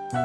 Hay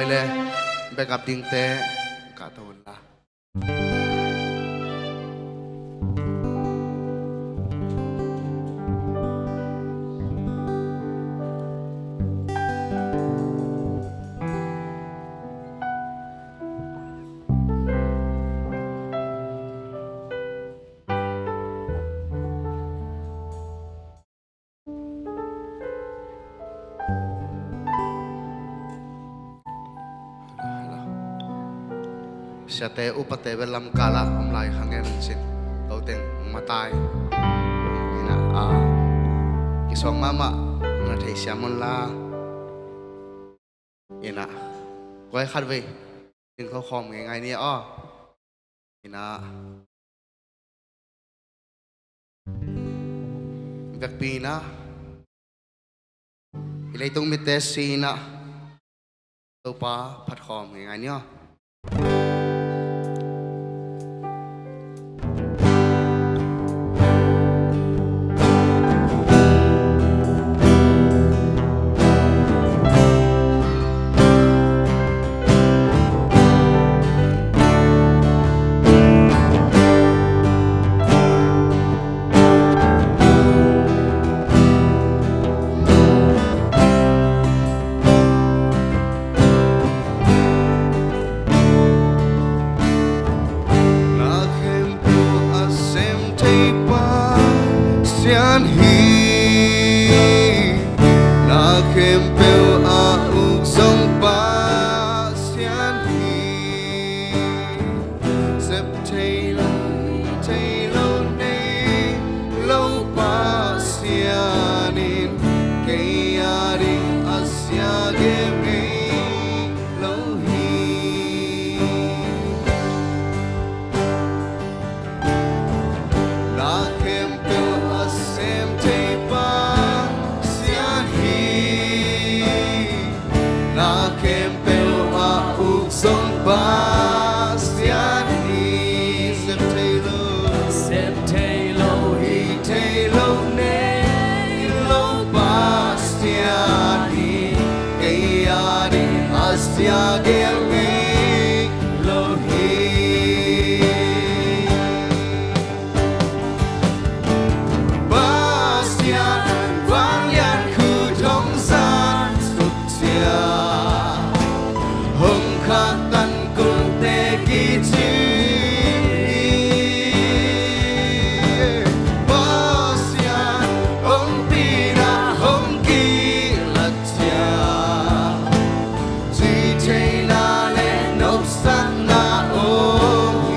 le backup ting te cả thôn la. Sate upate belam kala amlai hangen sin kauteng matai ina kisong mama na thei siamon la ina quay khát về nhưngเขาkhom ngày này ina việc pi na ilai tung mit te si na tàu pa phát khom ngày này Sian hi na khem pel a uk song pa sian hi sep thei lo nei lo pa sianin ke yarin asya ge me lo hi na khem pel sem thei pa sian hi na khem pel a uk song pa sian hi sep thei lo hi thei lo nei lo pa sian hi ke yari asya ge me lo hi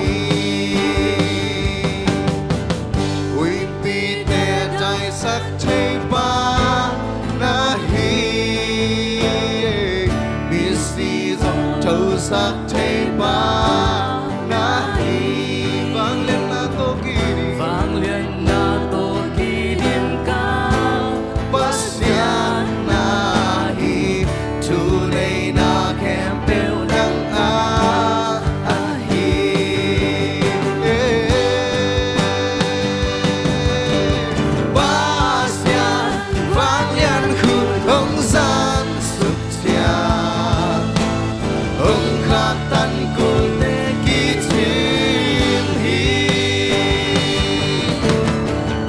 Hey vang lên na tô kỳ điểm ca Bastian na hi tu nei na kem bel nang a hi Bastian vang lên khu không gian sụp chia ông khát tan cùng để ký chim hi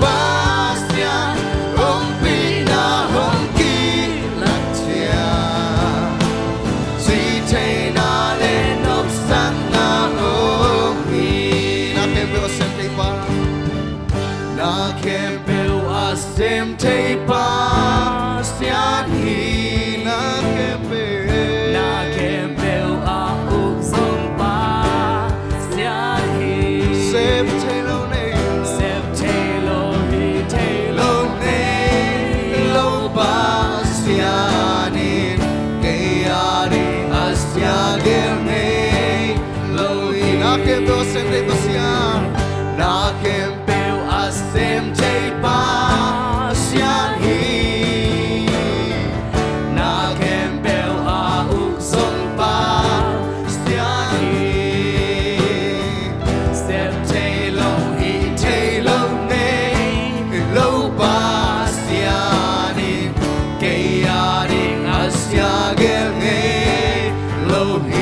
Bastian ông pina ông ký lạc chia chỉ thấy na lên ốp sáng na ông hi na kem bel xem thấy pa na kem bel xem thấy Bastian hi na kem bel a uk song Bastian hi xem thấy lâu nay lâu nay lâu Bastian in cây ari astia gerne lâu in na kem bel xem thấy Bastian na kem bel xem thấy Bastian hi na kem bel a uk song Bastian hi xem thấy lâu nay lâu Bastian in cây ari astia gerne lâu hi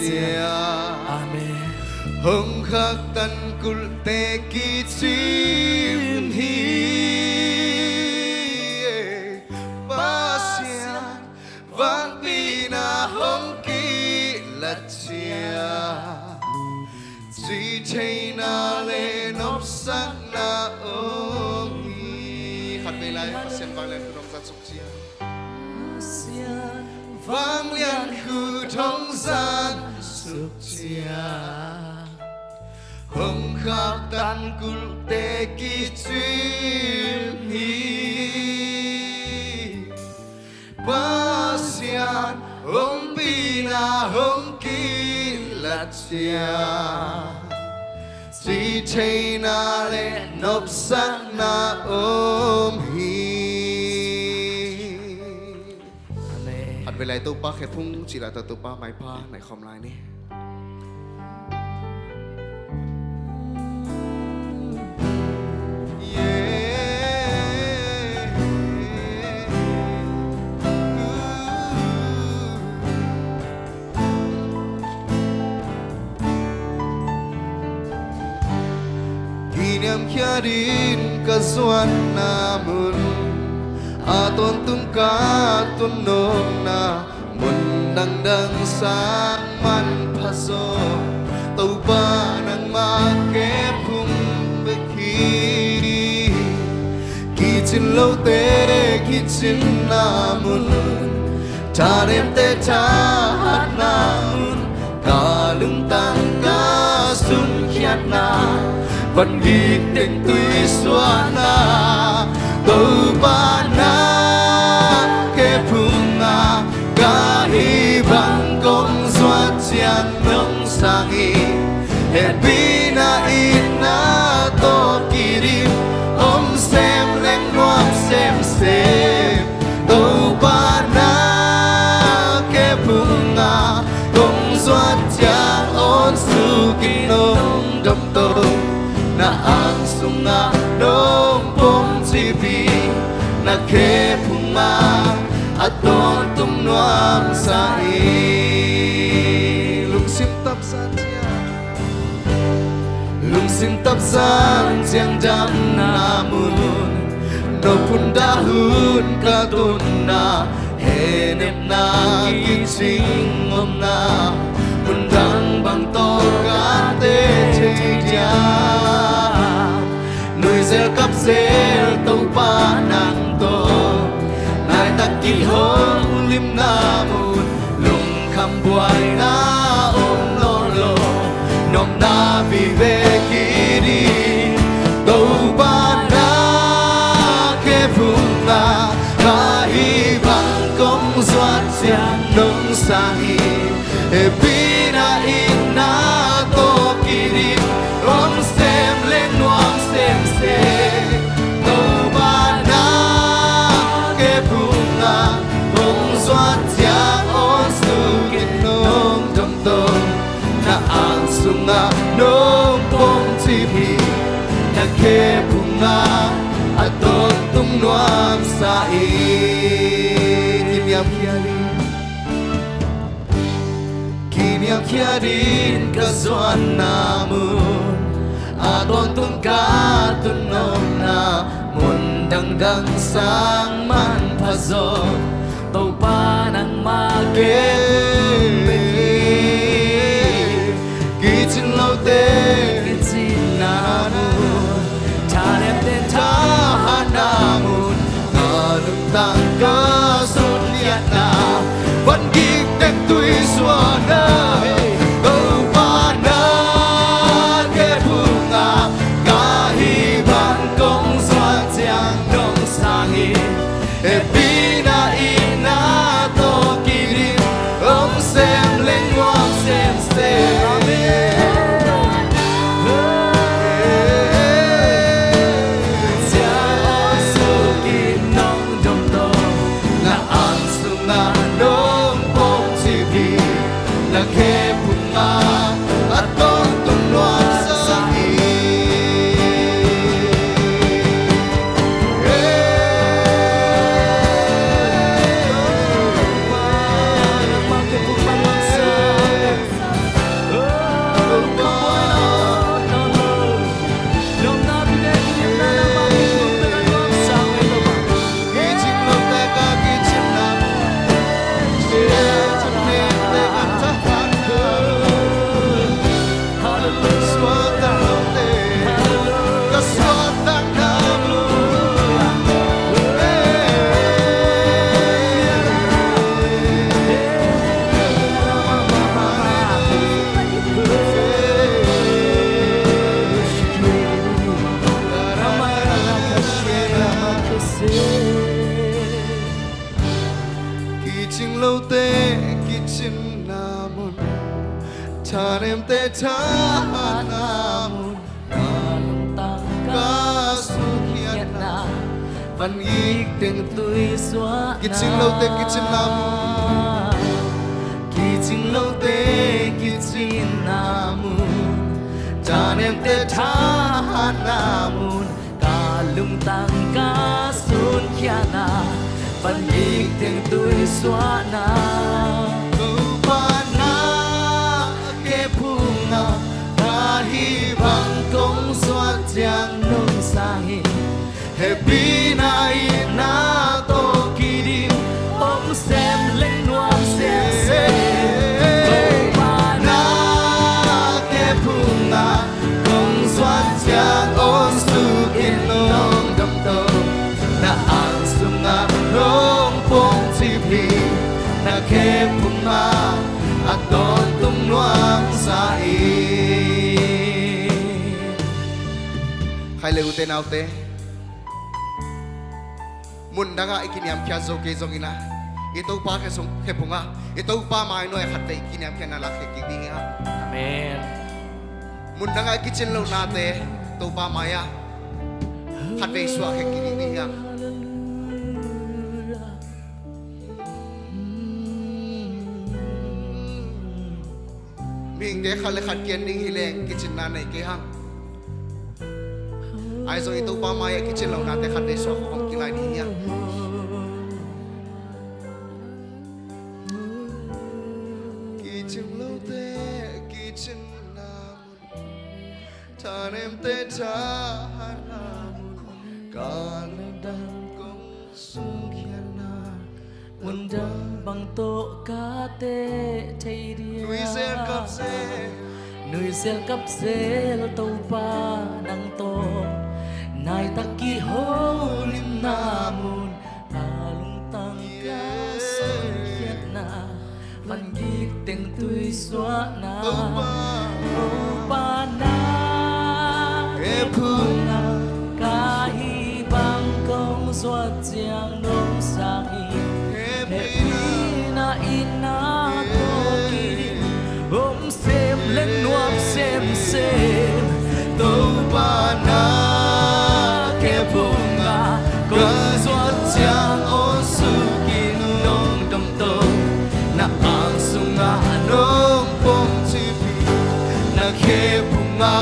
chia Amen. hồng khắc tân cul te ki chim hi pasian vang pina hồng ki la chia chỉ thấy na lên nóc sắc na ôm hi khát về lại pasian vang lên nóc sắc sục chia vang lên khu thông gian sục chia hồng khắc tan cul te ki chim hi pasian hồng pina hồng ki la chia chỉ thấy na lên nóc sắc na ôm hiอัดเวลาตัวป้าแค่พุ่งจีราตัวป้าไม่ป้าในคอมไลน์นี่เขียดินกะสวนนามุนอาตนตุมกาตุนนงนามุนดังสางมันผสมตัวบ้านังมาเก็บพุ่งไปขีจินโลเตขีจินนามุนชาเรมเตชาหัดนามุนกาลึงตังกาสุนเขียนนาvẫn ghi tên tuy xóa na tàu ba na kê phung na cả hi bằng công xóa chiang nông sang hi hết bi na in na to kiri om xem lên ngoam xem tàu ba na kê phung na công xóa chiang on su kinh nông đậm tàu na ang sunga dong pom chipi na ke phuma aton tum nuam sa i lung sim tap san chiang dam na mun no pun da hun ka tun na he nep na ki sing om na pun dang bang to ka te che zel cắp zel tàu ba nàng tô nai ta kỳ hông lim na mùn lùng khăm buai na ôm lo lo nom na vì về kỳ đi tàu ba na kê phung na ta hi bằng công doan xiang nông sa hi e pi na in na to kỳ đi ôm xem lên noam xem tàu ba na kê phung na bông doan chiang on su kinh nông đầm tông na ang sung na nông bông chi phi na kê phung na aton tung noam sa i kiniam kia din ka doan na mun aton tung ka tun nom na mun dang sang man phazo tàu pa nang ma ke ki chin lo te ki chin na mun cha nem te cha ha na mun na lung tang ka sun liat na vẫn ghi tên tuy xóa na Tanem te tanamun Kalung tang Kasukhian na Văn yik tiếng tươi xóa Kitchen lâu te kitchen namun Kitchen lâu te kitchen namun Tanem te tanamun Kalung tang kasukhian Văn yik tiếng tươi xóa na Kupana ke bunga Kahit bang kong suat yang nung sahi Happy na ina to kidim Om xem lên nuông xem xem Na ke bunga Kong suat yang on sukin nong dam to Na ang sunga rong pong tipi Na ke bunga At don tung nuang sa Khai leu te nau te Mun daga ikiniam kya zo ke zongina Ito pa ke song ke punga Ito pa mai no khat te ikiniam kya nala ke kidinga Amen Mun daga kitchen lo na te to pa maya Khat te swa ke kidinga Ming de khale khat kian ding hileng kitchen na nei ke hang Ai zo ito pa maya kitchen lo na te khat te swa ko kilai ni ya Kitchen lo te kitchen na Tanem te ta hanamun Kaladang kong sukhian na Mun đăng bằng tổ cá tê thay đi Nuôi zel cặp se Nuôi zel cặp zel tàu pa nang to Nai ta ki ho lim na mun Alung tang ka son khiết na Văn ghiết tiếng tươi xóa na Ô pa na E phung na Ka hi bang công xóa chiang nông sang hi na ina toki om sem lên nuam sem sem Tâu ba na ke bunga Kong suat chiang o sukin nong dam to Na ang sunga nong pong tipi Na ke bunga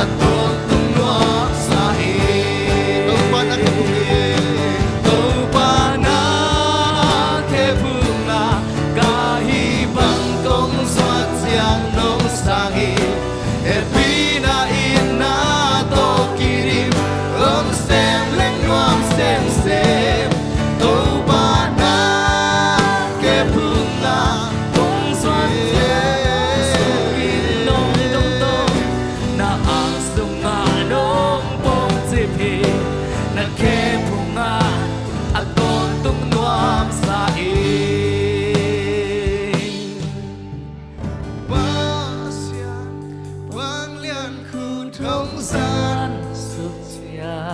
at don tung nuam sa Tâu ba na ke bunga Tâu ba na ke bunga Kahit bang kong suat chiang nong sangi E pina ina to kirim Om sem leng nuam sem sem Tâu ba na ke bunga Kong xoan sukin nong dong dong Na ang sunga nong pong tipi Na ke punga at don tung nuam sa Pasyan Wang lian khu thông san Suk chia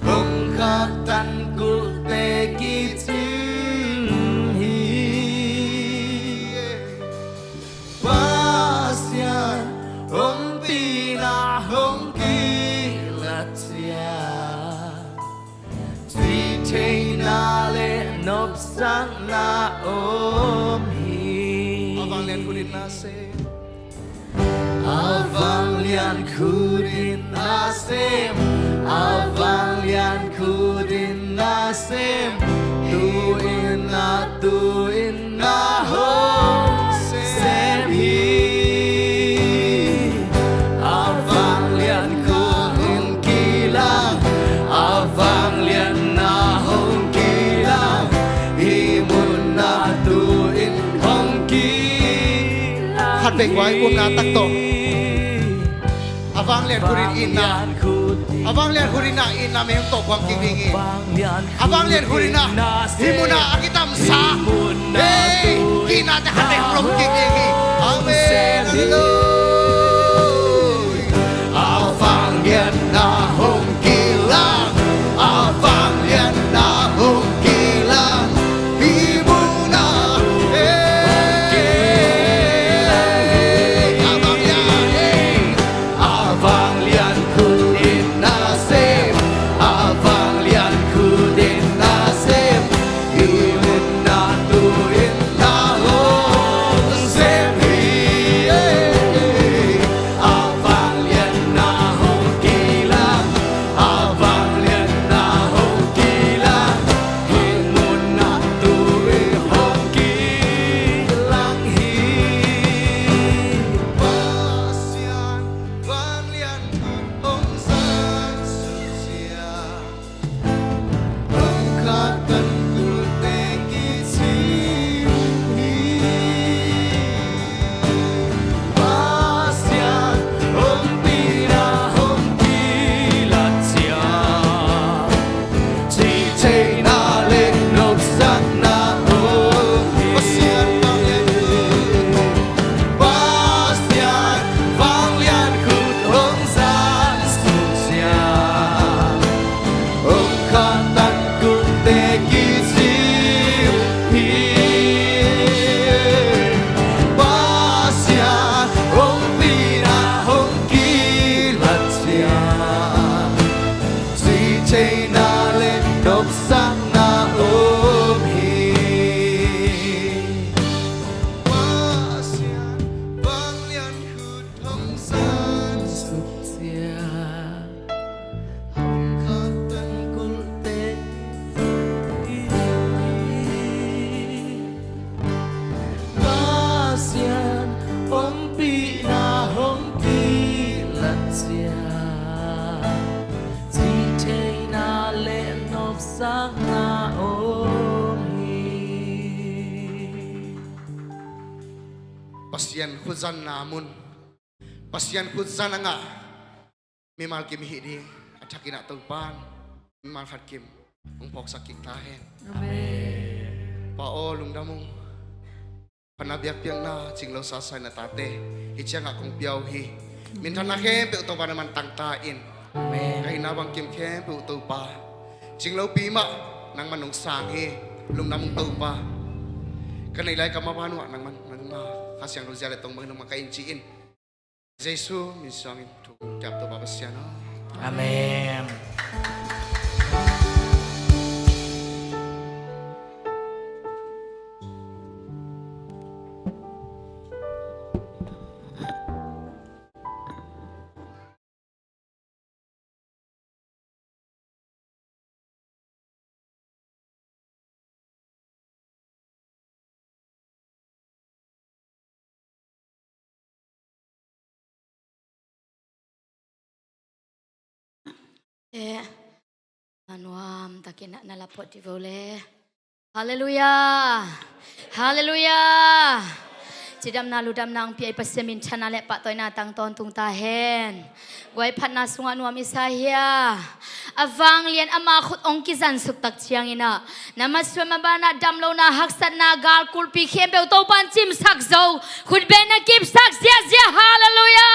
Hồng khắc Tan cụ tê kỳ chim hi Pasyan Hồng pina hồng kỳ La chia Tuy thế na lệ nộp sang na ôm hi Avang lian khu din na se Avang lian khu din na sem Avang lian khu din na sem Tu in na ho sem hi Avang lian khu din kilang Avang lian na hong kilang Himun na tu in hong kilang Khát bệnh quái uống na tắc tổ Avang lian khu din in na Avang lian khu din na in na mayong to kwang kikringi Avang lian khu din na Himuna akitam sa Hey Kina te khát bệnh rong kikringi Amen Hallelujah Avang lian na hong kilang Avang lian na hong kilang Himuna Hey pasyan khuzan namun pasyan khuzan anga mimal kim hidi athakina tulpan mimal khat kim ong pok sakik tahen pao lungdamong panabiak piang na chinglo sasay na tate hichang akong piaw hi mintan na khe pe uto pa naman tangtain kay nabang kim khe pe uto pa chinglo pima nang manong sanghi lungdamong to pa kanilay kamapano nang man kasyang rozal itong mga makainchiin Jesu minsangin tung tiap to babasyan Amen. Anuam takina nalapot di vole. Haleluya. Haleluya. Jidam na ludam nang piai pasemin chana le pak toy na tang ton tung ta hen. Guai phat na sunga nuam isahia. Avang lian ama khut ong kizan suk tak chiang ina. Namaswa mabana damlo na haksat na gal kulpi khembe to pan chim sak zo. Khut be na kip sak zia haleluya.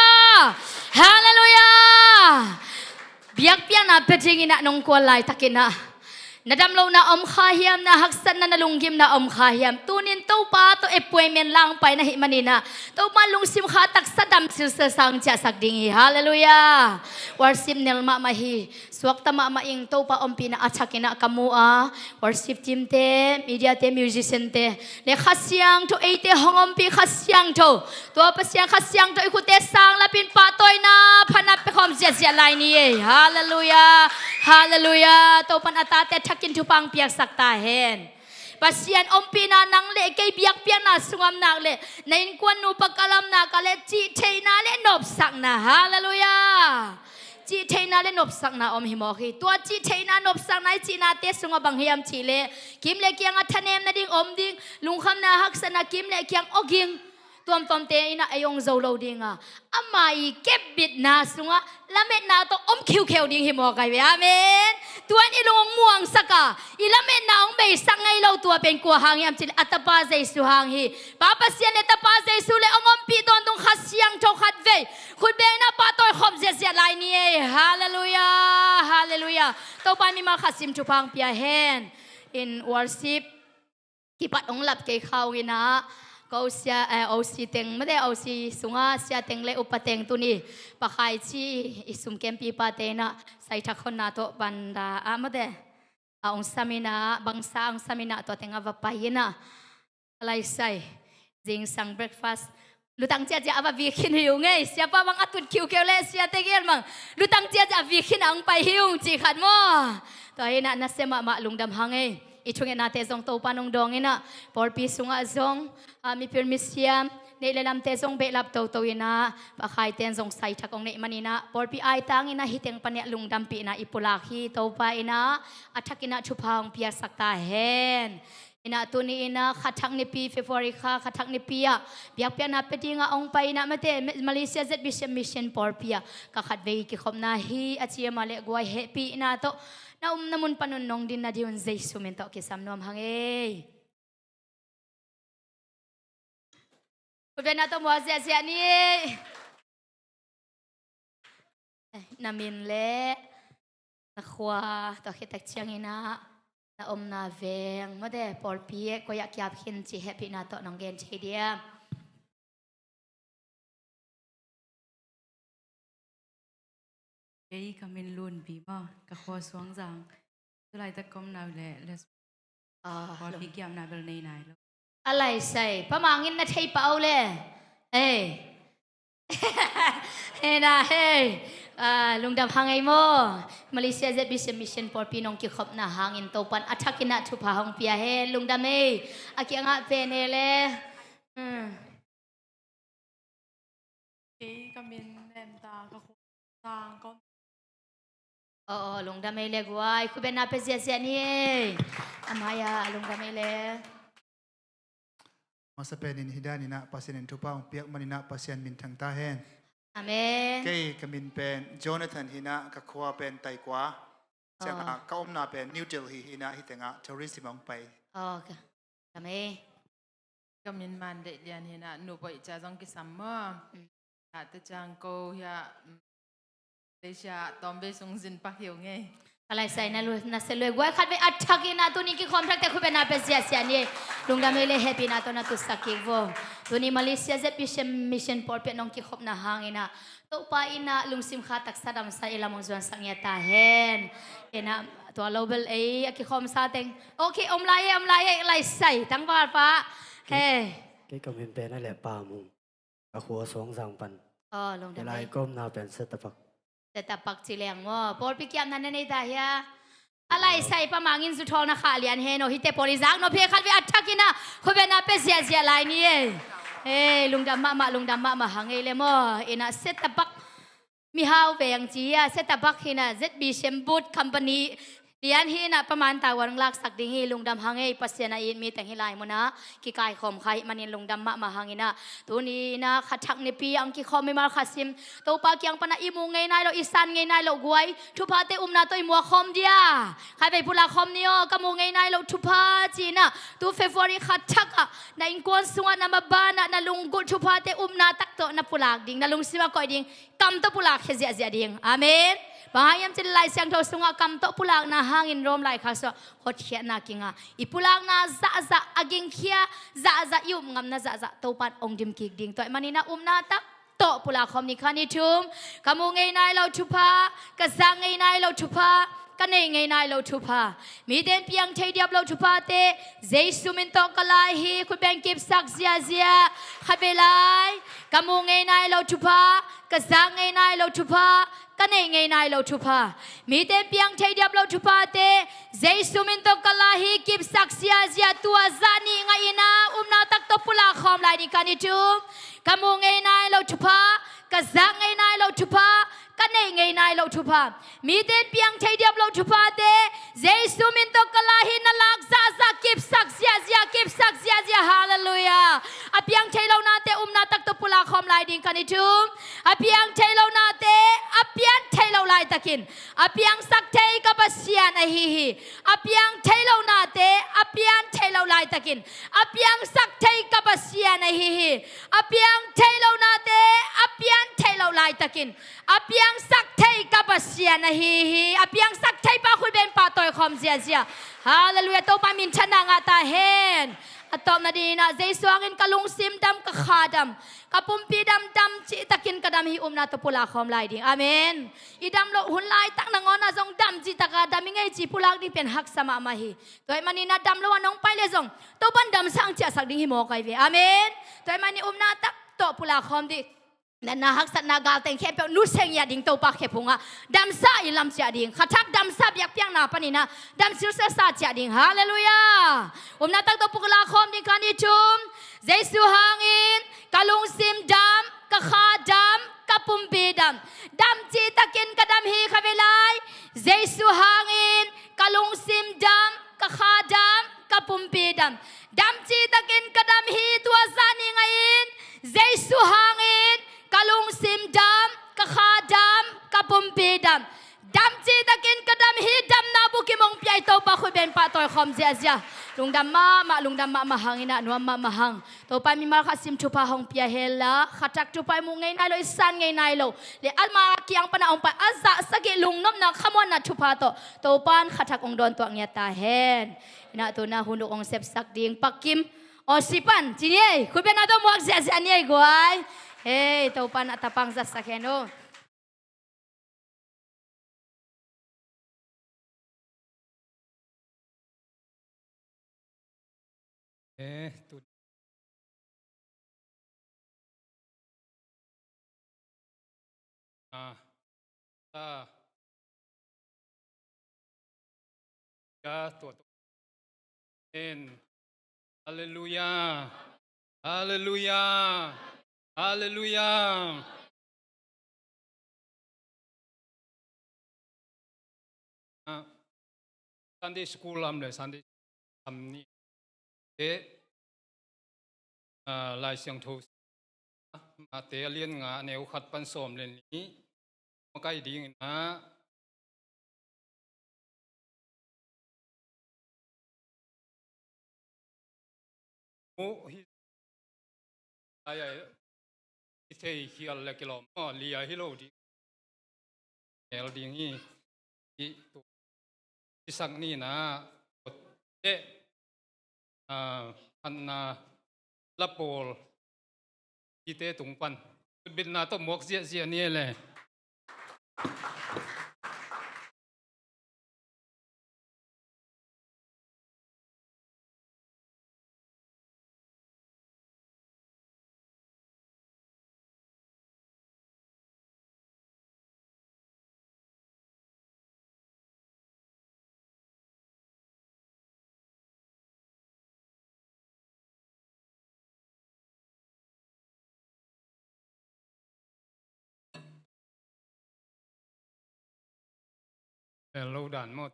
Haleluya. Biak piang na peting ina nong kualay takina. Nadamlaw na khahiam na haksan na nalunggim na khahiam. Tunin to pa to appointment lang pa na himanina. To malungsim khatak sa damsil sa sangcha sagdingi. Hallelujah. Worship nilma mahi. Swakta maing to pa pina achakina kamua. Worship team te, media te, musician te. Le khasyang to ate hongompi khasyang to. To pasyang khasyang to ikute sang lapin patoy na panap pekom zia lai ni. Hallelujah. Hallelujah. To pan atate takin tupang piak sakta hen. Pasien ompina nang le kay biak piak na sungam nak le. Nain kwan nu pagkalam na kale chi tay na le nop sak na. Hallelujah. Chi tay na le nop sak na himoki. Tua chi tay na nop sak na chi na te sunga bang hiam chi le. Kim le kiang atanem na ding ding. Lungkham na haksa na kim le kiang oging. Tuam te ina ayong zolo dinga. Amai kebit na sunga lamet na to kiu ding himokai. Amen. Tuan ilong muang saka. Ilamet na may sangay law tua pen kuha hangyam til atapa zay suhanghi. Papasyan etapa zay sule piton tung khasyang to khatve. Khutbe na patoy khom zia lai ni. Hallelujah. Hallelujah. To pa mi ma khasim chupang pia hen. In worship kipat lap kay khawina. Kau sia osi teng made osi sunga sia teng le upateng tuni pakai chi isum kempi patena sai thakon na to banda amade aung samina bangsa ang samina to tenga vapayena alai sai jing sang breakfast lutang chia ava vikin hiu ngai siapa bang atut kiu le sia tegel mang lutang chia vikin ang pai hiu chi khat mo to ina nasema ma lungdam hangai ichungin natin zong to panong dongina por pisunga zong mi permisiam neilalam te zong belap to ina pakai ten zong sai thakong nei manina por pi ai tang ina hiteng pane lungdam pi na ipulaki to pa ina athakina chupang pia sakta hen ina tuni ina khathak ni pi February kha khathak ni pia biak pia na pedinga ong pa ina mate Malaysia Z mission por pia ka khatve ki khom na hi achia male guai happy ina to na namun panunong din na diyon Jesu mento kisam nom hangay. Kuben na to mo siya ni. Namin le nakwa to kitak siyang ina na na veng mo de por pie ko yak yap hin chi happy na to nong gen chi dia. Cái kamin luôn bị mà các khoa xuống rằng tôi lại tất công nào lệ là có bị kiệm nào bên này này luôn Alay say pamangin na thay pao le hey hey na hey lungdam hangay mo Malaysia Z mission for pinong ki khop na hangin to pan athakin na thupa hong pia he lungdam e aki anga pe ne le cái kamin em ta các khoa sang con lungdam e le guai ku ben na pe sia ni amaya lungdam e le มาสเปนินฮิดานินะปัสยันทุป้าเปียกมันินะปัสยันมินทังตาเฮน อาเมน เกย์กมินเป็นโจนาธานฮินะกับขวาเป็นไตกว่าจังอาก้มนาเป็นนิวเดลฮีฮินะฮิตังอาทอริสิมังไป โอเคอาเมน ก็มีมันเดียนเห็นนะหนูไปจะต้องกินซัมเมอร์อาจจะจังโกยาเดชะตอมเบสงสินปักเหี่ยวไง อะไรใส่นะลูกนะเสลวยกว่าคัดไปอัดชักนะตัวนี้กี่คอมทักแต่คุณเป็นอาเปเซียเซียนี่ลุงดำเลยแฮปปี้นะตัวนั้นตัวสักกี่วงตัวนี้มาเลเซียจะพิเศษมิชชั่นพอร์ตเป็นน้องกี่คอมนะหางนะตัวไปนะลุงซิมขาตักสะดำใส่ละมงจวนสังเกตาเห็นนะตัวเราเบลกี่คอมซาเต็งโอเคอมลายอะไรใส่ตั้งบาร์ฟ้าเฮ้ cái cầm hình bên này là bà mùng cả khua xuống rằng bàn อ๋อลุง cái ดำ lại gom nào bên sẽ tập vật แต่ตาปักจีแรงว่าพอลพิกยามนั้นในตาเฮียอะไรใส่ประมาณงินสุดทองนะค่ะเลียนเฮโนฮิตเตปอริซักโนเพียคัดวิอัตทักินะคุเป็นอาเปเซียเซียลายนี่เอ้ลุงดำมาหังเอเลโมเอนะเซตตาปักมีฮาวเวียงจีอะเซตตาปักฮินะเซตบีเชมบูดคัมพานีเลียนฮินะประมาณตาวันลักสักดิ่งฮิลุงดำหังเอปัสเซียนะอินมีแต่ฮิลายมุนะกิกายคอมไข่มันยินลุงดำมาหังอินะตัวนี้นะขัดทักในปีอังกิคอมไม่มาขัดซิมตัวปากยังปนะอิมูไงนายเราอิสันไงนายเรากวยทุพาเตอุมนาตัวมัวคอมเดียใครไปพูดละคอมเนี่ยกมูไงนายเราทุพาจีนะตัวเฟฟอรีขัดทักอะในอินกวนสวรรค์นามาบานะนาลุงกุทุพาเตอุมนาตักโตนาปุลากดิ่งนาลุงสิมาคอยดิ่งกำตัวปุลากเฮเซียดิ่งอาเมนbahayam cil lai siang thau sunga kam to pulak na hangin rom lai khaso hot khia na kinga ipulak na za aging khia za yum ngam na za to pat ong dim kik ding toy manina na tak to pulak khom ni khani thum kamu ngei nai lo thupa ka sang ngei nai lo thupa ka nei ngei nai lo thupa mi den piang thei diap lo thupa te jesu min to kalai hi khu ben kip sak zia khabelai kamu ngei nai lo thupa ka sang ngei nai lo thupaกันเองไงนายเราทุพามีเต็มเพียงใช้เดียบเราทุพาเตเจสุมินตกลาฮิกิบสักเสียเสียตัวซานีไงนะนาตักตปุลาคอมลายดิการนิจุมกำมูไงนายเราทุพากะซังไงนายเราทุพากันเองไงนายเราทุพามีเต็มเพียงใช้เดียบเราทุพาเตเจสุมินตกลาฮินลักซากิบสักเสียกิบสักเสียฮาเลลูยาอเพียงใช้เรานาเตนาตักตปุลาคอมลายดิการนิจุมอเพียงใช้เรานาเตapiang thailau lai takin apiang sak thai ka pasian a hi apiang thailau na te apiang thailau lai takin apiang sak thai ka pasian a hi apiang thailau na te apiang thailau lai takin apiang sak thai ka pasian a hi apiang sak thai pa khu ben pa toy khom zia hallelujah to pa min chana nga ta hen atom na din na jesuangin kalung sim dam ka khadam kapumpi dam chi takin kadam hi na to pula khom lai ding amen idam lo hun lai tak na ngon na jong dam chi taka dam ngai chi pulak ding pen hak sama ma hi toy manina dam lo anong pai le jong to ban dam sang cha sak ding hi mo kai ve amen toy mani na tak to pula khom diนั่นนะฮักสัตนาเกาแต่งแค่เปียนุ่งเสียงยาดิ่งโตปากแค่พุงอ่ะดำซาอิลำเสียดิ่งขัดทักดำซาเบียกเปียงนาปนินะดำซิลเซซาเสียดิ่งฮาเลลูยานาตักโตปุกลาคอมดิ่งคันดิชุมเจสุฮังอินกะลุงซิมดำกะขาดำกะปุ่มปีดำจีตะกินกะดำฮีขวิไลเจสุฮังอินกะลุงซิมดำกะขาดำกะปุ่มปีดำจีตะกินกะดำฮีตัวซานิงอินเจสุฮังอินkalung sim dam kakhadam kapumpi dam chi takin kadam hi dam na bukimong piai to pa khu ben pa toy khom zia lungdam ma hangina nuam ma hang to pa mi mar khasim thupa hong pia hela khatak tu pa mu ngai nai lo isan ngai nai lo le alma kiang pana ong pa aza sagi lungnom na khamon na thupa to pan khatak ong don to nya ta hen ina to na hunuk ong sep sak ding pakim osipan chini khu ben na to muak zia ni guai hey, tau pan atapang sa sakeno. Tu ta ka tu en hallelujah hallelujah hallelujah Sunday school am le Sunday am ni ลายเสียงทูมาเตเลียนงาแนวขัดปันสมเลยนี้มาใกล้ดีนะโอ้ฮิไอ้ที่เที่ยวฮิลเล็กกิโลอ๋อเลียฮิโลดีเอลดีงี้ที่ตัวที่สักนี่นะเดอันนาลับโปลที่เตะตุงปันบินนาต้องหมวกเสียนี่เลย lâu đàn một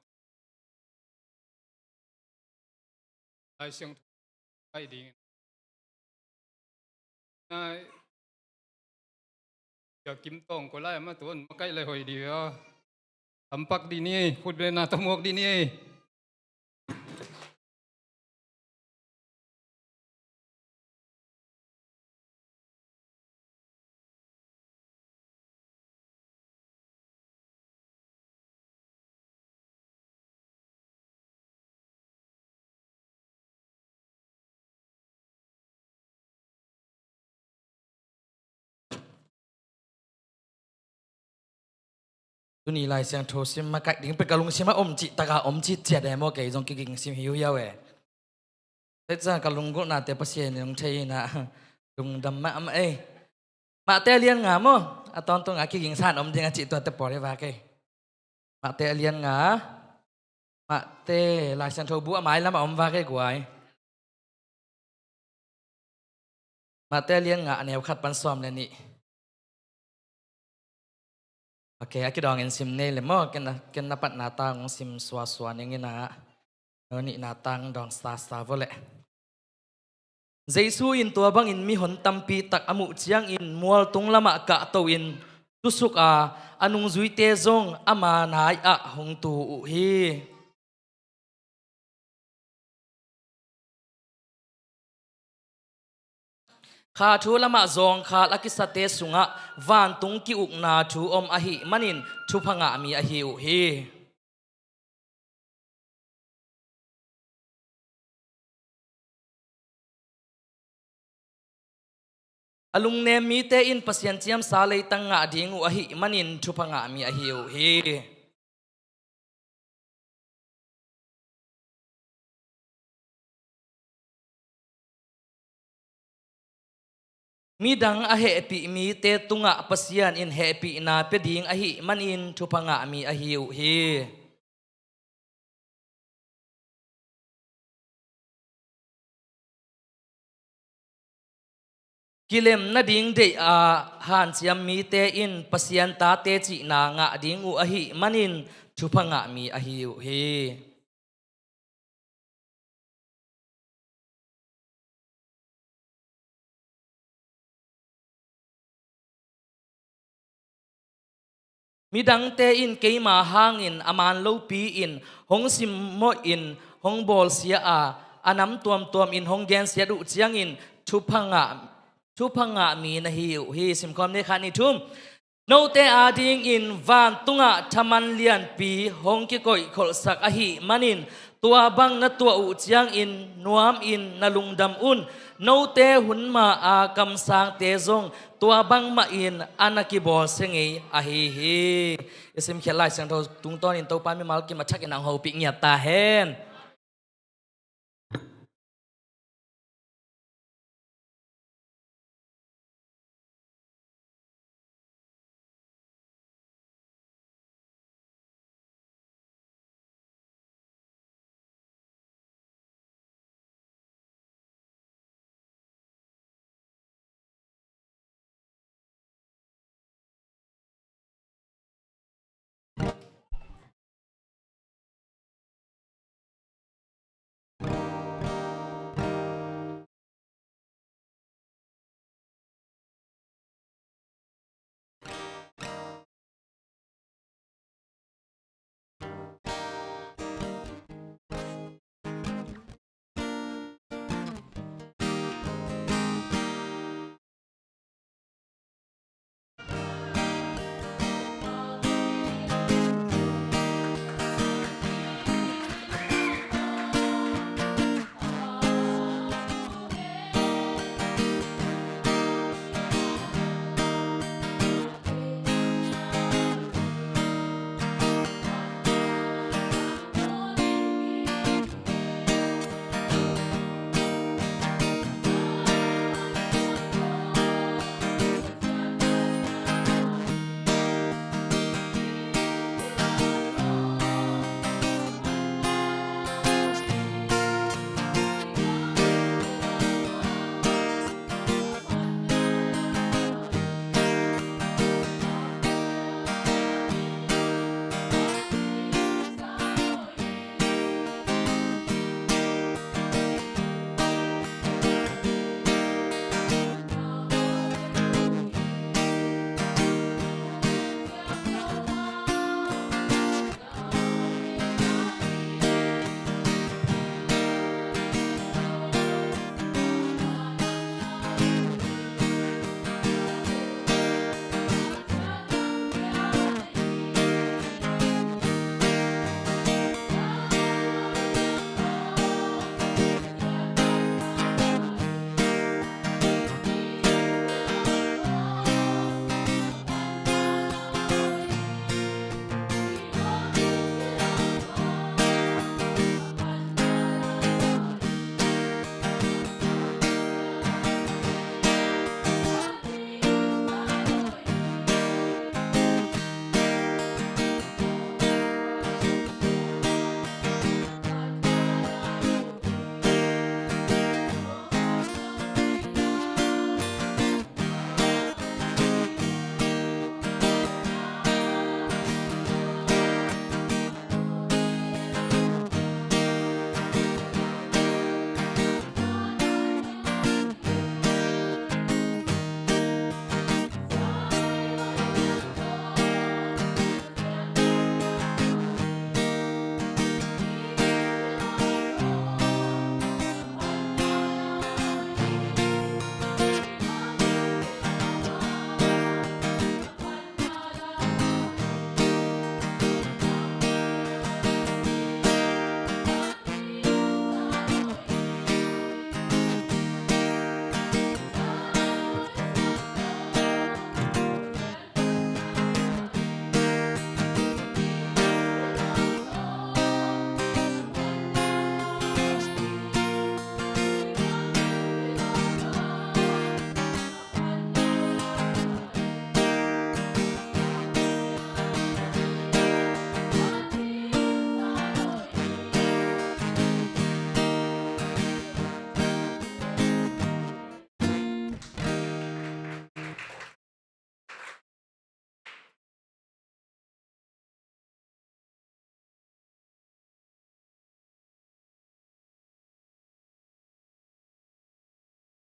ai xem ai đi ai giờ kiếm tông có lại mà tuần mà cái lại hồi đi à tầm bắc đi nè phút bên nào tầm mộc đi nè tu ni lai sang tho sim ma kai ding pe kalung sim ma om chi ta ga om chi che de mo ke jong ki ging sim hiu ya we te cha kalung go na te pasien nong thei na dung dam ma ma e ma te lian nga mo a ton to nga ki ging san om ding a chi to te por de wa ke ma te lian nga ma te lai sang tho bu mai lam om wa ke guai ma te lian nga ne khat pan som le ni oke, aku dong sim ne le mo ken dapat natang sim swa yang ina ni natang dong sta vole. Jesu in tua bang in mi hon tampi tak amu chiang in mual tung lama ka to in tusuk a anung zui te zong ama nai a hong tu hi. Kha thu lama zong kha lakisate sunga van tung ki uk na thu om ahi manin thu phanga mi ahi u hi alung ne mi te in pasien chiam sa lei tang nga ding u ahi manin thu phanga mi ahi u hi mi dang a happy mi te tunga pasian in happy na pe ding a hi manin thu phanga mi a hi u hi kilem na ding de a han chiam mi te in pasian ta te chi na nga ding u a hi manin thu phanga mi a hi u hi mi dang te in keima hangin aman lo pi in hong sim mo in hong bol sia a anam tuam in hong gen sia du chiang in thu phanga mi na hi sim khom ne khani thum no te a ding in van tunga thaman lian pi hong ki koi khol sak a hi manin tua bang na tua u chiang in nuam in nalung dam un no te hun ma a kam sang te zong tua bang ma in anaki bol sengi a hi isim khelai sang tho tung ton in to pan mi mal ki ma thak in ang ho pi nya ta hen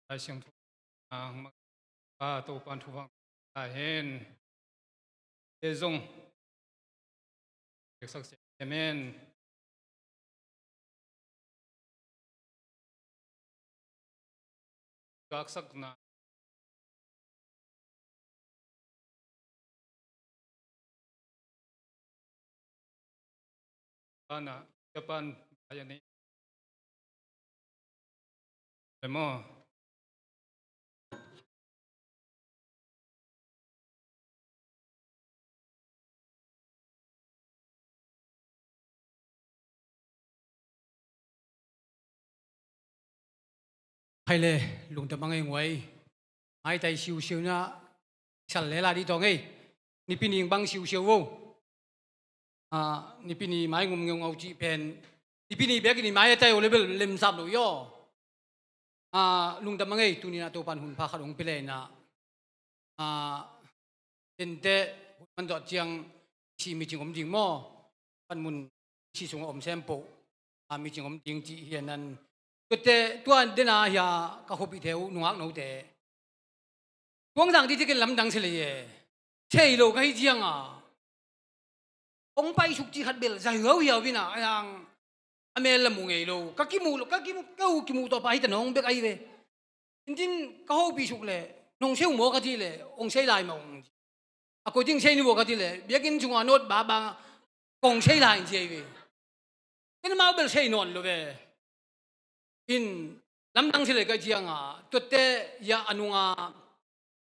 ai sinh thu ang ba tu pan thu vang ta hen e zong ek sak se amen gak sak na ana Japan ayani emo hay lệ lùng tập bằng ngoài ai tại siêu siêu na sẵn lẽ là đi tòng ấy ni pin yên bằng siêu siêu vô ni pin mai ngum ngông ngầu chị pen ni pin bé cái ni mai tại ở level lem sập rồi yo lùng tập bằng ấy tu ni na tu pan hun pha khát ông pele na hiện tại mình đọt chiang chỉ mi chừng ông chừng mò pan mun chỉ xuống ông xem bộ mi chừng ông chừng chị hiện nan cái tuan đến à ya các hộp bị theo nung ác nấu thế quang rằng đi cái làm đằng xí này chơi lâu cái gì ông bay sụt chỉ hạt bel giải hữu hiểu vì nào anh em làm mùng ấy lâu các cái mù to bay thì nó không biết ai về nên các hộp bị sụt lệ nông siêu mua cái gì lệ ông xây lại mà ông cô tiếng xây mua cái gì lệ biết cái chúng anh nốt bà ông xây lại gì về cái mà bel xây non luôn về in lam dang sile ka jianga totte ya anunga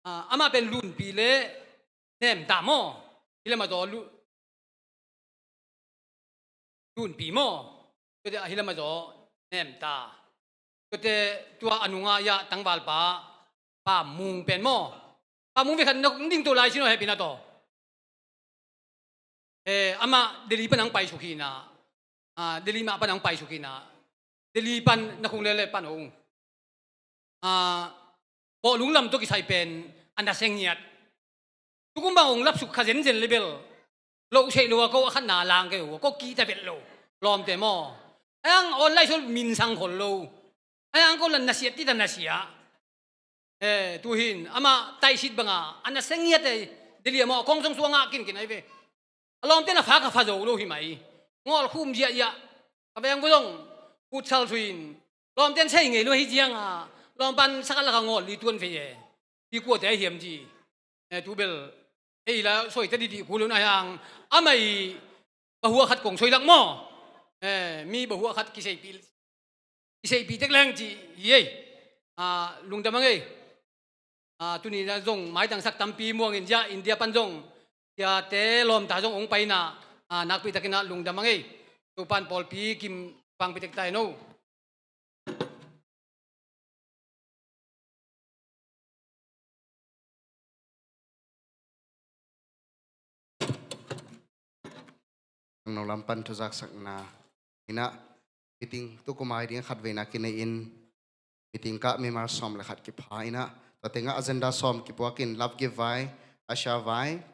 ama pen lun pi le nem ta mo ile ma do lun pi mo totte ile ma do nem ta totte tua anunga ya tangwal pa mung pen mo pa mung ve khan nok ding to lai sino he pina to ama deli panang pai sukina deli ma panang pai sukina Dili pan na kung lele pan hong bo lung lam to ki sai pen anda sengiat tukum bang ong lap suk khazen zen level lo sei lo ko khan na lang ke ko ki ta bet lo lom te mo ang online sol min sang khol lo ang ko lan nasiat ti ta nasia tu hin ama tai sit banga anda sengiat e dili mo kong song suanga kin ai ve lom te na fa ka fa zo lo hi mai ngol khum ya ya abeng gulong Utsal suin, lom ten say ngay lo hijiang lom pan sakal ka ngol li tuan feye, di kuat ay hiam ji, tubel, la soy tadi di kulon ayang amay bahua khat kong soy lang mo, mi bahua khat kisay pi tek lang ji, ye, lung damang tuni na zong mai tang sak tampi mo ngin ja India pan zong, ya te lom ta zong ong pay na nakpi takina lung damang tupan polpi kim Pang pitik tayo no. Nong lampan tu zak sak na ina meeting tu kumai dia khat ve na kinain meeting ka memar som le khat ki pha ina to tenga agenda som ki puakin love give vai asha vai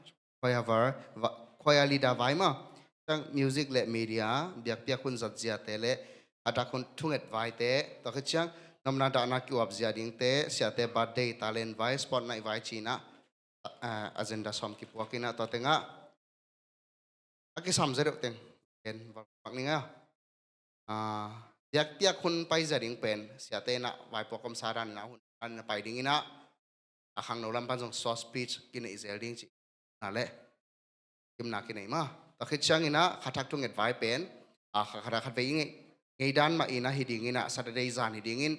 khoya lida vai ma tang music le media biak biak kun zat zia te le ata kun thunget vai te to ke chang namna da na ki wap zia ding te sia te birthday talent vai spot night vai china agenda som ki puakina to tenga aki sam zero teng ken bak ninga biak biak kun pai za ding pen sia te na vai pokom saran na hun an pai ding ina akhang no lam pan jong so speech kin izel ding chi na le kim na kin ma ta khit chang ina khathak tu nget vai pen khara khat ve ngai dan ma ina hiding ina Saturday zan hiding in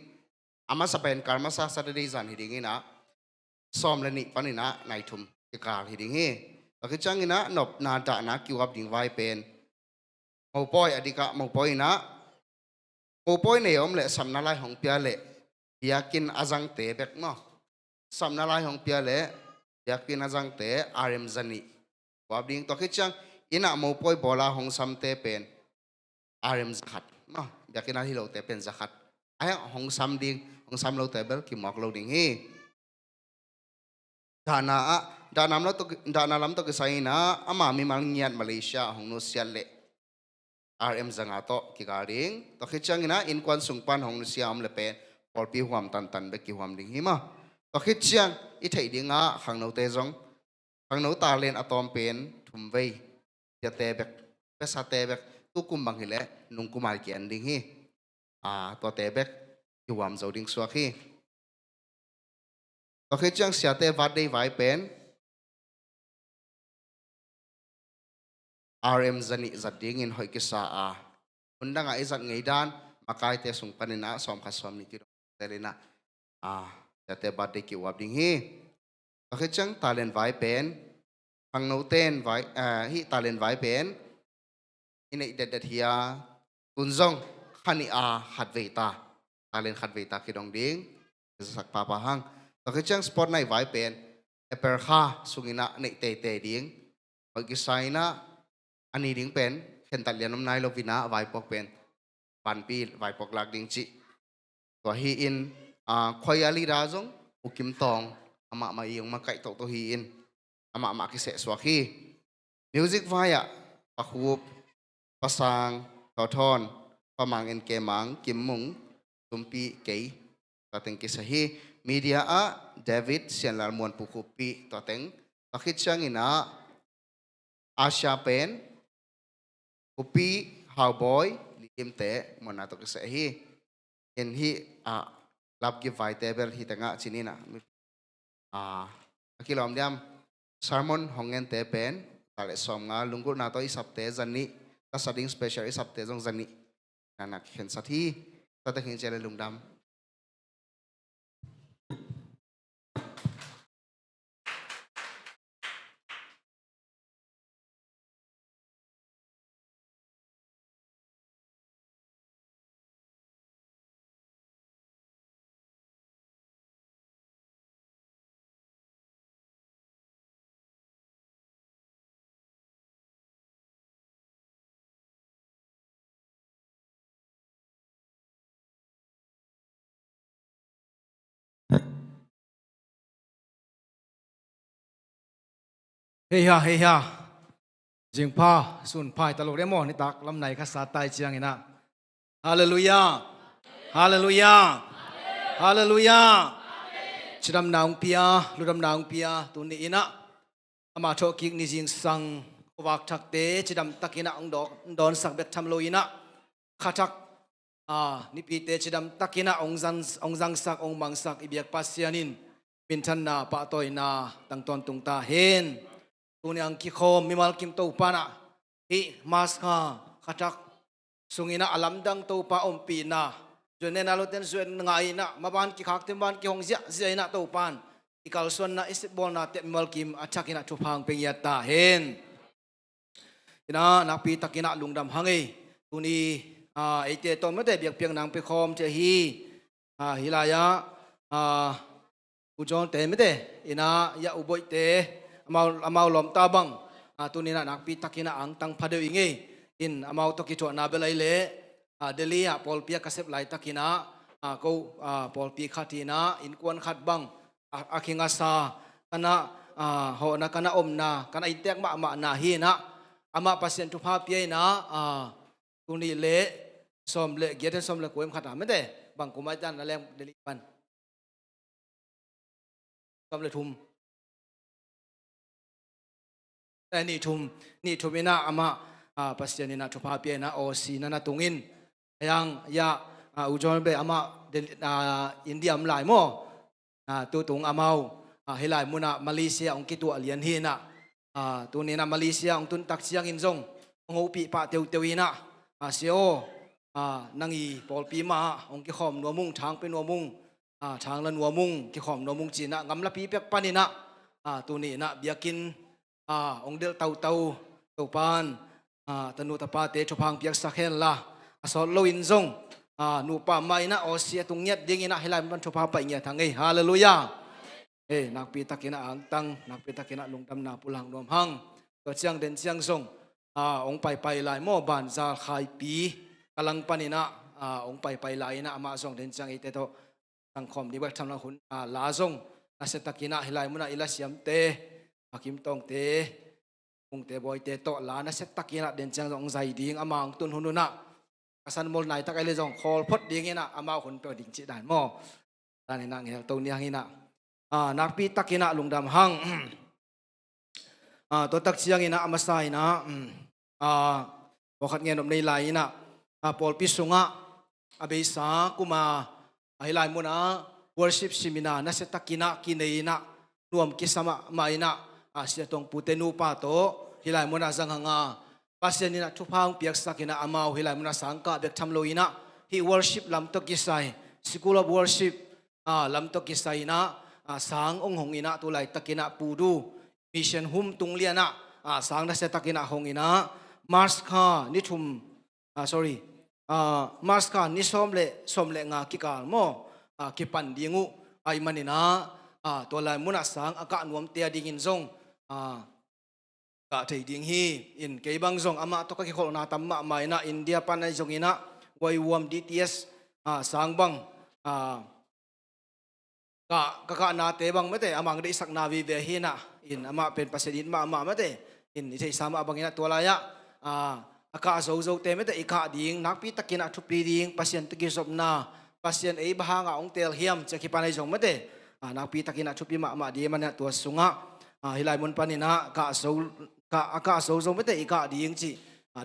ama sa pen karma sa Saturday zan hiding ina som le ni panina nai thum ki kal hiding he ta khit chang ina nop na da na ki wap ding vai pen mo poi adika mo poi na mo poi ne om le sam na lai hong pia le yakin azang te bek mo sam na lai hong pia le yakin azang te rm zani wap ding to khit chang ina mo poi bola hong sam te pen rm zakhat ma yakina hi lo te pen zakhat ai hong sam ding hong sam lo te bel ki mok lo ding hi danam lo to danalam to kisai na ama mi mal ngiat Malaysia hong no sial le rm zanga to ki garing to khichang ina in kwan sungpan hong no siam le pen pol pi huam tan be ki huam ding hi ma to khit chiang I thei dinga khang no te jong khang no ta len atom pen thum vei ya te bek pesa te bek tu kum bang hi le nung kumai ki an ding hi to te bek ki huam zo ding suak hi to khit chiang sia te wat dei vai pen RM zani zading in hoi ki sa undanga izat ngei dan makai te sung panina som kha som ni ki terina te bade ki wap ding hi akhe chang talent vai pen hang no ten vai hi talent vai pen inei det hia kunjong khani hat veita talent hat veita ki dong ding sak pa pa hang akhe chang sport nai vai pen eper kha sungina nei te ding hoi ki saina ani ding pen khen tal lianom nai lovina vai pok pen pan pi vai pok lak ding chi to hi in khoi ali ra jong ukim tong ama ma yung ma kai to hi in ama ma ki se swak hi music vaya pakhup pasang to thon pamang en ke mang kim mung tumpi kei to teng ki sa hi media David sianlar mon pukhupi to teng takit changina Asia pen Upi Howboy lim te mona to kisa hi in hi lab give vai table hi tanga chinina akilom diam sermon hongen te pen tale som nga lungur na to isap te zani ta sading special isap te jong zani nanak khen sathi ta ta khin chele lungdam hey ha jing pa sun pai ta lo re mo ni tak lam nai kha sa tai chiang ina hallelujah hallelujah hallelujah chidam naung pia ludam naung pia tu ni ina ama tho ki ni jing sang wak thak te chidam takina ong dok don sak bet tham lo ina khatak ni pi te chidam takina ong jang sak ong mang sak ibyak pasianin min than na pa toy na tang ton tung ta hen tuni ang ki khom mimal kim to pana hi mas kha khatak sungina alamdang to pa pi na jone na loten zuen ngai na maban ki khak tem ban ki hong zia na to pan ikal son na is bol na te mimal kim achakina thu phang peng ya ta hen ina napi takina lungdam hangi tuni ite to mate biak piang nang pe khom che hi hilaya ujon te mate ina ya uboi te amau lom tabang tunina nakpi takina ang tang phadeu inge in amau to ki to na belai le delia pol pia kasep lai takina ko pol pi khatina in kwan khat bang akhinga sa kana ho na kana omna kana itek ma na hi na ama pasien tu pha pi na tuni le som le geten som le koem khata mete bang kumai tan na lem deli pan som le thum ni thum ina ama pasien ina thu pha pi na o si na tungin yang ya ujon be ama indiam lai mo tu tung amau helai muna Malaysia ong kitu alian hi na tu ni na Malaysia ong tun tak siang in zong ong upi pa teu ina sio nangi pol pi ma ong ki khom no mung thang pe no mung thang lan no mung ki khom no mung china ngam la pi pek panina tu ni na biakin ong del tau pan tanu tapa te chopang piak sakhen la asol lo in zong nu pa mai na osia tung nyat ding ina helai ban chopa pa nya thangai hallelujah nak pi takina ang tang nak pi takina lungtam na pulang nom hang to chiang den chiang zong ong pai lai mo ban za khai pi kalang panina ong pai lai na ama zong den chiang ite to tang khom di ba tham la hun la zong ase takina helai muna ila siam te akim tong te ung te boy te to la na set takina den chang ong zai ding amang tun hununa kasan mol nai tak ai le jong khol phot ding ina ama hun pe ding chi dan mo dan ina ngel to niang ina nak pi takina lungdam hang to tak chiang ina amasa ina wakhat nge nom nei lai ina pol pi sunga abesa kuma ai lai mona worship seminar na se takina kineina nuam kisama maina sia tong putenu pa to hilai mona jang hanga pasianina thupang piak sakina amau hilai mona sangka bek thamloina hi worship lam to kisai school of worship lam to kisai na sang ong hongina tu lai takina pudu mission hum tungliana sang na se takina hongina mars kha ni thum sorry mars kha ni somle nga kikal mo kipan dingu ai manina to lai mona sang aka nuam te dingin zong ka thei ding hi in ke bang zong ama to ka ki khol na tamma mai na India panai zong ina wai wam DTS sang bang ka na te bang mate amang de sak na vi ve hi na in ama pen pasedin ma mate in thei sama bang ina to la ya aka zo te mate ika ding nak pi takina thu pi ding pasien tiki sop na pasien ei bahanga ong tel hiam chaki panai zong mate nak pi takina thu pi ma di man to sunga hilai mun panina ka so mate ika ding chi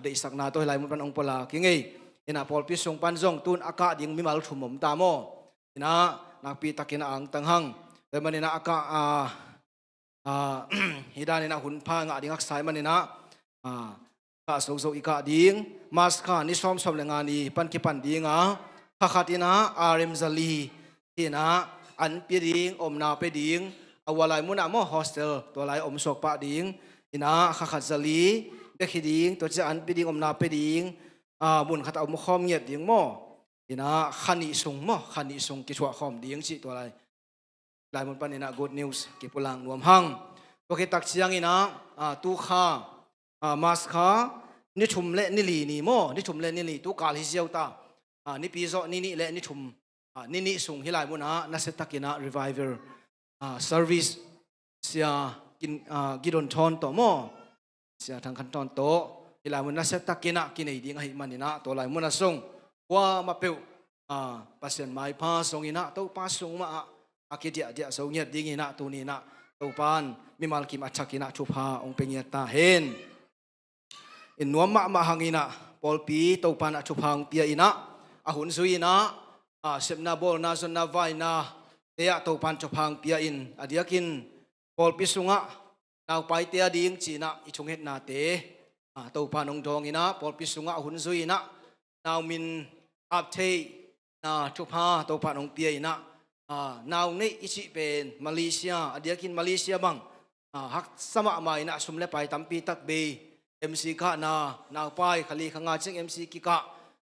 de sak na to hilai mun pan ong pola kingai ina pol pi sung pan zong tun aka ding mi mal thumom ta mo ina nak pi takina ang tanghang de manina aka hidanina hun pha nga ding ak sai manina ka so ika ding mas kha ni som le nga ni pan ki pan dinga khatina RM zali tina an pi ding om na pe ding awalai muna mo hostel to lai om sok pa ding ina khakhat zali be khiding to cha an pi ding om na pe ding mun khat om khom nget ding mo ina khani sung ki chwa khom ding chi to lai mun pan ina good news ki pulang nuam hang to ki tak chiang ina tu kha mas kha ni thum le ni li ni mo ni thum le ni li tu kal hi ziau ta ni pi zo ni le ni thum ni sung hilai muna na se takina revival service sia gidon thon to mo sia thang khan ton to hilai mun na se takina kinai ding hi manina to lai mun sung wa ma peu pasien mai pa song ina to pa sung ma akidia so nyat ding ina tu ni na to pan mi mal kim achakina thu pha ong pengya ta hen in nuam ma hangina polpi to pan thu phang pia ina ahun zuina sepna bol na zon na vai na tea to pan thu phang pia in adiakin polpi sunga naw pai tea ding china ichung het na te to pan ong dong ina polpi sunga ahun zuina naw min ap thei na thu pha to pan ong pia ina naw nei ichi pen Malaysia adiakin Malaysia bang hak sama mai na sumle pai tampi tak be MC ka na naw pai khali khanga cheng MC ki ka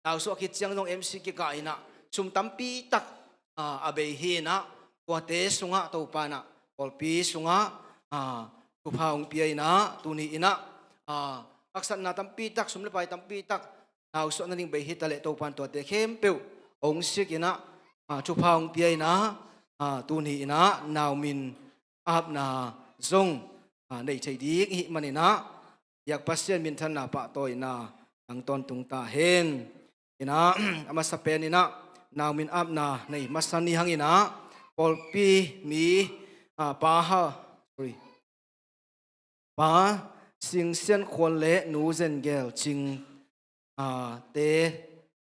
naw so khit chang dong MC ki ka ina sum tampi tak abe hi na kwa te sunga to pa na polpi sunga tu pha ong pi ina tu ni ina aksan na tampi tak sumle pai tampi tak naw so na ning be hi tale to pan to te khem pe ong sik ina tu pha ong pi ina tu ni ina naw min ap na zong nei thei dik hi manina yak pasien min than na pa toy na ang ton tung ta hen ina ama sa pen ina naw min ap na nei masani hangina polpi mi pa ha sorry pa sing sian khol le nu zen gel ching te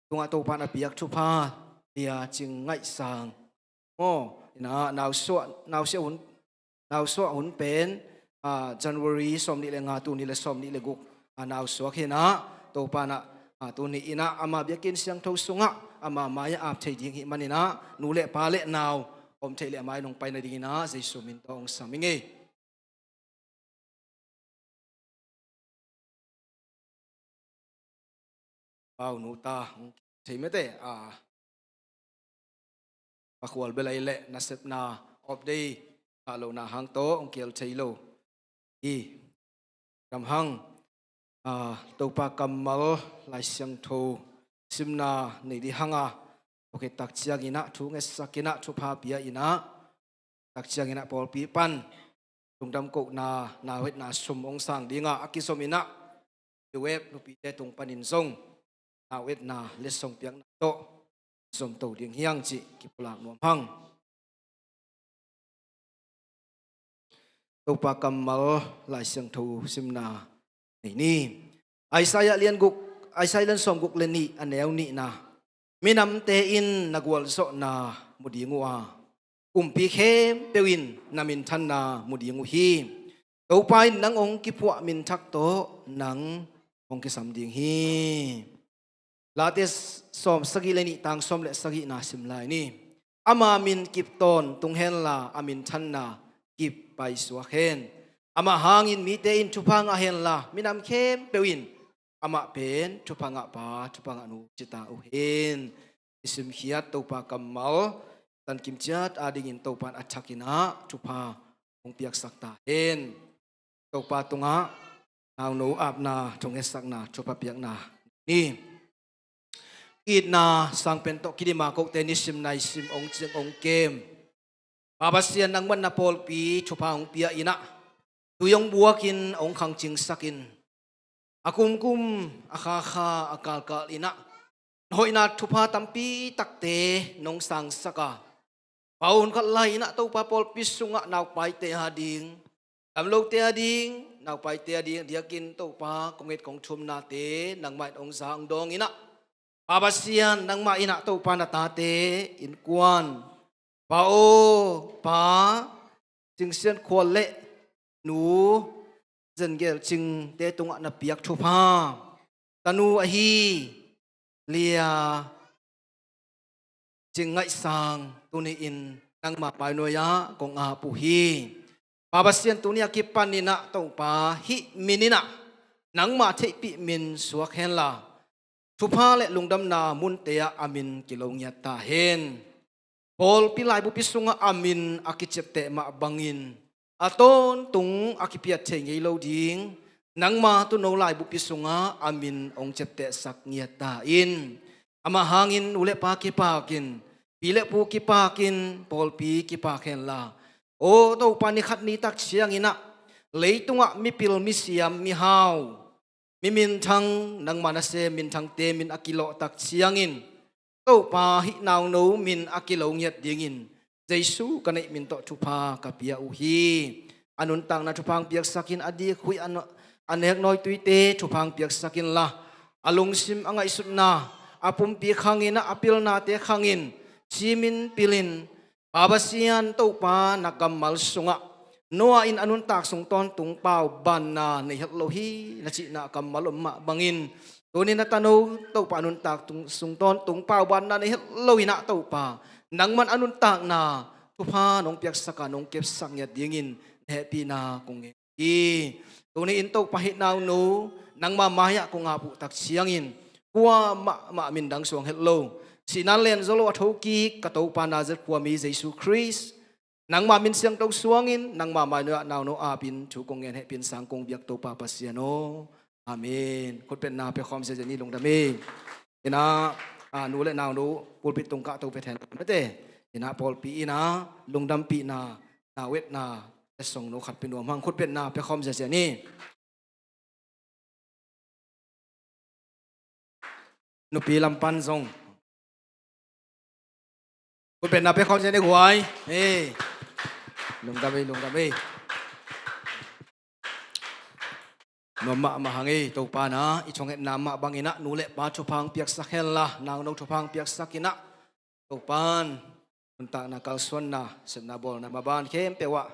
tunga to pa na piak thu pha dia ching ngai sang mo ina naw so hun pen January som ni le nga tu ni le som ni le guk naw so khina to pa na tu ni ina ama biakin siang tho sunga ama maya ap thei ding hi manina nu le pa le naw om thei le mai nong pai na ding ina jesu min tong saminge au nu ta thei mete pakhwal belai le na sep na of day alo na hang to ong kel thei lo i kam hang to pa kamal lai siang tho simna nei di hanga okay tak chiang ina thu nge sakina thu pha pia ina tak chiang ina pol pi pan tungdam ko na het na sum ong sang dinga akisom ina web nu pi te tung panin zong nào ết na lết sông piang na to som to ding hiang chi ki pulak nuam hang to pa kamal lai siang thu simna ni Isaiah lian guk Isaiah lian som guk len ni aneu ni na minam te in nagwal so na mudingua kumpi khem pewin namin than na mudingu hi to pai nang ong ki puwa min thak to nang ong ki sam ding hi lates som sagi le ni tang som le sagi na sim lai ni ama min kip ton tung hen la amin than na kip pai suwa hen ama hangin mi te in chupanga hen la minam khem pewin ama pen chupanga pa chupanga nu chita u hen isim hiat to pa kamal tan kim chat ading in to pan achakina chupa ong piak sakta hen to pa tunga naw no ap na chong esak na chupa piak na ni it na sang pen to kidima ko tenisim na isim ong ching ong kem babasian nang man na pol pi chupa ong pia ina tuyong buakin ong khang ching sakin akum akha akal kal ina hoi na chupa tampi takte nong sang saka paun kat lai na to pa pol pisunga naw pai te hading amlo te hading naw pai te hading diakin to pa konget kong thum na te nang mai ong sang dong ina babasian nang ma ina to pa na ta te in kwan pao pa ching sian khol le nu zen gel ching te tunga na piak thu pa tanu a hi lia ching ngai sang tuni in nang ma pai no ya kong a pu hi babasian tunia ki panina to pa hi minina nang ma thei pi min suak hen la thu pa le lungdam na mun te ya amin kilong ya ta hen pol pilai bu pisunga amin akichep te ma bangin aton tung akipiat thengei lo ding nang ma tu no lai bu pisunga amin ong chep te sak ngia ta in ama hangin ule pa ki pakin pile pu ki pakin pol pi ki paken la o to pani khat ni tak chiang ina leitunga mi pil mi siam mi hau mi min thang nang manase min thang te min akilo tak chiang in to pa hi naw no min akilo ngiat ding in Jesu kanai min to thupa kapia u hi anun tang na thupang piak sakin adi khui an anek noi tuite thupang piak sakin la alung sim angai sut na apum pi khangina apil na te khangin chimin pilin babasian to pa nakamal sunga noa in anun tak sung ton tung pau ban na nei het lo hi na chi na kamal ma bangin tuni na tano to pa anun tak tung sung ton tung pau ban na nei het lo ina to pa nang man anun tak na tu pa nong piak saka nong kep sang ya dingin happy na kung e tuni in to pa hit naw no nang mamaya kung apu tak siangin kwa ma min dang suang hello sinalen zolo athoki kato pa na zet kwa mi Jesus Christ nang ma min siang to suangin nang ma ma naw no apin chu kong en he pin sang kong biak to pa pasiano amen khot pen na pe khom se ni long da me ina nu le naw no pul pit tung ka to pe then mate ina pol pi ina lungdam pi na na wet na song no khat pin no mang khot pen na pe khom se ni nu pi lam pan zong khot pen na pe khom se ni huai lungdam ei Mama mahangi to pa na ichong et nama bangina nule pa chupang piak sakhel la nang no chupang piak sakina to pan unta na kalswan na sen na bol na maban khem pewa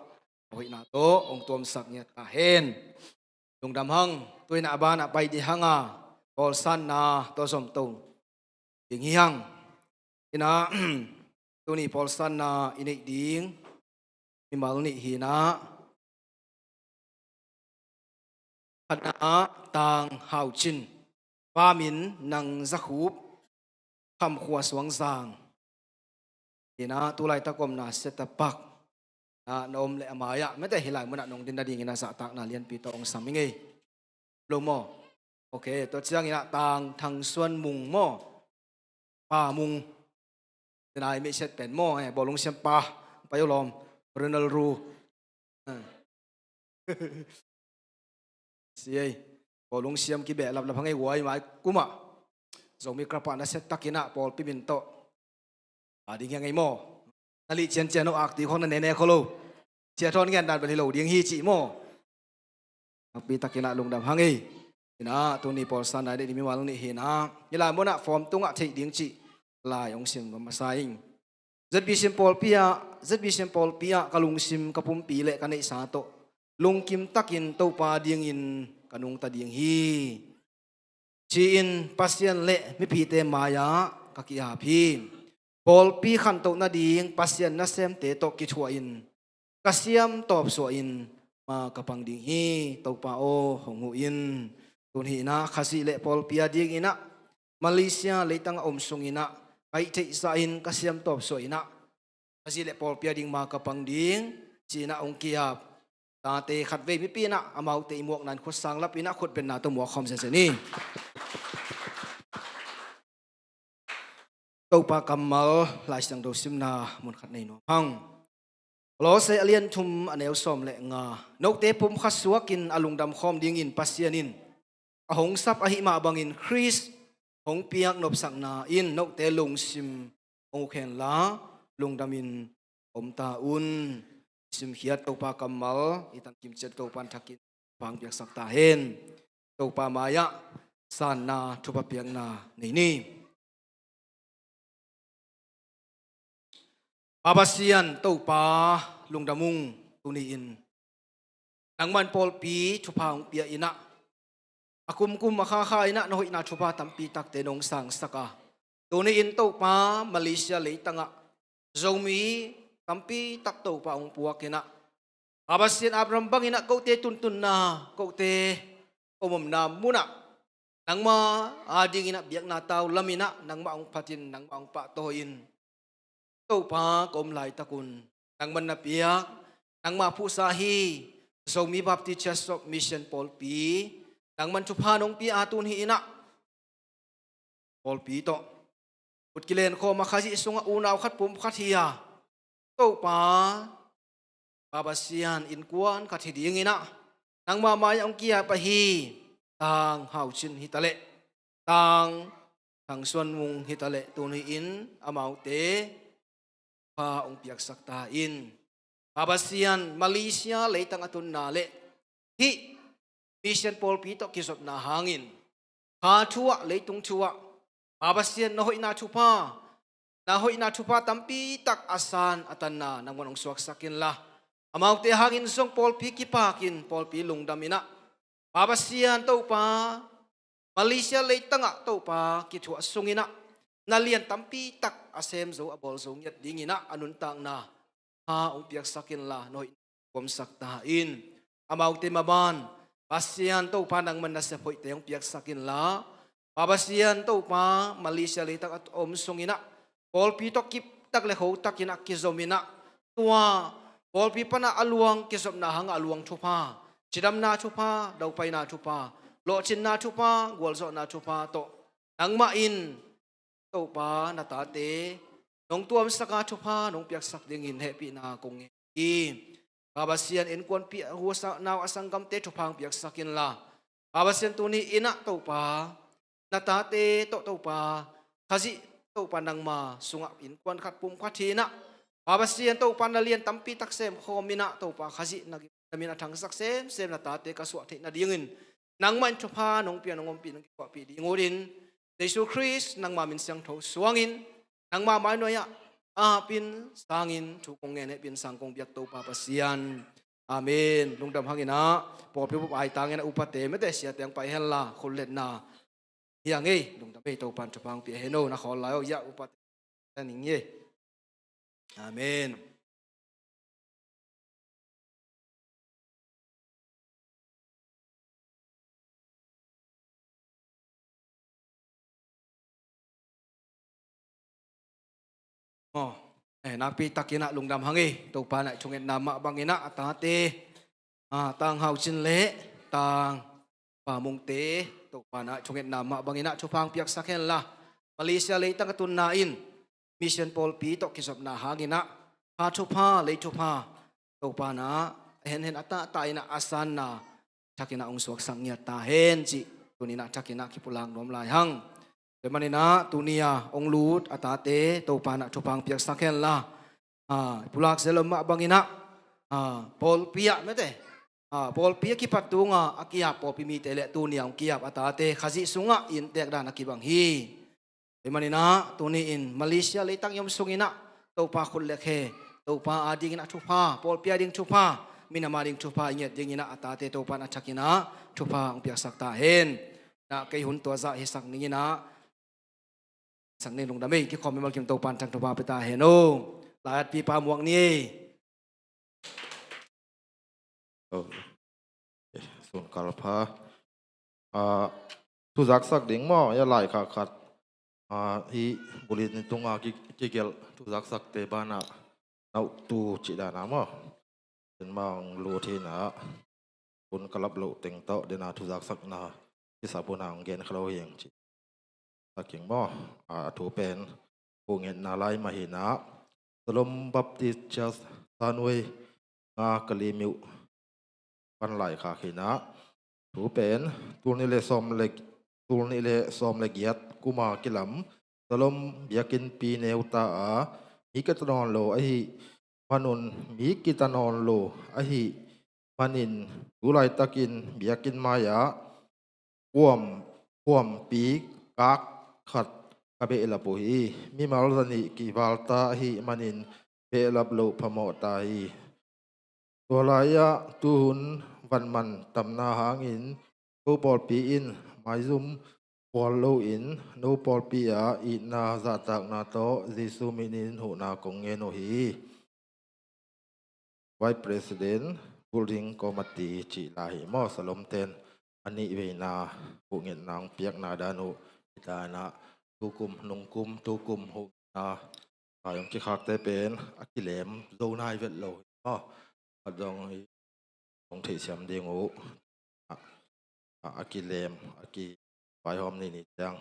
hoi na to ong tom sak nya ta hen lungdam hang tuina abana pai di hanga bol san na to som to ding hiang ina tuni pol san na inei ding imal ni hina Hana tang hao chin ba min nang zakhub kham khwa suang sang ina tulai takom na setapak na nom le amaya mete hilai mona nong din ding ina sa tak na lian pi to ong saminge lomo okay to chiang ina tang thang suan mung mo pa mung nai me set pen mo bolong siam pa pa yo lom renal ru siai bolong siam ki be lap la phangai wai mai kuma zomi krapa na set takina Paul piminto ding yang ngai mo nali chen chen no ak ti khon na ne ne kholo chia thon ngen dan bali lo ding hi chi mo pi takina lung dam hangi ina tu ni Paul san dai de mi wal ni hi na yala mo na form tunga thei ding chi la yong sim ma saing zat bi sim Paul pia kalung sim kapum pi le kanai sa to lung kim takin to pa ding in kanung ta ding hi chi in pasien le mi pi te maya ka ki ha phi Paul pi khan to na ding pasien na sem te to ki thua in kasiam top so in ma kapang ding hi to pa o hongu in tun hi na khasi le Paul pia ding ina Malaysia le tang om sung ina kai te sa in kasiam top so ina khasi le Paul pia ding ma kapang ding chi na ong kiap ta te khat ve mi pi na amau te muak nan khut sang lap ina khut pen na to muak khom se se ni to pa kamal lai sang do sim na mun khat nei no hang lo se alien thum aneu som le nga no te pum kha suakin alungdam khom ding in pasianin ahong sap ahi ma bangin Chris hong piak nop sang na in no te lung sim ong khen la lungdamin om ta un sim hiat to pa kamal itang kim chet to pan thakin pang piak sak ta hen to pa maya san na thupa piang na nei ni babasian to pa lungdamung tuni in nangman Paul pi thupa ong pia ina akum kum makha kha ina no ina thupa tampi tak te nong sang saka tuni in to pa Malaysia le tanga zomi tampi tak to pa ong puak ina babasian Abraham bang ina ko te tuntun na ko te omom na muna nangma ading ina biak na taw lamina nangma ong patin nangma ong pa toin to pa kom lai takun nangman na piak nangma pu sahi zomi Baptist Church of Mission Paul pi nangman chu phanong pi atun hi ina Paul pi to utkilen kho makhaji sunga unaw khat pum khat hiya to pa babasian in kuan khat hi ding ina nangma mai ong kia pa hi tang hau chin hi tale tang thang suan mung hi tale tun hi in amau te pa ong piak sakta in babasian Malaysia le tang atun na le hi Mission Paul pi to kisop na hangin ha thua le tung thua babasian no hoi na thupa na hoi na thupa tampi tak asan atan na nangwanong suak sakin la amau te hangin song Paul pi kipakin Paul pi lungdamina babasian to pa Malaysia le tanga to pa ki thua sungina nalian tampi tak asem zo abol zo nget dingina anun tang na ha ong piak sakin la noi kom sakta in amau te maban pasian to pa nang man na se phoi te ong piak sakin la babasian to pa Malaysia le tak at om sungina Paul pi to kip tak le ho takina kizomina tua Paul pi pa na aluang kisop na hang aluang thupa chidam na thupa dau pai na thupa lo chin na thupa gol zo na thupa to nang ma in to pa na ta te nong tuam saka thupa nong piak sak ding in happy na kong i babasian in kon pi husa naw asangam te thupang piak sakin la babasian tuni ina to pa na ta te to pa khaji to pa nang ma sunga in kon khat pum khathina babasian to pa na lian tampi taksem khomina to pa khaji namina thang saksem sem na ta te ka suwa the na dingin nang man thupa nong pi nong pi nong ko pi dingorin Jesus Christ nang ma min siang tho suangin nang ma mai noya pin sangin thu kong nge pin sang kong biak to pa pasian amen lungdam hangina po pi bu ai tangena upate me te sia teng pai hel la kholet na hiang ei lungdam pe to pan thapang pi heno na khol la ya upate taning ye amen napi takina lungdam hangi to pa na chungen nama bangina atate tang hau chin le tang pa mung te to pa na chungen nama bangina chupang piak sakhen la Malaysia le tang tun na in Mission Paul pi to kisop na hangina ha chupa le chupa to pa na hen ata ta ina asan na takina ong suak sang nya ta hen chi tunina takina kipulang nom lai hang แต่มันนะตุนียองลูดอาตาเตตัวปานะทุพังเปียกสักแค่ละปุลักเซลมะบังอินะปอลเปียไม่ได้ปอลเปียกิปัตตุงอากิยาปอปิมีเตเลตุนียองกิยาอาตาเตขจิสุงะอินเตกดานักบังฮีแต่มันนะตุนีอินมาเลเซียเลยตั้งยมสุงินะตัวปาคุลเล็กเฮตัวปาอาดิงนะทุพาปอลเปียดิงทุพามินามาดิงทุพาอินเยดิงนะอาตาเตตัวปานะชักินะทุพาองเปียกสักตาเห็นนะเกยหุนตัวซะเฮสักนี้นะสักนี้ลงดำเองที่คอมเมนต์กิมตัวปานจังทุพาไปตาเห็นโอ้หลายปีปามวงนี้ส่วนกาลพาทุจักสักดิ่งหม้อยาไหลขาขัดฮีบุรีในตรงกิเกลทุจักสักเตบานะเอาตูจิดานาหม้อเป็นบางลูทีนะคุณกลับลูเต็งโตเดนาทุจักสักนาที่สาบุนางเกณฑ์เขาเองจิสักเก่งหม้อถูเป็นผู้เงินนาไลมาหินะสลมบัพติจัสตานวยกะลีมิวปันไหลขาขีนะถูเป็นตูนิเลซอมเล็กตูนิเลซอมเล็กยัดกุมากิลัมสลมยากินปีเนวตามีกิตนอนโลไอฮิมานุนมีกิตนอนโลไอฮิมานินกุไลตะกินยากินมายาควมปีกากขัดกะเบลปุฮีมีมาลนิกิวาลตาฮิมานินเบลบโลพโมตาฮีตัวลายะตุนวันมันตำนาหางอินโนปอลปีอินไมซุมปอลโลอินโนปอลปียาอินาซาตักนาโตซิซุมินินหูนากงเงโนฮีไวประธานบุริงกอมตีจิลาหิมอสลมเตนอันนี้เวนาผู้เงินนางเปียกนาดานุพิตานะตุกุมนุงกุมตุกุมหูนาอายังคิขักเตเป็นอักิเลมโลนายเวทโลอดองของที่เสียมเดียงโออากิเลมอากิไปหอมนี่จัง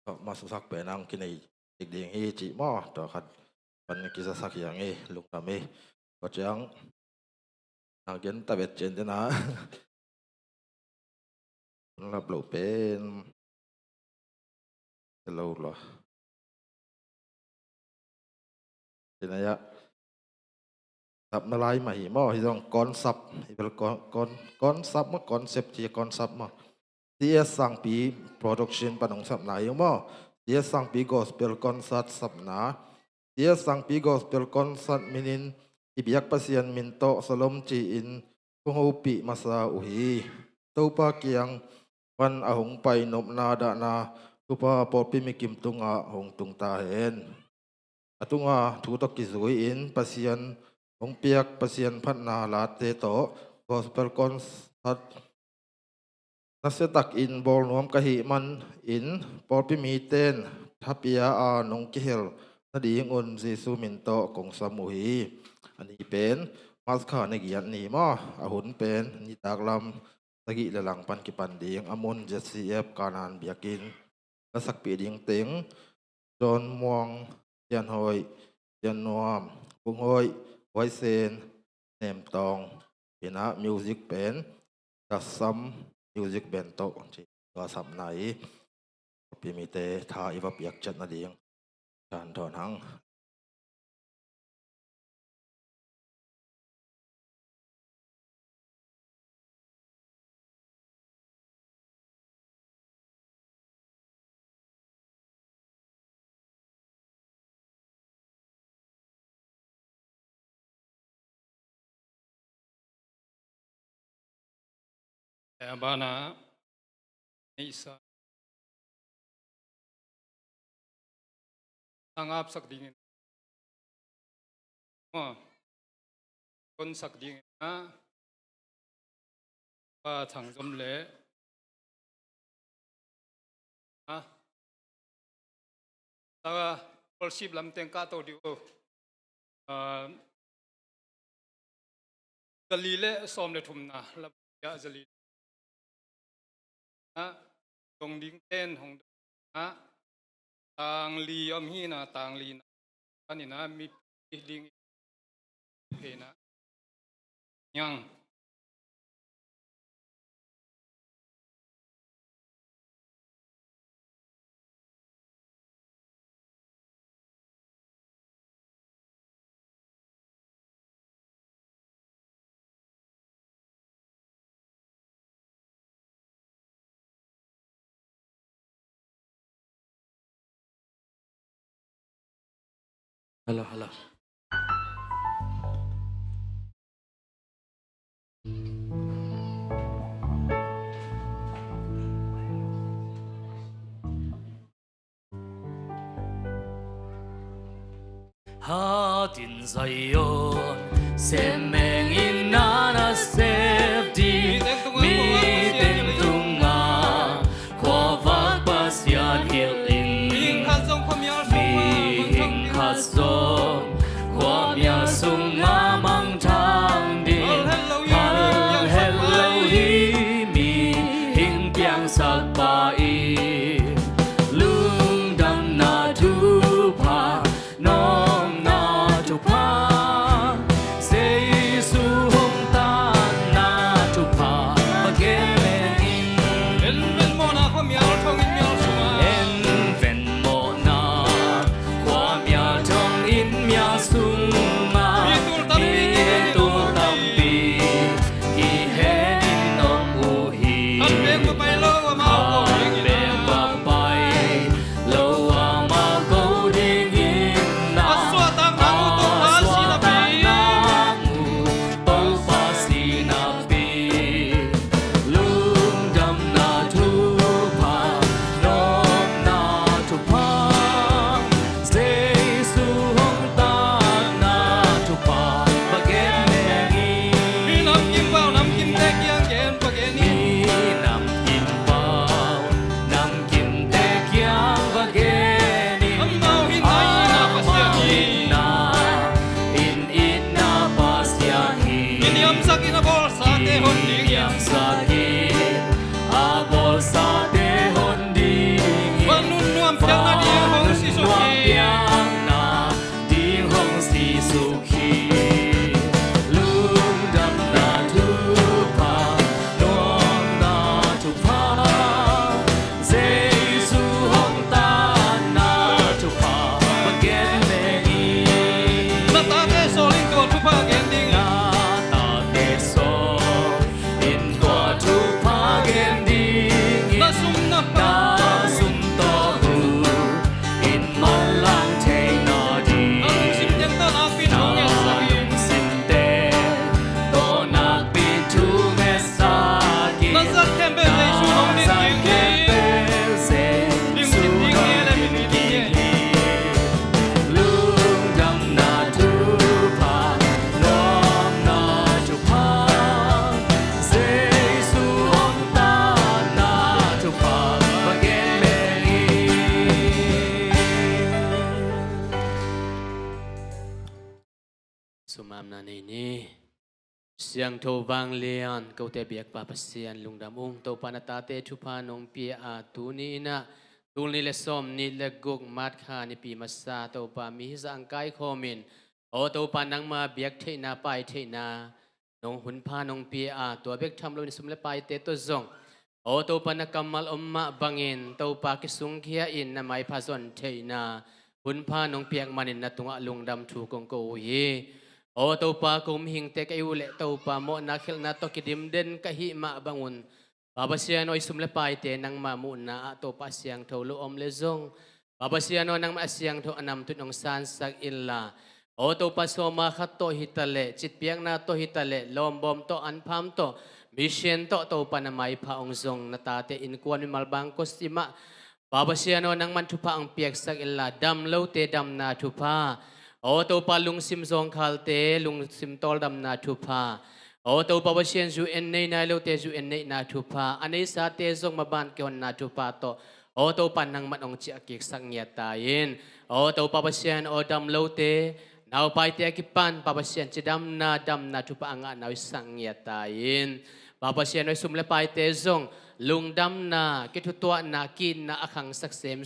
ก็มาสุสักเป็นนั่งกินในเด็กเดียงฮีจิมอต่อขัดวันกิจสักอย่างนี้ลุงทำให้ก็จังนักเรียนตะเบ็ดเจนเดนะรับรู้เป็นเราหรอเห็นไหมยะสับมาลายมาหิมอที่ต้องก้อนสับเป็นก้อนสับมาก้อนเซปจีก้อนสับมาที่สังปีโปรดักชันปนองสับไหนยังมั้งที่สังปีกอสเปลก้อนสัตสับนาที่สังปีกอสเปลก้อนสัตมินินอิบยักปัสยันมินโตสลมจีอินพงอุปิมาซาอุฮีตัวปากียงวันอาหงไปนบนาดานาตุปาปอปิมิกิมตุงอาหงตุงตาเห็นตุงอาถูตกิจุยอินปัสยันองเปียกปัสยันพัฒนาลาเตโตกอสเปลก้อนสัตนัสตักอินบอลนวมกะหิมันอินปอปิมีเตนทัพยาอานงกิเฮลนดีงอุนซิซูมินโตกงสมุฮีอันนี้เป็นมาสขาในกิยันนี่มาอาหุนเป็นนิตากลำตะกี้ละหลังปันกิปันดีงอมุนเจสีเอฟกานันเบียกินและสักปีดิงเต็งจอนมวงยันหอยยันนวมปุงหอยไวเซนเนมตองเห็นนะมิวสิกเป็นดัสซัมมิวสิกเบนโตที่ตัวสับไหนปีมีเตทาอีวับยักจัดนาดีงการถอนหังแต่บ้านะนี่สักตั้งอับสักดิ่งคนสักดิ่งนะว่าทางจมเละแต่ว่าพอสิบลำเต็งก้าตัวเดียวจะลีเล่ซ้อมในทุ่มนะแล้วจะลีตรงดิ้งเต้นของต่างลีอมฮีนะต่างลีนะอันนี้นะมีดิ้งเพนะยัง hello hello 하tin sayon semengin nana septi mi ten tunga kwa vak pasyan hilin Hing khát sông khom yal sông mi hing khat song kwa mya sung nga mang thang di hal hello hi mi hing piang sak pa i lung dam na thu pa nom na thu pa say su hong ta na thu pa again in Ven ven mo na khom yal thong in yal sông en ven mo na kwa mya thong in mya sung ma mi tu tam pi ki hen in nom u hi Ăn beng mà bay lâu mà mau cổ Hãy ding bên ina bạc bay lâu à mà câu điên in na Aswa tang na mu to pa si na pi tông pa si na pi lung đam na thu pa nom na thu pa giê-xu hong ta na thu pa bagen mengi Pi nam kim bao nam kim te kiang gen pa gen ni Ni nam kim bao nam kim te kiang bageni Am nau hin ai na pasyahi na in na pasyahi Min yam sak ina bol sa te hon ding yam sakit abol sa te hon ding Vanun nuam piang na di hong si so ki piang na ding hong si suki lung dam na thu pa nom na thu pa giê-xu hong ta na thu pa bagen mengi Na ta te so ling ko tu pa gen ding na ta te so in tua thu pa gen ding Na sum na pa na sum to hu in man lang te na di Ang sim yang ta na pi na thong ya sa ki lung sim te to na pi thu me sa ki Na sa kem be le su hong din sa ding ke ki pe se Ding su sin ding hong ye le min din ni ki ye lung dam na thu pa nom na thu pa giê-xu hong ta na thu pa bagen mengi Sumam na ni siang tho vang lian kau te biak pa pasian lungdam ung to panatate thupa nong pi a tu ni na tul ni le som ni le guk mat kha ni pi masa to pa mi za ang kai khomin o to panang ma biak the na pai the na nong hun pha nong pi a to bek tham lo ni sum le pai te to zong o to panakamal umma bangin to pa ki sung khia in na mai pha zon the na hun pha nong piak manin na tunga lungdam thu kong ko hi O tau pa kum hing te kai ule tau pa mo na khil na to kidim den ka hi ma bangun baba sian oi sum le pai te nang ma mu na a to pa siang tho lu om le zong baba sian nang ma siang tho anam tu nong san sak illa o to pa so ma khat to hitale chit piang na to hitale lom bom to an pham to mission to pa na mai pha ong zong na ta te in kwan mi mal bang ko sima baba sian nang man thu pa ang piak sak illa dam lo te dam na thu pa O to pa lung sim zong khalte lung sim tol dam na thu pa O to pa basien ju en nei na lo te ju en nei na thu pa anei sa te zong maban ke on na thu pa to O to pa nang man ong chi akik sang nya ta yin O to pa basien o dam lo te naw pai te ki pan pa basien chi dam na thu pa anga naw sang nya ta yin pa basien oi sum le pai te zong lung dam na ki thu to na kin na akhang sak sem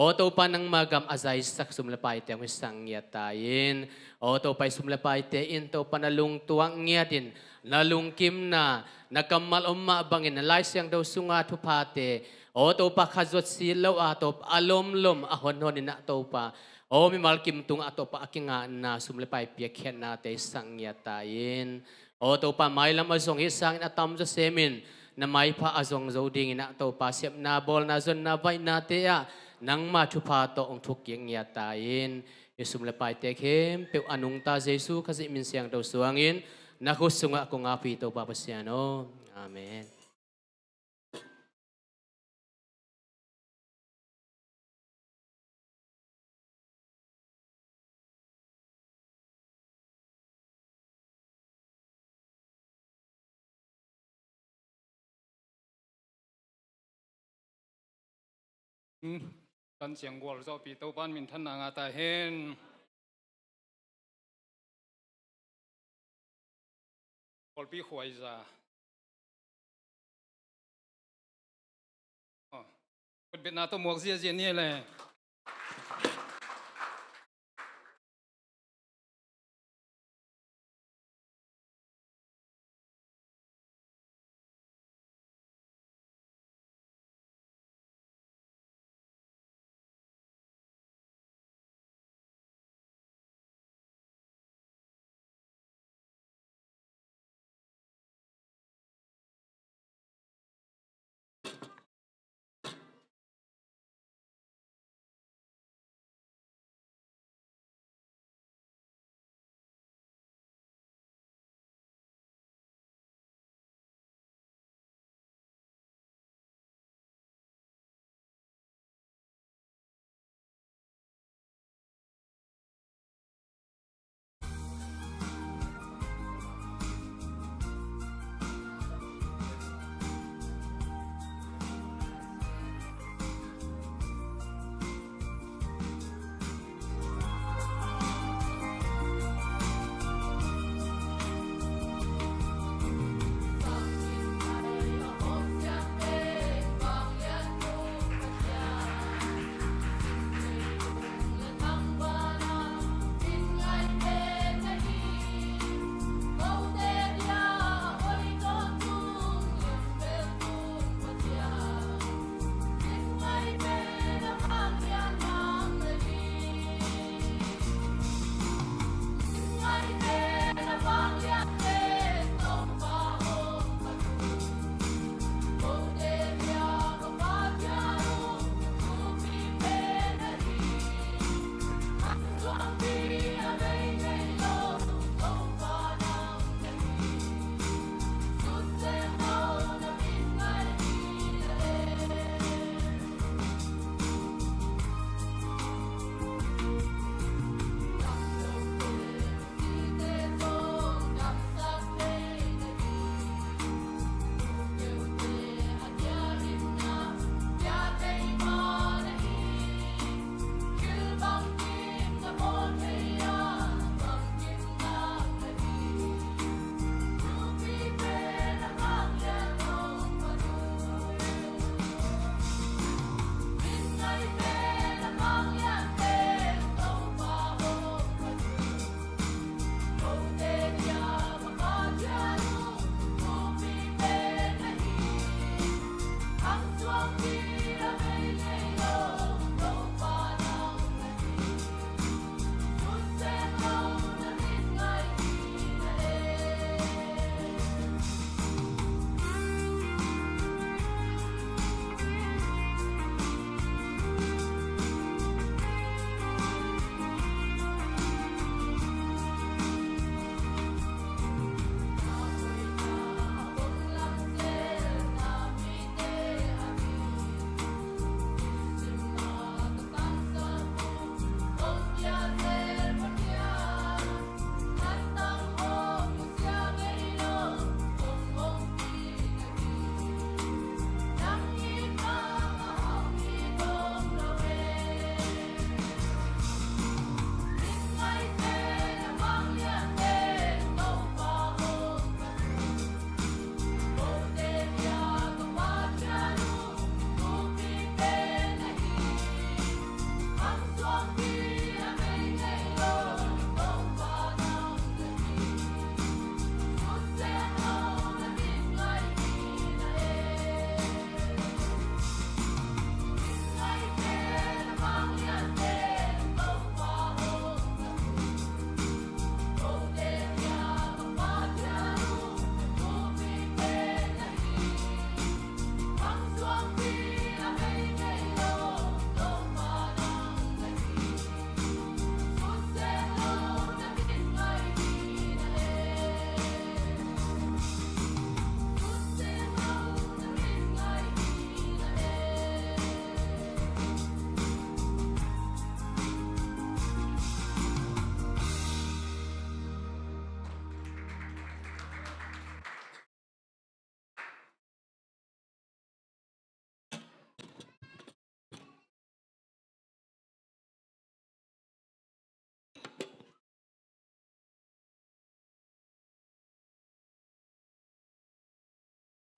O to pa nang magam azay sak sumlapay te ang isang ngiyatayin. O to pa sumlapay te in to pa nalung tuwang ngiyatin. Nalung kim na nakamal umma bangin na lai siyang daw sunga tupate. O to pa kazot silaw atop alom-lom ahon-hon na to pa. O mimal kim tung ato pa aking na sumlapay piyakyan na te isang ngiyatayin. O to pa may lam azong isang inatam sa semin. Na may pa azong zoding na to pa siyap na bol na zon na vay na te nang ma thu pa to ong thuk yang ya ta in Yesum le pai te khem pe anung ta Jesu khazi min siang to suangin na khu sunga ko nga pi to pa pasiano. Amen. Tan siang wal zo pi to ban min than na nga ta hen wal pi khwai za bet na to muak zia zia ni le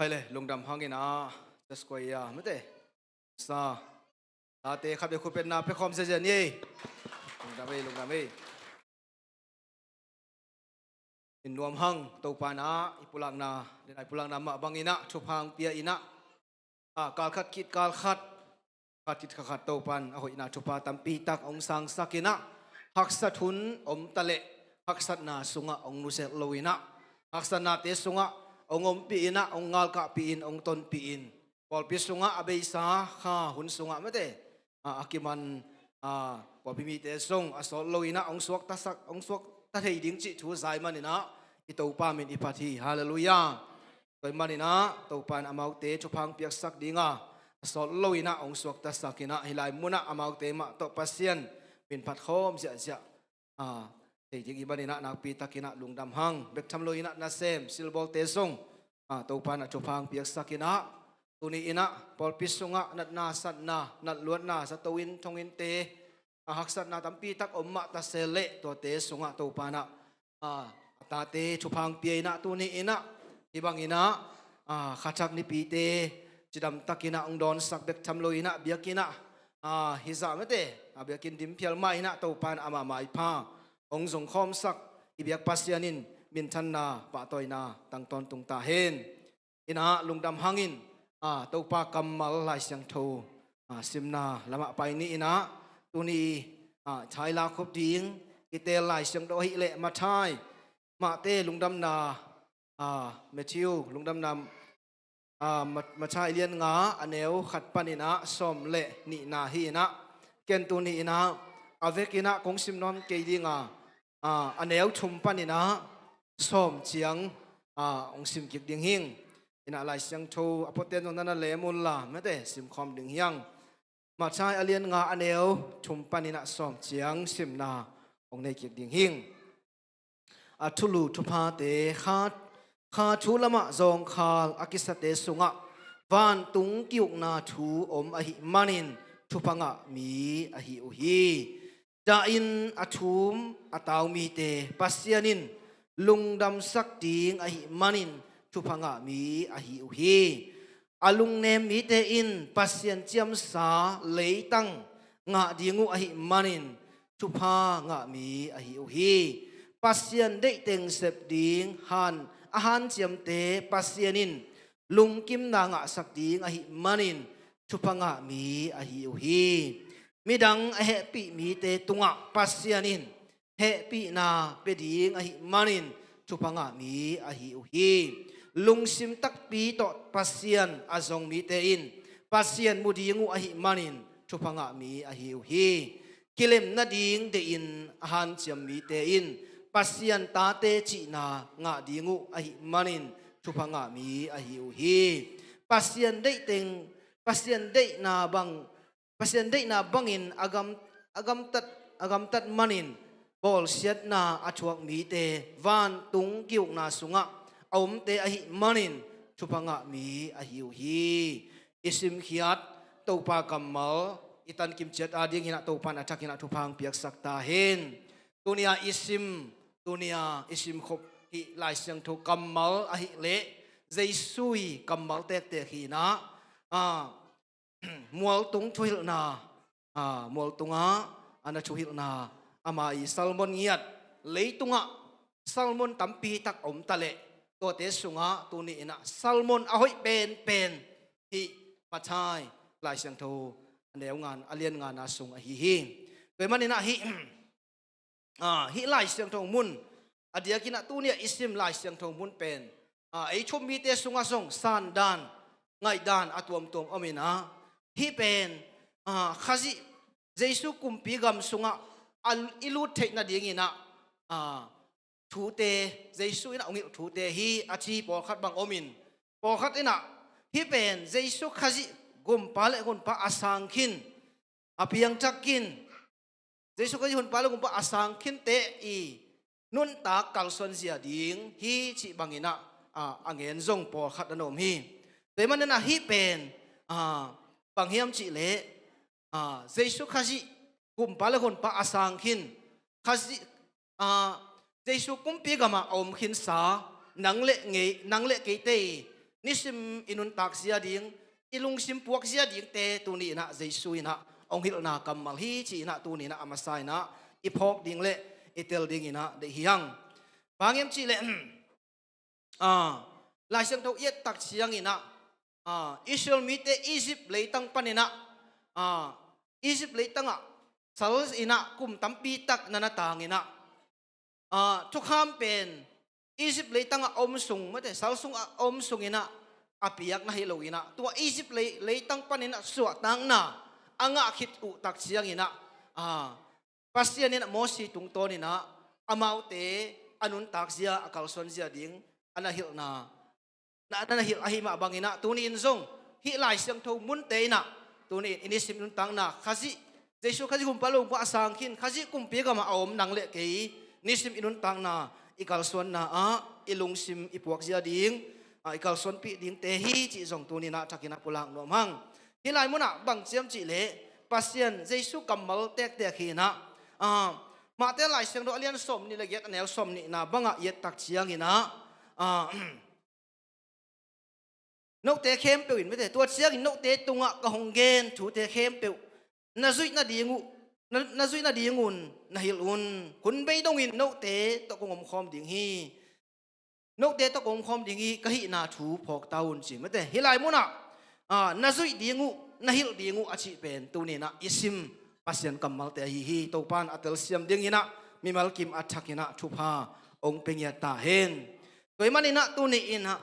ไปเลยลุงดำห้องกินนะจะสกอยไม่เตะซาตาเตะขับเดี๋ยวคุณเป็นนาเพคอมเสียนี่ลุงดำเอ้อินรวมห้องตัวปานะอีปุลังนาเดี๋ยวไอปุลังนามาบังอินะชุบหางเปียอินะการขัดคิดการขัดคิดขัดตัวปันเอาอินะชุบหาตัมปีตักองสังสักินะหักสัตุนตะเละหักสัตนาสุงะองนุเสลโลวินะหักสัตนาเตสุงะองปีอินะองงาลกะปีอินองตนปีอินพอพิสุงะอเบยสาข้าหุนสุงะไม่เตอากิมันพอพิมีเตสุงอสโลวินะองสวกตัสักองสวกตัดให้ดิ้งจิทูสายมันนี่นะอิตูปามินอิปาทีฮาเลลูยาตัวมันนี่นะตัวปานอามาวเตชุพังเปียกสักดิ้งสโลวินะองสวกตัสักินะฮิไลมุนะอามาวเตมาตปัสเซียนเป็นพัดโคมเสียแต่จริงอีบันนี่นะนักปีตักินะลุงดำหังเบกทำโลวินะนาเซมซิลบอลเตซุงตัวปานชุพังเปียกสักินะตัวนี้อินะพอพิสุงะนัดนาสัตนานัดล้วนนาสัตวินทงอินเตหักสัตนาตัมปีตักอมมะตาเซเลตัวเตสุงะตัวปานะตาเตชุพังเปียนะตัวนี้อินะที่บางอินะขัดจักนิปีเตจิดำตักินะองดอนสักเบกทำโลอินะเบียกินะฮิซาเมเตเบียกินดิมเพียลมาอินะตัวปานอามาไมพาองสงคอมสักอิเบียกปัสยานินมินทันนาปะตอยนาตั้งตอนตุงตาเฮนอินะลุงดำหังอินตัวปากำมัลลายเสียงโทซิมนาละมะไปนี่อินะตัวนี้ชายลาคบดิ้งกิเตลายเสียงโดหิเละมาทายมาเตลุงดำนาเมทิวลุงดำนำมาชายเลียนงาอันเนวขัดปันินะสมเละนี่นาฮีนะเกนตัวนี้นะอเวกินะคงซิมนอมเกดิงอันเนวชุมปันินะสมเจียงองซิมกิกดิงหิงอินะลายเสียงโทอพอเตนตรงนั้นเลมุลละไม่ได้ซิมคอมดิงยังมาใช้อเลียนงาอันเอวชุมปานินะสอมเจียงซิมนาองในกิกดิงหิงทุลูทุพาเตขาทูละมะจงคาลอากิสเตสุงะวันตุงกิวนาทูอมอหิมันินทุพังะมีอหิอุฮีดาอินอทุมอตาวมีเตปัสยานินลุงดำสักดิงอหิมันินทุพังะมีอหิอุฮีอาลุงเนมีเตอินปัสยันเจียมสาเลยตังงะดิงูอหิมันินทุพางะมีอหิอุฮีปัสยันได้เต็งเสบดิงหันอาหารเจียมเตปัสยันินลุงกิมนางะสักดิงอหิมันินทุพังะมีอหิอุฮีมิดังเฮปิมีเตตุงะปัสยันินเฮปินาเปดิงอหิมันินทุพังะมีอหิอุฮีลุงซิมตักปีต่อปัสยันอาจงมีเตอินปัสยันมุดีงูอหิมันินทุพังะมีอหิอุฮีกิเลมนาดิงเตอินอาหารเจียมมีเตอินปัสยันตาเตจินางะดีงูอหิมันินทุพังะมีอหิอุฮีปัสยันได้เต็งปัสยันได้นาบังอินอากำตัดมันินบอลเสียดนาอชวกมีเตวันตุงกิวนาสุงะอมเตอหิมันินทุพังะมีอหิอุฮีอิสิมขียัดตัวปากำมัลอิตันกิมเจ็ดอาดิงหินะตัวปานอาจักหินะทุพังเปียกสักตาเฮนตัวนี้อิสิมคบหิลายเสียงทุกำมัลอหิเละใจซุยกำมัลเตกเตขีนะมัวตุงทุหิลนามัวตุงอันทุหิลนาอามาอิซัลมอนเงียดเลยตุงซัลมอนตัมปีตักอมตะเละตัวเตสุงะตัวนี้นะซัลมอนเอาให้เป็นที่ปัจจัยลายเสียงโทอันเดียวงานอเลียนงานนาสุงหิโดยมันนี่นะฮิลายเสียงโทมุนอเดียกินะตัวนี้อิสิมลายเสียงโทมุนเป็นไอชมมีเตสุงะส่งซานดานไงดานอตัวมอมินะฮิเป็นข้าจิเจสุกุมปีกำสุงะอิลูเทนะดีงี้นะทูเตเจสุอินะองค์ทูเตฮีอาชีปอขัดบางอมินปอขัดอินะฮีเป็นเจสุข้าจิกุมปาเลกุมปาอาสังคินอภิยังจักกินเจสุข้าจิกุมปาเลกุมปาอาสังคินเตอีนุนตากัลส่วนเสียดิ่งฮีจิบางอินะอังเงินจงปอขัดนมฮีแต่มันนั่นฮีเป็นบางเฮียมจิเละเจสุข้าจิกุมปาเลกุมปาอาสังคินข้าจิเจสุกุมปีกามาอมขินสานังเละเกเต nisim inun tak sia ding ilung sim puak sia ding te tu ni na Jesu ina ong hil na kamal hi chi na tu ni na amasai na ipok ding le itel ding ina de hiang bangem chi le lai sang thau yet tak siang ina Israel mi te Egypt le tang panina Egypt le tanga sal ina kum tampi tak nana tang ina tukham pen Egypt le tanga om sung mate sal sung om sung ina apiak na hilo ina tua Egypt le tang panina suwa tang na anga khit u tak siang ina pasian ina mosi tung ton ina amau te anun tak sia akal son sia ding ana hil na hil ahima bangina tuni in zong hi lai siang tho mun te na tuni inisim nun tang na khazi Jesu khazi kum palo pa sang khin khazi kum pe ga ma om nang le ke nisim inun tang na ikal son na ilung sim ipuak sia ding ikal son pi ding te hi chi zong tuni na thakina pulang no mang hi lai muna bang chiam chi le pasien Jesu kamal tek tek hi na ma te lai siang do alian som ni le get anel som ni na banga yet tak chiang ina nô tế khem biểu in với thế tuột xiang nô tế tung ka hong gen chú tế khem biểu na zui na đi ngun na hil un kun bay dong in nô tế to kong khom ding hi nô tế to kong khom ding hi ka hi na thu phok taun chi với thế hilai mu na na zui đi ngu na hil đi ngu achi pen tu ni na isim pasien kamal te hi to pan atel siam ding ina mi mal kim athakina thu pha ong pengya ta hen toy manina tu ni ina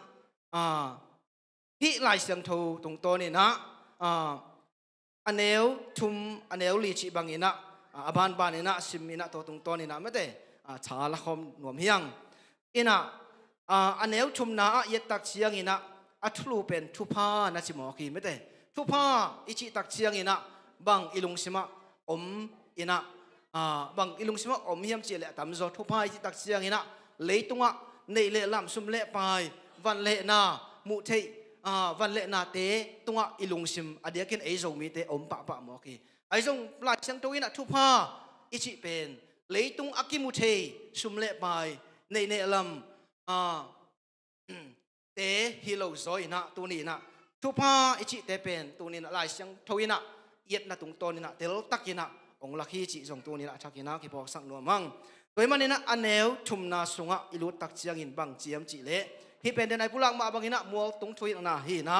hi lai siang tho tung to ni na aneu thum aneu li chi bangina aban banina simina to tung to ni na mate cha la khom nuam hiang ina aneu thum na yet tak chiang ina athlu pen thupa na chi mo ki mate thupa ichi tak chiang ina bang ilung sima om ina bang ilung sima om hiam chi le tam zo thupa ichi tak chiang ina leitunga nei le lam sum le pai van le na mu thei van lệ na tế tunga ilung sim adia ken ei zo mi te om pa mo ki ai zong la chang to ina thu pa ichi pen leitung akimu thei sum le pai nei nei lam te hilo zoi na tu ni na thu pa ichi te pen tu ni na lai chang to ina yet na tung ton ina tel takina ong la khi chi zong tu ni na thakina ki pok sang no mang toy manina aneu thum na sunga ilu tak chiang in bang chiam chi le hi pen den ai pulang ma bangina mual tung thui na hi na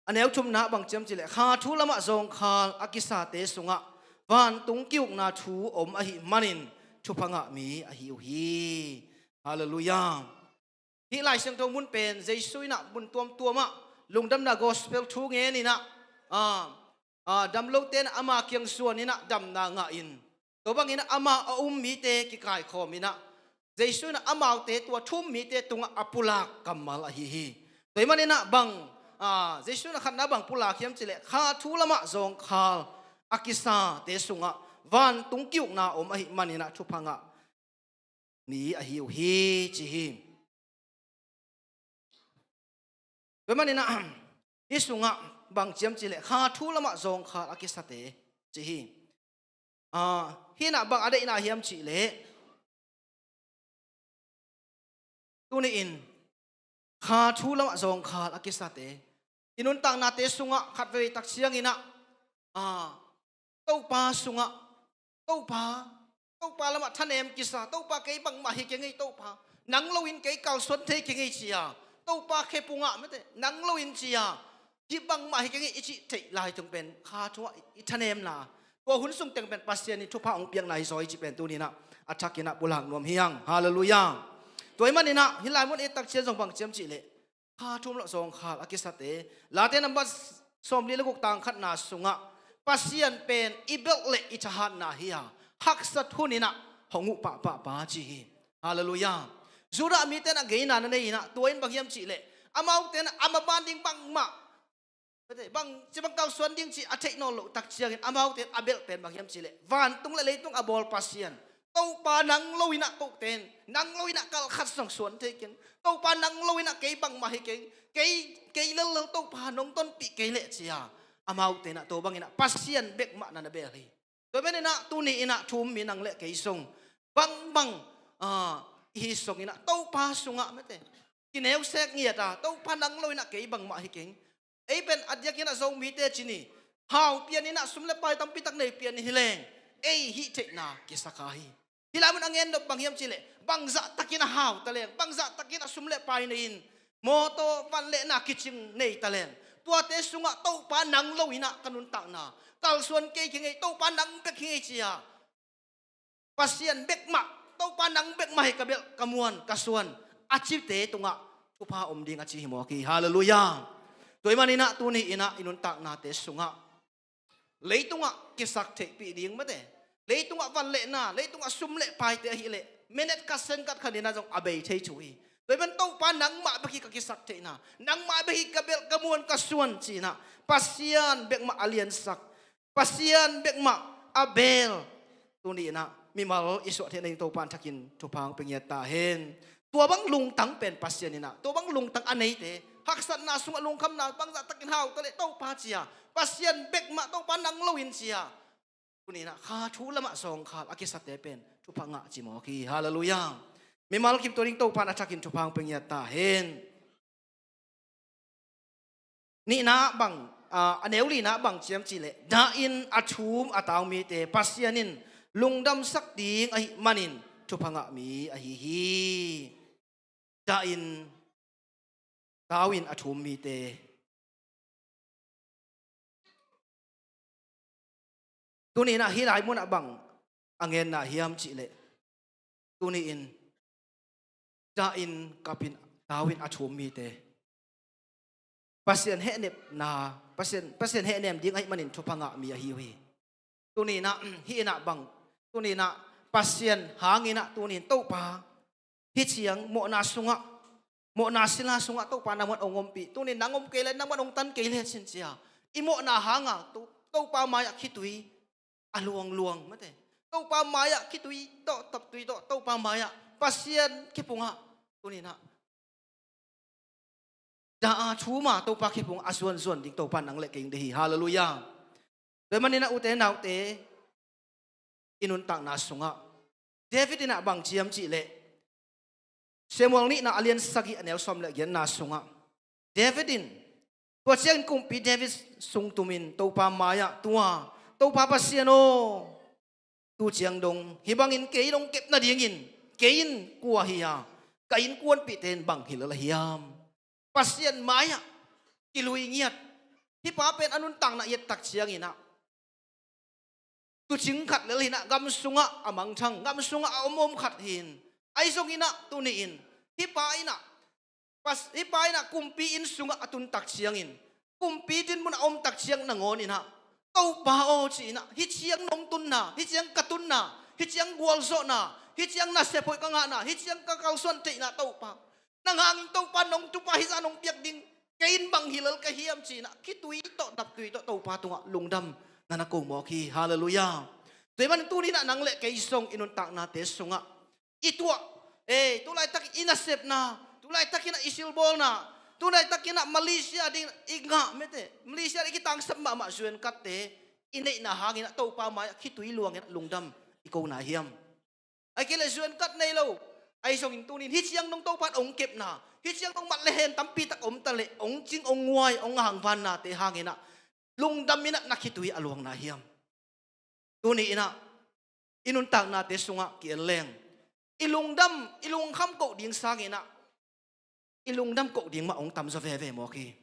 aneu thum na bang chiam chi le kha thu lama zong khal akisa te sunga van tung kiuk na thu om a hi manin thu phanga mi a hi hi hallelujah hi lai sang thong mun pen Jesu na mun tuam ma lungdam na gospel thu nge ni na dam lo ten ama kyang suan ni na dam na nga in to bangina ama mi te ki kai khom ina Jesu na amau te tua thum mi te tunga apula kamal hi toy manina bang Jesu na khanna bang pula khiam chile kha thu lama zong khal akisa te sunga van tung kiuk na om a hi manina thu phanga mi a hi chi hi toy manina isunga bang chiam chile kha thu lama zong khal akisa te chi hi hina bang ade ina hiam chi le tu ni in kha thu lama zong khal akisa te inun tang na te sunga khat ve tak siang ina to pa sunga to pa lama thanem kisa to pa ke bang ma hi ke ngai to pa nang lo in ke kal son the ke ngai chia to pa khe punga mate nang lo in chia ji bang ma hi ke ngai ichi thei lai tung pen kha thu i thanem na ko hun sung teng pen pasien ni thu pa ong piang nai zoi chi pen tu ni na athakina pulang nom hiang hallelujah toy manina hilai mon etak chen jong bang chem chi le kha thum lo zong khal akisate late number som li laguk tang khat na sunga pasien pen ibel le ichahan na hiya haksat hunina hongu pa chi hallelujah zura mi ten again na nei na toin bang yam chi le amau ten amaban ding bang ma bang chibang kau suan ding chi a technology tak chiang amau ten abel pen bang yam chi le van tung le tung abol pasien tàu pa nang lôi na câu tên nang lôi na kal khát sang suan thế kiến tàu pa nang lôi na cái bằng mà hay cái lơ lơ tàu pa nông tôn bị cái lệ chia amau tên na tàu bằng ina pasien bek ma na be hi tôi bên na tu ni ina thum mi nang lệ cái song bang hi song ina tàu pa sunga mete kineu sek ngiat to panang loi na ke bang ma hi king ei pen adya kina zo mi te chini hau pian ina sumle pai tam pitak nei pian hi leng ei hi te na ki sakahi hilamun angen dop bang hiam chile bangza takina hau taleng bangza takina sumle pai nein moto van le na kiching nei taleng tua te sunga to panang loi na kanun tak na kal suan ke kingai to panang bek hingai chia pasien bek ma to panang bek mai kabel kamuan kasuan achieve te tunga tupa ding achi mo ki hallelujah toy manina tu ni ina inun tak na te sunga leitunga kisak te pi ding mate leitunga van le na leitunga sum le pai te hi le menet ka sen kat khanina jong abei thei chui toy ban to panang ma baki ka kisak te na nang ma baki kabel kamuan kasuan china pasian bek ma alien sak pasian bek ma abel tu ni ina mi mal iso the nei to pan thakin thupang pengiat ta hen tua bang lung tang pen pasien ina tua bang lung tang anei te haksan na sunga lung kham na bang za takin hau tale to pa chia pasien bek ma to panang loin chia kunina kha thu lama song kha akisat te pen thupanga chimo ki hallelujah mi mal kim to ring to pan athakin thupang pengiat ta hen ni na bang aneuli na bang chiam chi le da in athum ataw mi te pasianin lungdam sak ding ai manin thupanga mi a hi hi da in tawin athum mi te tuni na hi lai mun abang angen na hiam chi le tuni in da in kapin tawin athum mi te pasien he nep na pasien he nem ding ai manin thupanga mi a hi hi tuni na hi na bang tuni na pasien hangina tunin to pa hi chiang mo na sila sunga to pa namon ongom pi tunin nangom kele namon ong tan kele sin sia imo na hanga to pa maya khitui aluang luang mate to pa maya khitui to tap tui to pa maya pasien kipunga tunina da chuma to pa kipung asuan zuan ding to pa nang le king dehi hallelujah de manina ute naute inun tak na sunga David ina bang chiam chi le Samuel ni na alien sagi anel som le gen na sunga David in to chiang kum pi David sung tumin to pa maya tua to pa pasiano tu chiang dong hibangin ke dong kep na dingin kein kuwa hiya kain kuan pi ten bang hilala hiam pasien maya kilui ngiat hi pa pen anun tang na yet tak chiang ina tu ching khat le hina gam sunga amang thang gam sunga omom khat hin ai song ina tu ni in hi pa ina kumpi in sunga atun tak chiang in kumpi din mun om tak chiang na ngon ina to pa o chi ina hi chiang nong tun na hi chiang katun na hi chiang gwal so na hi chiang na se poi ka nga na hi chiang ka kau son te na to pa nang hangin to pa nong tu pa hi sa nong piak ding kain bang hilal ka hiam chi na ki tui to dap tui to pa tunga lungdam nana kong mo ki hallelujah toy man tu ni na nang le kay song inun tak na te sunga itwa tulay tak inasep na tulay tak ina isilbol na tulay tak ina Malaysia ding iga mete Malaysia ikitang sama ma suen katte inay na hangin na to pa ma kitui luang lungdam ikaw na hiam ay kila suen kat na ilaw ay song tunin hityang nong to pan ong kep na hityang nong matlehen tampi tak tale ong ching ong nguay ong hangvan na te hangin na lungdam ina nakitui aluang na hiam tuni ina inuntang na te sunga kieleng ilungkham ko ding sang ina ilungdam ko ding ma ong tam sa veve mo ki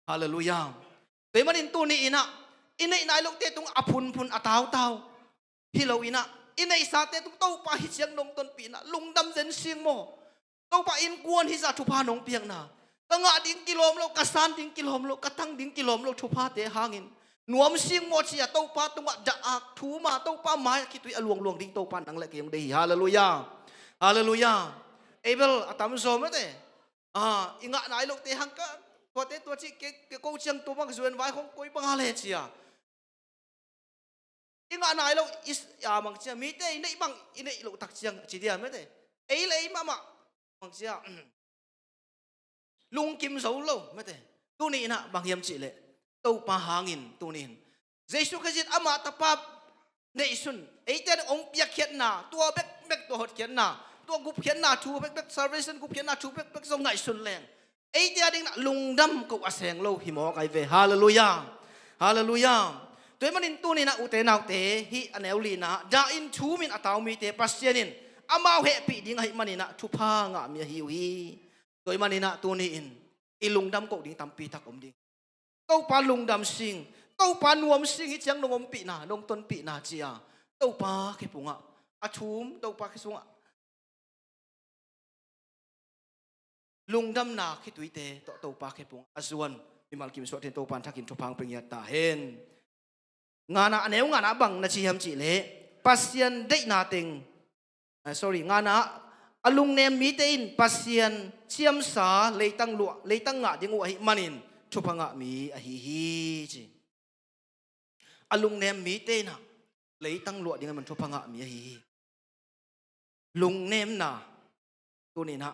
hallelujah pe manin tuni ina ilok te tung apun pun ataw hilaw ina sa te tung to pa hisyang nong ton pina lungdam zen sing mo to pa in kuan hisa thupa nong piang na tanga ding kilom lo kasan ding kilom lo katang ding kilom lo thupa te hangin nuam sing mo chia to pa tunga daak thuma to pa ma kitui aluang ding to pa nang le kyong dei hallelujah hallelujah abel atam zo mate inga na ilok te hang ka to te to chi ke ko chiang to bang zuen vai khong koi bang hale chia inga na ilok is mang chia mi te nei bang ine ilok tak chiang chi dia mate ei lei mama mang chia lung kim zo lo mate tu ni na bang yam chi le to pa hangin tunin Jesu Christ ama tapap nei sun eiten ong piak khiat na tua bek to hot khiat na ตัวกูเพียนหน้าชูเป็ก salvation กูเพียนหน้าชูเป็กทรงไงสุนแรงไอ้เดียดิ้งน่ะลุงดำกูอาเซงโลหิมอไกเวฮาเลลูยาฮาเลลูยาตัวมันอินตัวนี่นะอุเตนาวเตฮิอันเอลลีนะดาอินชูมินอัตาวมีเตปัสเซียนินอามาเฮปีดิ้งให้มันนี่นะทุพางะมีหิวฮีตัวมันนี่นะตัวนี้อินอีลุงดำกูดิ้งตามปีทักอมดิ้งตัวปาลุงดำสิงตัวปานวมสิงฮิจังนงอมปีนะนงต้นปีนะเจียตัวปาเขปุงะอาชุมตัวปาเขสุงะลุงดำนาคิดวิเตตัวปาเขปุงอาส่วนมีมัลกิมสวดเทนตัวปานทักินทุพางเป็นยาตาเห็นงานอันเอวงานบังนาชีฮัมจิเล่ปัสยันได้นาติงsorry งานอลุงเนมมีเตอินปัสยันเชียมสาเลยตั้งลวเลยตั้งงาดิงวะฮิมันินทุพางะมีอหิฮิจิอลุงเนมมีเตนะเลยตั้งลวดิงมันทุพางะมีอหิฮิลุงเนมนะตัวนี้นะ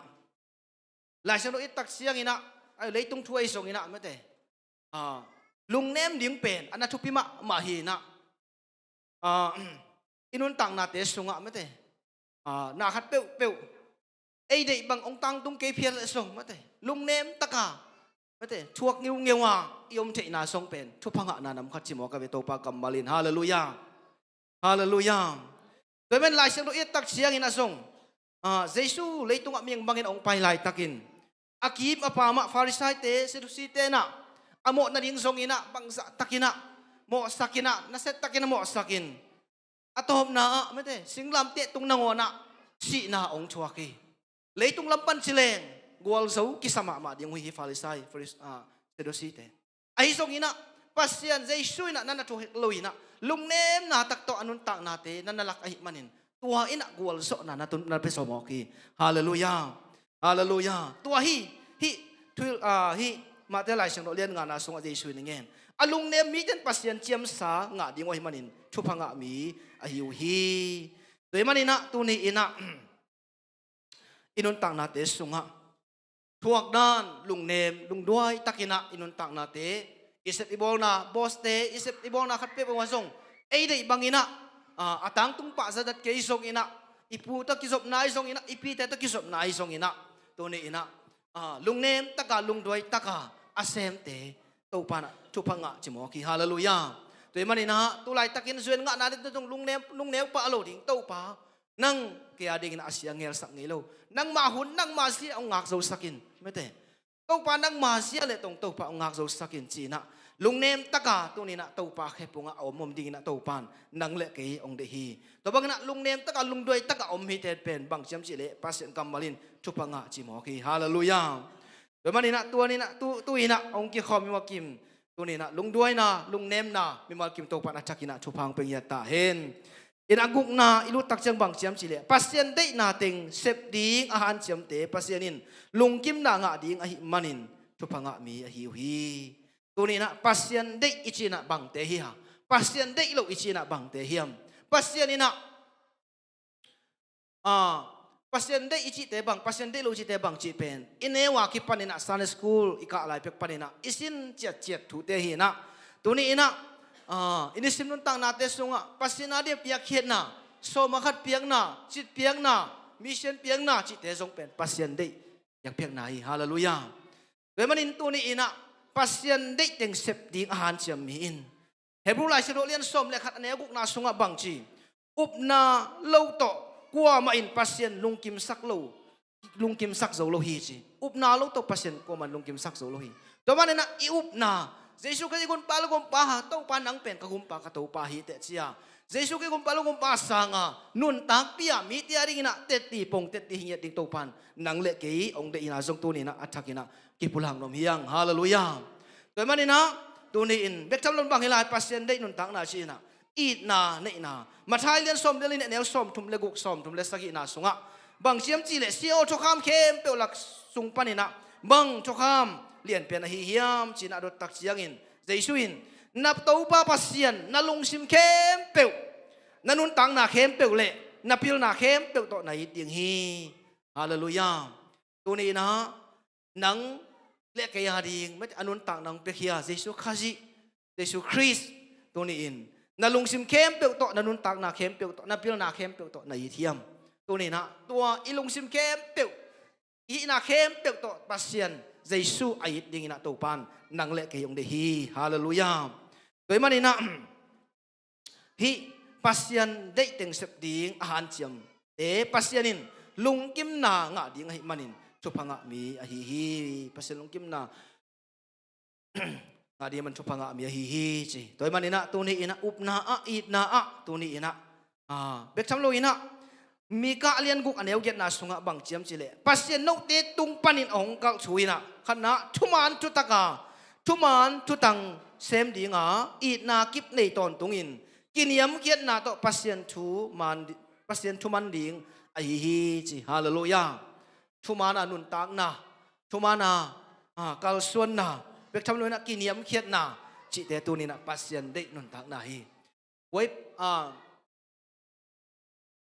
หลายชนอิตักเสียงอินะเลยตุ้งถ้วยส่งอินะไม่เตลุงเนมดิ้งเป็นอันนั้นทุพิมาฮีนะอินุนตังนาเตสงะไม่เตนาขัดเปียวไอเด็กบางองตังตุ้งเกเพียรส่งไม่เตลุงเนมตะกาไม่เตชวกงิวว่ายมเทนาส่งเป็นทุพังะนานำขัดจิมอกะเวโตปากรรมมาลินฮาเลลูยาฮาเลลูยาโดยเป็นหลายเสียงตัวอิตักเสียงอินะส่งเยซูเลยตุ้งเมียงบางอินองไปหลายตักินอากีบอปามะฟาริสัยเตเซดุสิเตนะamo na ding song ina bang takina mo sakina na set takina mo sakin atom na mete singlam te tung nangona si na ong chuaki leitung lampan sileng gwal sau kisama ma ding wi falisai first sedosite ai song ina pasyan jesu ina nana to loina lungnem na takto anun tak nate nanalak ai manin tua ina gwal so na natun na pesomoki hallelujah hallelujah tua hi twil hiมาแต่หลายเสียงเราเรียนงานอาสงอาเจสุยนี่เองอลุงเนมีจันปัสยันเจียมสางาดีงวหิมันินชุพังะมีอาหิวฮีโดยมันนี่นะตัวนี้อินะอินุนตังนาเตสุงะทวกด้านลุงเนมลุงด้วยตักินะอินุนตังนาเตอิเซปอิบอลนาบอสเตอิเซปอิบอลนาขัดเป๊ะวันส่งไอ้เด็กบางอินะอาตังตุงปะซะดัดเกยส่งอินะอิปูตะกิศพนายส่งอินะอิปีแต่ตะกิศพนายส่งอินะตัวนี้อินะลุงเนมตะกาลุงด้วยตะกาอาเซมเตตัวปานะทุพังะจิมอกีฮาเลลูยาตัวมันนี่นะตัวไล่ตะกินส่วนงะนาดิตรงลุงเนมปะอโลดิงตัวปานั่งเกียดิงนะอาเซียงเงลสักเงโลนั่งมาหุ่นนั่งมาเสียองงักโซสักินไม่เตตัวปานั่งมาเสียเลยตรงตัวปาองงักโซสักินจีนะลุงเนมตะกาตัวนี้นะตัวปาแค่ปุงะอมดิงนะตัวปานนั่งเละเกยองเดฮีตัวบางนะลุงเนมตะกาลุงด้วยตะกาอมฮิเตเป็นบางเชียมจิเลปัสเซนกัมมาลินทุพังะจิมอกีฮาเลลูยาโดยมันนี่นะตัวนี้นะตัวนี้นะองค์กิคอมมีมากิมตัวนี้นะลุงด้วยนะลุงเนมนะมีมากิมตัวปานะจักินะทุพังเป็นยาตาเห็นอินอากุกนะอิลุตักเชียงบางเชียมจิเลปัสเซียนได้นาติงเสพดิ้งอาหารเชียมเตปัสเซียนินลุงกิมนางะดิ้งอหิมันินทุพังะมีอหิวฮีตัวนี้นะปัสเซียนได้อิจินะบางเตฮิฮะปัสเซียนได้โลอิจินะบางเตฮิมปัสเซียนนี่นะpasien de ichi te bang pasien de lo chi te bang chi pen inewa ki panina Sunday school ika lai pek panina isin chet thu te hi na tuni ina inisim nun tang na te sunga pasina de piak khiet na so makhat piang na chit piang na mission piang na chi te jong pen pasien de yak piak na hi hallelujah ve manin tuni ina pasien de teng sep ding ahan chiam mi in hebrew lai sero lian som le khat ane guk na sunga bang chi upna lo to qua mà in pasien lung kim sak zo lo hi chi upna lo to pasien ko man lung kim sak zo lo hi to man na I upna Jesu ka gon palo gon pa ha to panang pen ka gumpa ka to pa hi te chia Jesu ka gon palo gon pa sanga nun tak pia mi ti ari na te ti pong te ti hiat ding to pan nang le ke ong de ina jong tu ni na athakina ki pulang nom hiang hallelujah to man na tu ni in bek tam lon bang hilai pasien de nun tak na chi na ít na nệ na mà thay liên xóm liên nệ nèo xóm thum lê gục xóm thum lê sagi na sung á bằng chiếm chỉ lệ siêu cho kham khem bèo lạc sung pan na bằng cho kham liền pen hi hiam chỉ na đốt tắc chiang in dây suin nạp tàu pa pasien na lung sim khem bèo na nun tang na khem bèo lệ na pil na khem bèo to này tiếng hi hallelujah tu ni na nang lệ cái hà điên mấy anun tang nang bèo hiya Jesu khaji Jesu Christ tu ni in na lung sim khem pe to na nun tak na khem pe to na pil na khem pe to na yi thiam ตัวนี้นะตัวอีลุงซิมเข้มเปียวอีน่าเข้มเปียวตัวปัสเซียนเยซูไอ้ดิ่งนะตัวปานนังเละเกยองเดฮีฮาเลลูยาตัวมันนี่นะฮีปัสเซียนได้เต็งเสพดิ่งอาหารเจียมปัสเซียนินลุงกิมนางะดิ่งให้มันนินชุพังะมีอะฮีปัสเซียนลุงกิมนาngah dia mencoba ngah mi hi ci toy man ina tu ni ina upna a itna a tu ni ina bek cham lo ina mi ka alian guk aneu get na sunga bang chiam chile pasien no te tung panin ong kal chuina khana thuman chu taka thuman chu tang sem dinga itna kip nei ton tungin kiniam kiat na to pasien thuman ding a hi ci hallelujah thumana nun tak na thumana kal suan na bek cham lo na kiniam khiat na chi te tu ni na pasien de nun tak na hi wei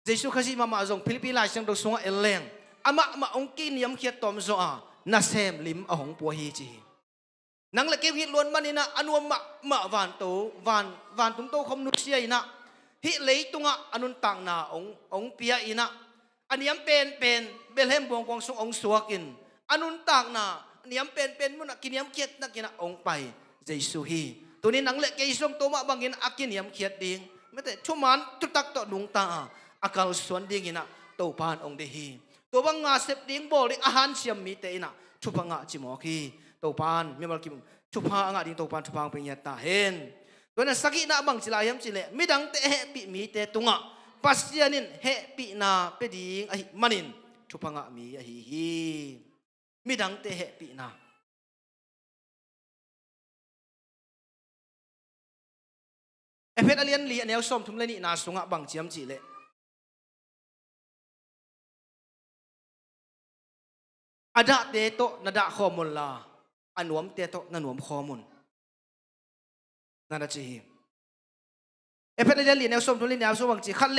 Jesu khasi mama zong Philippi lai sang do sunga eleng ama ma ong kiniam khiat tom zo na sem lim a hong po hi chi nang la ke hi lon manina anuam ma van to van tung to khom nu sia ina hi lei tunga anun tang na ong pia ina aniam pen belhem bong kong sung ong suakin anun tang na niam pen mo na kiniam kiat na kina ong pai Jesu hi tunin nang le kay song toma bangin akiniam kiat ding mete thuman tutak to nung ta akal suan ding ina to pan ong de hi to bang nga sep ding bol ding ahan siam mi te ina thupa nga chimo ki to pan mi mal kim thupa nga ding to pan thupa pe nya ta hen to na saki na bang chilayam chile midang te he pi mi te tunga pasianin he pi na pe ding ai manin thupa nga mi a hi mi dang te he pi na ephet alian li anel som thum le ni na sunga bang chiam chi le ada te to nada khomul la anuam te to nanuam khomun nada chi ephet alian li anel som thum le ni na so bang chi khat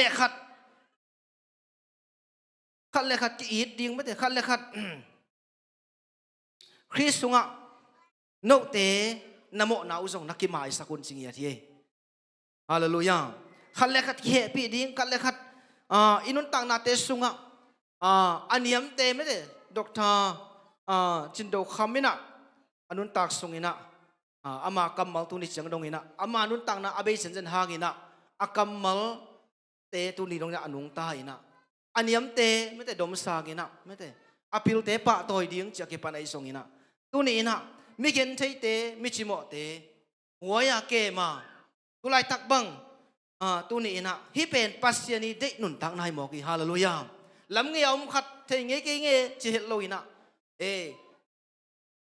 le khat ki it ding ma te khat le khat Chris sunga no te namo na uzong nakimai sakun singia thie hallelujah khalle khat he pi ding khalle khat inun tang na te sunga aniam te me de doctor chindo khamina anun tak sungina ama kamal tu ni chang dongina ama anun tang na abe chen hangina akamal te tu ni dong na anung ta ina aniam te me te dom sagina me te apil te pa toy ding cha ke panai songina tu ni ina mi gen thei te mi chimo te huaya ke ma tu lai tak bang tu ni ina hi pen pasiani de nun tak nai mo ki hallelujah lam nge om khat thei nge ke nge chi het lo ina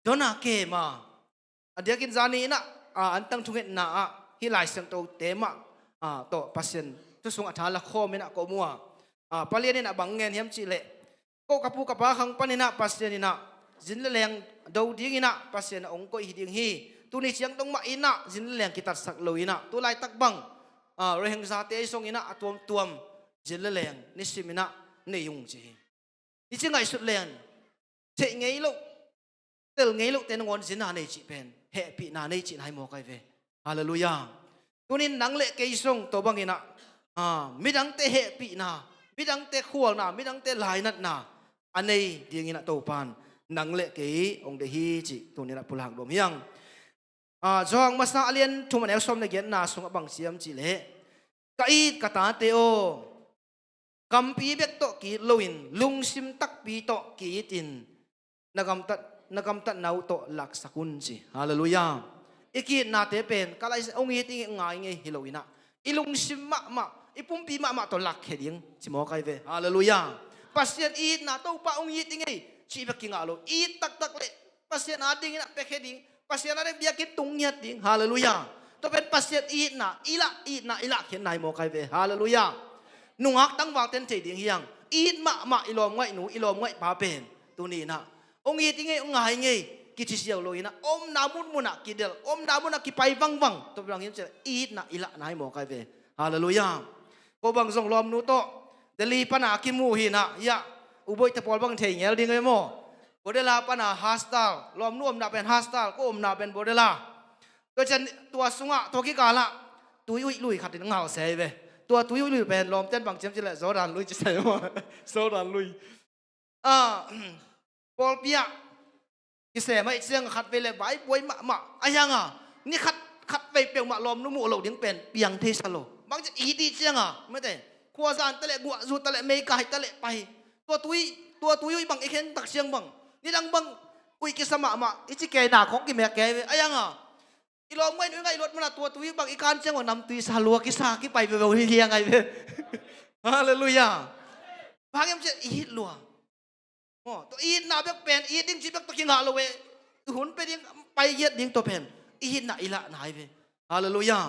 dona ke ma adiakin zani ina antang thunget na hi lai sang to te ma to pasien tu sung athala khom ina ko mua palian ina bang ngen hiam chi le ko kapu kapa khang panina pasien ina jin le leng do ding ina pasien ong ko hi ding hi tu ni chiang dong ma ina jin le leng kitat sak lo ina tu lai tak bang reheng za te song ina atom tuam jin le leng ni simina ne yung chi ni chingai sut leng te ngei lo tel ngei lo te ngon jin na nei chi pen he pi na nei chi hai mo kai ve hallelujah tunin nang le ke song to bang ina midang te he pi na midang te khual na midang te lai nat na anei ding ina to pan nang le ke ong de hi chi tu ni na pulang dom hiang jong masna alien thuman el som na gen na sung abang siam chi le kai kata te o kampi bek to ki loin lung sim tak pi to ki tin nagam tat nau to lak sakun chi hallelujah iki na te pen kalai ong hi ting ngai nge hiloina ilung sim ma ipumpi ma to lak heding chi mo kai ve hallelujah pasien i na to pa ong hi ting ei chi bek ki ngalo i tak le pasien ading ina pe heding pasien ade biakin tungyat ding hallelujah to pen pasien i na ila khen nai mo kai ve hallelujah nungak tang wang ten thei ding hiang i ma ilom ngai nu ilom ngai pa pen tu ni na ong i ting ei ong ngai ngei ki chi siaw lo ina om namun muna ki del om namuna ki pai wang to bang him che i na ila nai mo kai ve hallelujah ko bang zong lom nu to deli pana ki mu hi na ya uboi te pol bang thei ngel ding ei mo bodela pana hostel lom nuam na pen hostel ko om na pen bodela to chen tua sunga to ki kala tui ui lui khat ngal se ve ตัวตุยลุยเป็นลมเต้นบางเจียมจิแหละโซดานลุยจะใส่มาโซดานลุยปอลเปียกิเสไม่เสียงขัดไปเลยใบป่วยมาอะไรยังนี่ขัดไปเปียงมาลมนุ่มโลดิ้งเป็นเปียงเทสโลบางจะอีดีเสียงไม่ได้ขวาซานตะเละกัวจูตะเละเมกาตะเละไปตัวตุยบางอีเข็นตักเสียงบางนี่ดังบางอุยกิสมาอิจิเกน่าของกิเมียแกอะไรยังอีลองไม่ด้วยไงรถมันตัวตุยบางอีการเสียงว่านำตุยซาลัวกิสากิไปเวลเฮียไงเว้ยฮาเลลูยาบางอย่างจะอีดลัวตัวอีดน่าแบบเป็นอีดดิ้งจีบตัวกินหาโลเวหุ่นไปดิ้งไปเย็ดดิ้งตัวเป็นอีดน่าอีละนายเว้ยฮาเลลูยา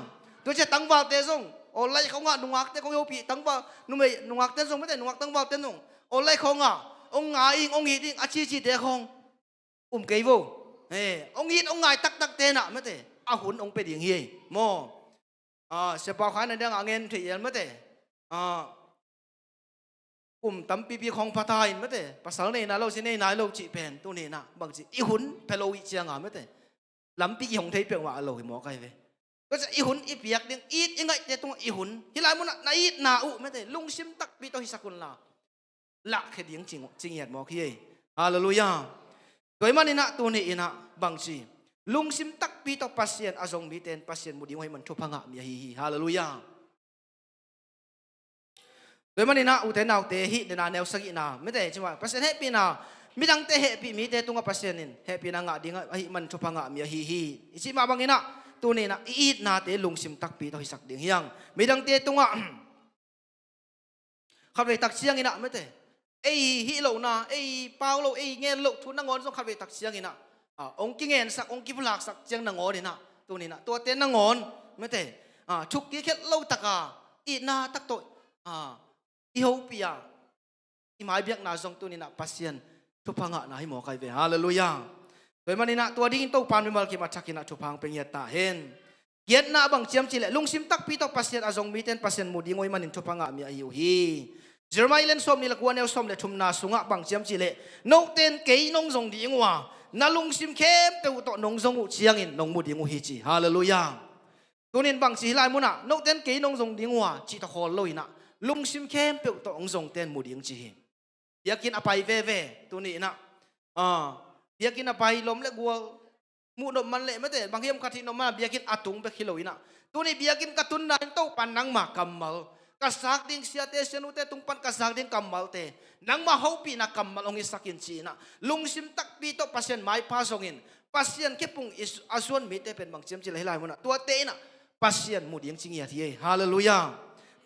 ตัวจะตั้งวาเตซงโอไลเขางะนุ่งอักเตเขาโยปีตั้งวานุ่มนุ่งอักเตซงไม่ได้นุ่งอักตั้งวาเตนงโอไลเขางะองงาอิงองอีดิ้งอาชีเตคงเกยโวองอีดองงายตักเตน่ะไม่ได้อาหุ่นองไปดิ้งเฮียโมเสพาขายในเรื่องเงินที่ยันไม่ได้ตั้มปีของพระไทยไม่ได้ภาษาเนี่ยนะเราสิเนี่ยนายเราจีเป็นตัวเนี่ยนะบางทีอีหุ่นเพลวิจังไม่ได้ลำปีของไทยเปลี่ยนว่าเราหมอใครเว้ก็จะอีหุ่นอีเปียกดิ้งอีดยังไงแต่ตัวอีหุ่นที่ไรมันนายนาอุไม่ได้ลุงซิมตักปีตัวฮิสักุลลาละแค่ดิ้งจริงเหตุหมอขี้ฮาเลลูยาตัวมันนี่นะตัวนี้นะบางทีลุงซิมตักปีตัวพัศยันอาจงมีเต็นพัศยันมุดีให้มันทุบพังอ่ะมีฮีฮาเลลูยาโดยมันนี่นะอุเทนเอาเตหิเดนาแนวสกินาไม่ได้ใช่ไหมพัศยันเฮปีนามีดังเตเฮปีมีเตตุงพัศยันนินเฮปีนางะดิ้งให้มันทุบพังอ่ะมีฮีอิจิมาบางนี่นะตัวนี้นะอีดนาเตลุงซิมตักปีตัวฮิสักดิ้งยังมีดังเตตุงอ่ะขับไปตักเชียงนี่นะไม่ได้ฮิโลนาเปาโลเงี้ยโลทุนนางอนส่งขับไปตักเชียงนี่นะองค์กิเงินสักองค์กิพลักสักเชียงนางอนนี่นะตัวนี้นะตัวเต้นนางอนไม่ได้ชุกกี้แค่เล่าตะกาอีนาตักโตอีฮูปียอีหมายเบียกนาส่งตัวนี้นะพัศยันทุพังอ่ะนะให้หมอใครเวฮาเลลูยาโดยมันนี่นะตัวดิ้งโตปานวิมัลกิมาชักินะทุพังเป็นเยตาเห็นเย็ดนาบังเจียมจิเลลุงซิมตักปีตอกพัศยันอาจงมีเต้นพัศยันมุดีงอยมันนินทุพังอ่ะมีอายุฮีเจอร์มาอิเลนสมนี่ละกวนเอลสมเลทุมนาสุงะบังเจียมจิเลนกเต้นเกยนงทรงดีงัวนาลุงซิมเข้มเตวโตนงทรงอุเชียงอินนงมุดีงูฮีจีฮาเลลูยาตัวนี้บังสีลายมุนะนกเต้นเกยนงทรงดีงัวจีตะคอลอยนะลุงซิมเข้มเตวโตนงทรงเต้นมุดีงจีอยากกินอภัยเว่ตัวนี้นะอยากกินอภัยลมเล็กวัวมูดมันเละไม่ได้บางทีมันกัดที่นมมันอยากกินอาตุงไปกิโลนะตัวนี้อยากกินกระตุนนั่นโตปันนังมากำมัลกระซักดิ้งเสียเตเสนุเตตุงปันกระซักดิ้งกำมัลเตนังมาเฮาปีนักกำมัลองอิสักินจีนะลุงซิมตักปีโตพัศยันไม้พาสงอินพัศยันแค่ปุ่งอาส่วนมีเตเป็นบางเจียมจิเลยหลายมันตัวเตนะพัศยันมุดิงจริงอย่างที่ฮาเลลูยา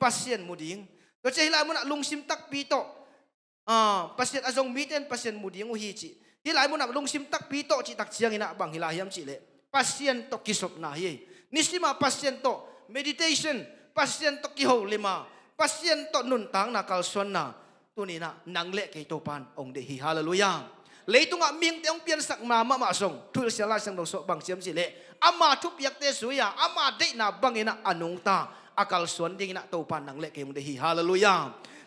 พัศยันมุดิงตัวเจ้าหลายมันลุงซิมตักปีโตพัศยันอาจงมีเตนพัศยันมุดิงอุฮิจิที่หลายมันลุงซิมตักปีโตจิตักเชียงอินะบางฮิลาฮิมจิเลพัศยันโตกิศพนาฮีนิสิมาพัศยันโต meditation พัศยันโตกิโฮลิมาพัศยันโตนุนตังนักกัลสวนนะตัวนี้นะนังเละกิโตปันองเดฮีฮาเลลูยาเลยตุงอามิงเตองเปียนสักมาส่งทุลเสียลาสังดงโซบังเชียมจิเลอามาทุบยักเตสุยาอามาเดนะบังอินะอนุงตาอากาลสวนดิ้งนะโตปันนังเละกิองเดฮีฮาเลลูยา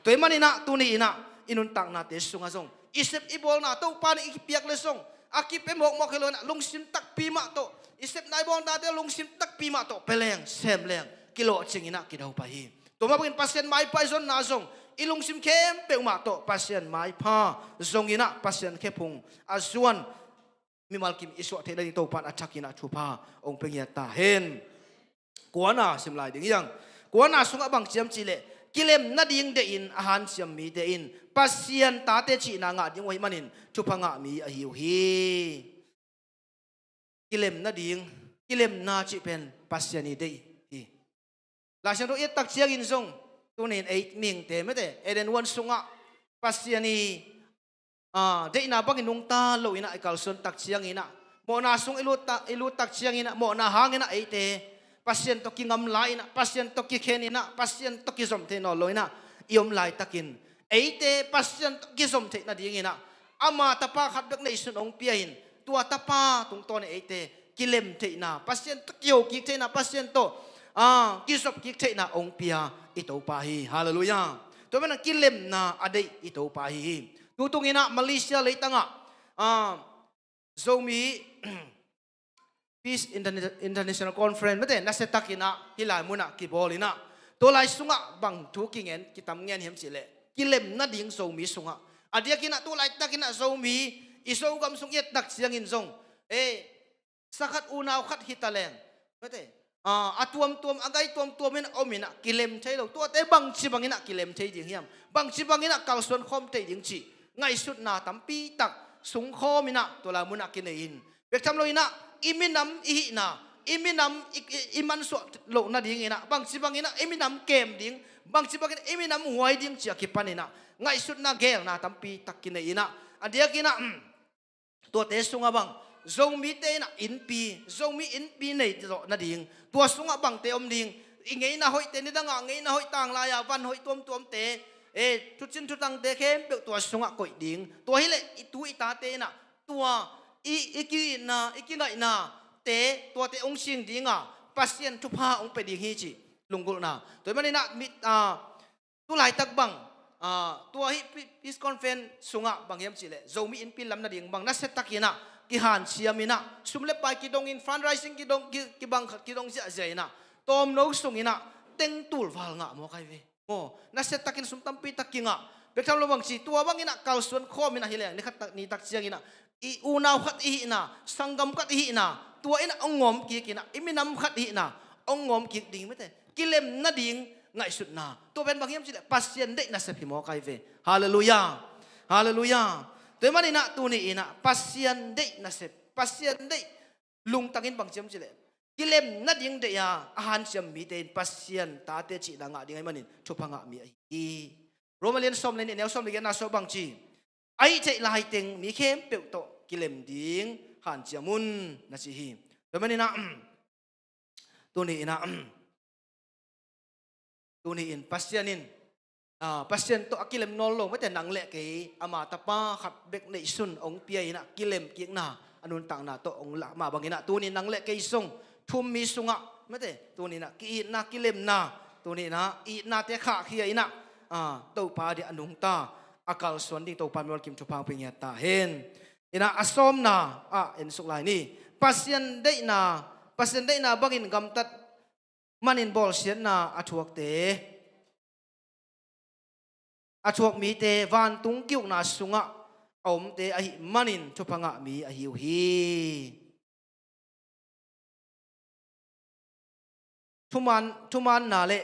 ตัวมันนี่นะตัวนี้นะอินุนตังนาเตสุงาส่งอิเซปอีบอลนะโตปันอีเปียกเลส่งอากิเปมหกเฮโลนะลุงซิมตักปีมาโตอิเซปนายบอลนาเตลุงซิมตักปีมาโตเปลงเซมแรงกิโลจิงอินะกิดเอาไปตัวมาเป็นพัศยันไม้ไปส่วนนาส่งอีลุงซิมเข้มเปียวมาโตพัศยันไม้พาส่งอินะพัศยันเข้พุงอาส่วนมีมัลกิมอิสวะเทเลนิโตปันอัจฉกินะชุพาองเป็นเยตาเห็นกวนนาสิมลายดิ้งยังกวนนาส่งอบังเจียมจิเลกิเลมนาดิ้งเดอินอาหารเสียมมีเดอินพัศยันตาเตจินางะดิ้งไว้มันนินชุพางะมีอายุฮีกิเลมนาดิ้งกิเลมนาจิเป็นพัศยันนีเดฮีลาฉันรู้ตักเชียกินส่งตัวนี้มิงเตไม่ได้เดนวันส่งอ่ะพัศยันนีเดน่าบังอินุงตาโลอินะไอคัลส่วนตักเชียงอินะโมนาส่งอิลุตักเชียงอินะโมนาหางอินะไอเตพัศยันตกิงอมไลนะพัศยันตกิเคนอินะพัศยันตกิสมเทนอลโลอินะยอมไลตักินไอเตพัศยันตกิสมเทนาดิ้งอินะอามาตาปาขัดดักในสุนองเปียอินตัวตาปาตรงตัวนี้ไอเตกิเลมเทนะพัศยันตกิโยกิเทนะพัศยันโตกิสบกิเทนะองเปียอิโตปาฮีฮาเลลูยาตัวมันกิเลมนะอดีอิโตปาฮีตัวตรงนี้นะมาเลเซียเลยตั้งโซมี Peace International Conference ไม่ได้นักเศรษฐกิจนะที่หลายมุนะกี่บอลนะ ต ตัวลายสุงะบังทุกิเงินกิตามเงินเห็นสิเละกิเลมนัดยิงโซมีสุงะอดียกินะตัวลายตักินะโซมีอิโซกำสุงเอ็ดตักเสียงอินซงสักขัดอุณาวขัดฮิตาแรงไม่ได้ตัวมอากายตัวมินะอมินะกิเลมใช่เราตัวแต่บางชีบังอินะกิเลมใช่ยิงเฮียมบางชีบังอินะกาลส่วนคอมใช่ยิงชีไงสุดนาตั้มปีตักสุงคอมินะตัวลามุนักกินอินเบกทำโลอินะอิมินัมอิหินาอิมินัมอิมันสวดโลนาดิ้งอินะบางชีบังอินะอิมินัมเกมดิ้งบางชีบังอินะอิมินัมหวยดิ้งเจียกิปันอินะไงสุดนาเกลนาตั้มปีตักกินอินะอันเดียกินะตัวเตสุงะบังzombie te na in pi zombie in pi nei zo na ding tua sunga bang te om ding ingei na hoi te ni danga ngei na hoi tang la ya van hoi tuom te tu chin tu tang te khem pe tua sunga koi ding tua hi le tu ita te na tua iki ngai na te tua te ong sing ding a pasien tu pha ong pe ding hi chi lungul na toi mani na mi tu lai tak bang tua hi peace conference sunga bang yam chi le zombie in pi lam na ding bang na set takina kihan siamina sumle pai kidong in fundraising kidong kibang kidong sia zaina tom no sungina teng tul wal nga mo kai ve mo na set takin sum tampi takinga bekam lo bang si tua bang ina kalsuan khomina hileng ni khat ni tak siang ina I unaw khat hi na sanggam khat hi na tua ina ongom ki kina iminam khat hi na ongom ki ding mete kilem na ding ngai sut na to ben bang yam si pasien de na se phi mo kai ve hallelujah hallelujah tôi mà đi nã tu ni ina pasien dei na se pasien dei lung tangin bang chem chile kilem na ding de ya ahan chem mi te pasien ta te chi da nga ding ai manin thupanga mi ai romalian som len ne som le na so bang chi ai che lai teng mi khem pe to kilem ding han chamun na chi hi tôi mà đi nã tu ni ina tu ni in pasienin pasien to akilem nol lo mate nang le ke ama tapa khat bek nei sun ong pia ina kilem ki na anun tang na to ong la ma bangina tunin nang le ke song thum mi sunga mate tunin na ki na kilem na tunin na I na te kha khia ina to pa di anung ta akal son ding to pa mol kim chu pang ping ta hen ina asom na en suk lai ni pasien dei na bangin gam tat manin bol sian na athuak te achuak mi te van tung kiu na sunga om te ahi manin chupanga mi ahiu hi thuman na le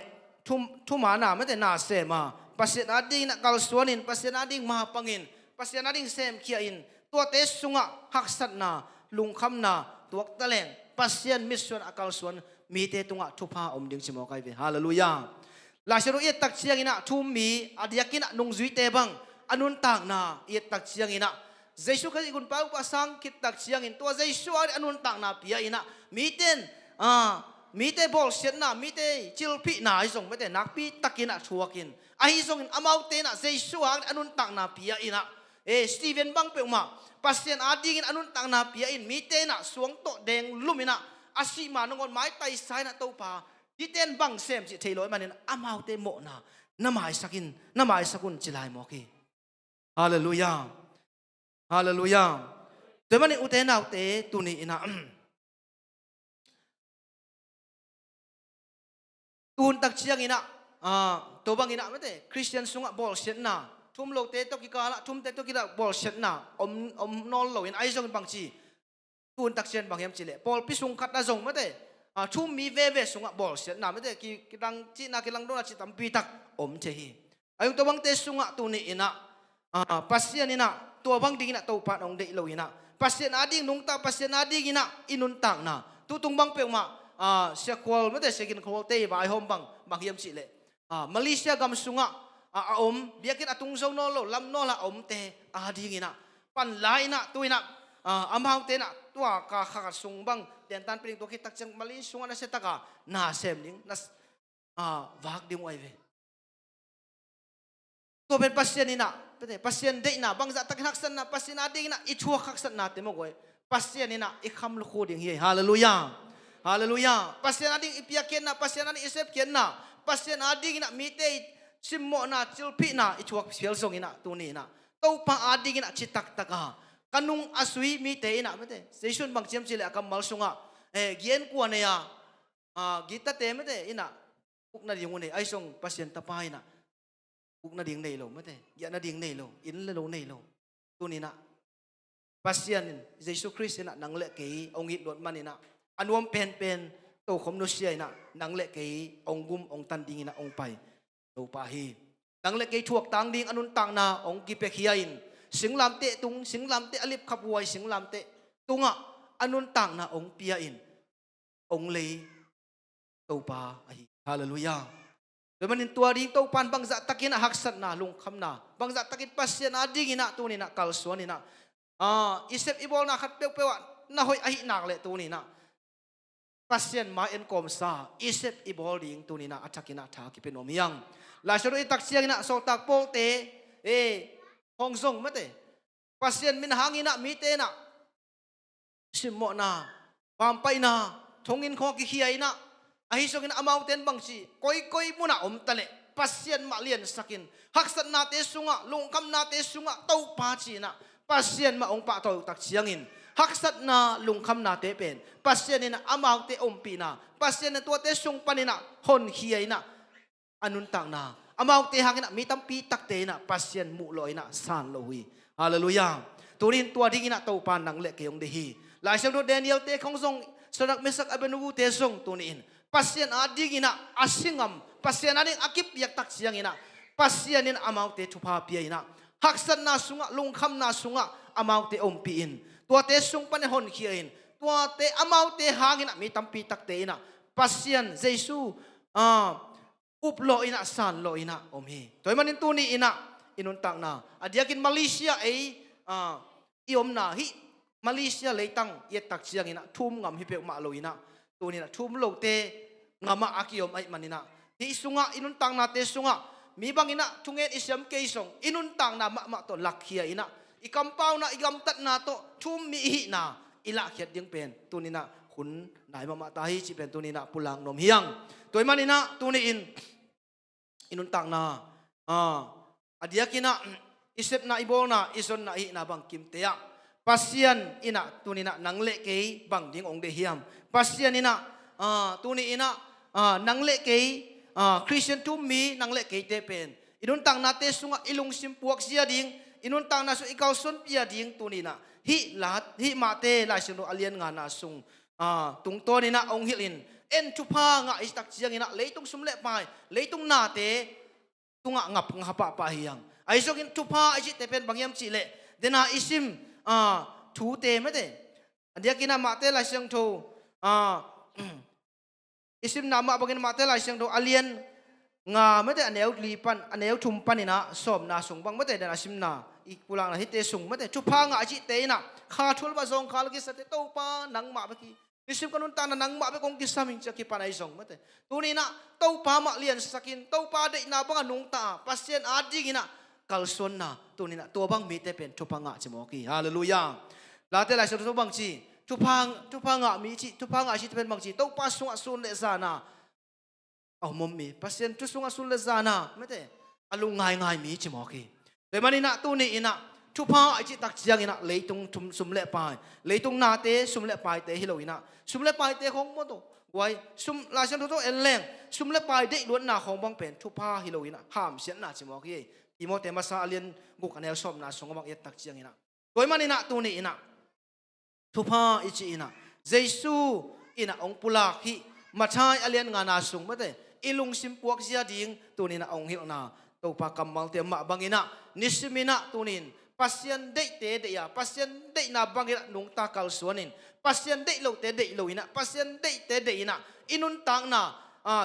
thuman na mate na se ma pasien ading na kal suanin pasien ading ma pangin pasien ading sem kia in tua te sunga haksat na lungkham na tuak taleng pasien mission akal suan mi te tunga thupa om ding chimo kai ve hallelujah la shiro iet tak chiang ina thum mi adiakina nung zui te bang anun tak na iet tak chiang ina jesu kha gun pau pa sang kit tak chiang in to jesu anun tak na pia ina mi te bol sian na mi te chil pi na isong mete nak pi takina chuakin ai song in amau te na jesu anun tak na pia ina Steven bang pe ma pasien ading in anun tak na pia in mi te na suang to deng lumina asi ma nongon mai tai sai na to pa di ten bang sem si thei loi manin amau te mo na namai sakun chilai mo ki hallelujah hallelujah te mani uten au te tuni ina tun tak chiang ina to bang ina mate christian sunga bol sian na thum lo te to ki kala thum te to ki da bol sian na om nol lo in ai jong bang chi tun tak chian bang yam chile pol pisung khat na jong mate thum mi ve sunga bol sian na mate ki dang chi na ki lang do na chi tam pi tak om che hi ayung to bang te sunga tu ni ina pasien ina to bang ding ina to pa ong de lo ina pasien ading nung ta pasien ading ina inun tang na tu tung bang pe ma sia kwal mate sekin kwal te ba ai hom bang hiam chi le malaysia gam sunga om biakin atung zo no lo lam no la om te ading ina pan lai na tu ina amhang te na tua ka kha sung bang den tan pring to ki tak chang mali sunga na setaka na sem ding nas wak ding oi ve to ben pasien ina pete pasien de na bang za tak haksan na pasien ading na I chua haksan na te mo goi pasien ina I kham lu khu ding hi hallelujah hallelujah pasien ading ipia ken na pasien ani isep ken na pasien ading na mi te simmo na chilpi na I chua fiel song ina tu ni na to pa ading na chitak taka kanung asui mi te ina mete station bang chem chile akam mal sunga gien kwa ne ya gita te mete ina uk na ding ne ai song pasien tapai na uk na ding nei lo mate ya na ding nei lo in le lo nei lo tu ni na pasien Jesus Christ na nang le ke ong hit lot manina anuam pen to khom no sia na nang le ke ong gum ong tan ding na ong pai to pa hi nang le ke thuak tang ding anun tang na ong ki pe khiain singlam te alip khapwai singlam te tunga anun tang na ong pia in ong le to pa hi hallelujah do manin tua ding to pan bang za takin haksat na lung kham na bang za takin pasien ading ina tu ni na kal suan ina isep ibol na khat pe pewa na hoi ahi nak le tu ni na pasien ma en kom sa isep ibol ding tu ni na atakina tha ki penom yang la shoro i tak siang na so tak pol te hong song mate pasien min hangina mi te na simmo na pampai na thongin kho ki hiai na ahi songin amau ten bangsi koi muna tale pasien ma lian sakin haksat na te sunga lungkam na te sunga tau pa chi na pasien ma ong pa to tak siangin haksat na lungkam na te pen pasien ina amau te ompi na pasien na to te sung panina hon hiai na anun tang na amau te hangina mi tampi tak te na pasien mu loi na san lo hui hallelujah turin tua ding ina to pan nang le ke ong de hi lai sang do Daniel te khong song sadak mesak abenugu te song tunin pasien adig ina asingam pasien ading akip yak tak siang ina pasien in amau te thupa pia ina haksan na sunga lungkham na sunga amau te ompi in tua te sung pan hon khiain tua te amau te hangina mi tampi tak te ina pasien jesu uplo ina san lo ina om hi toy manin tu ni ina inun tang na adiakin Malaysia iom na hi Malaysia leitang yet tak siang ina thum ngam hi pe ma lo ina tu ni na thum lo te ngama akiom ai manina hi sunga inun tang na te sunga mi bang ina thungen isyam ke song inun tang na ma to lakhia ina ikampau na igam tat na to thum mi hi na ila khiat ding pen tu ni na hun nai ma ta hi chi pen tu ni na pulang nom hiang toy manina tu ni inun tang na adiakina isep na ibol na ison na hi na bang kim te ya pasien ina tu ni na nang le ke bang ding ong de hiam pasien ina tu ni ina nang le ke Christian tu mi nang le ke te pen inun tang na te sunga ilung sim puak sia ding inun tang na su ikaw son pia ding tu ni na hi lat hi ma te la sing do alien nga na sung tung to ni na ong hilin en chupa nga istak chiang ina leitung sumle pai leitung na te tunga ngap ngapa pa hiang ai sokin chupa ai te pen bangyam chi le dena isim thu te me te adia kina ma te la siang tho isim nama bangin ma te la siang tho alien nga me te aneu lipan aneu thum panina som na sung bang me te dena sim na ikulang na hite sung me te chupa nga chi te na kha thul ba zong khal ki sa te to pa nang ma ba ki isim kanun ta na nang ma be kong kisaming cha ki panai song me te tuni na to pa ma lian sakin to pa de na bang anung ta pasien adi gina kalson na tuni na to bang mi te pen chupa nga chi mo ki hallelujah la te la so to bang chi chupa nga mi chi chupa nga chi te pen bang chi to pa sunga sun le sana mom mi pasien tu sunga sun le sana me te alung ngai mi chi mo ki de mani na tuni ina chupa ai chi tak chiang ina leitung thum sum le pai leitung na te sum le pai te hilo ina sum le pai te khong mo to wai sum la san to en leng sum le pai de luan na khong bang pen chupa hilo ina ham sian na chi mo ki imote masa alien guk anel som na song bang yet tak chiang ina toy mani na tuni ina chupa ichi ina jesu ina ong pulak hi machai alien nga na sung mate ilung simpuak sia ding tuni na ong hil na to pa kamal te ma bangina nisimina tunin pasien de te de ya pasien de na bangina nung takal suanin pasien de lo te de lo ina pasien de te de ina inun tang na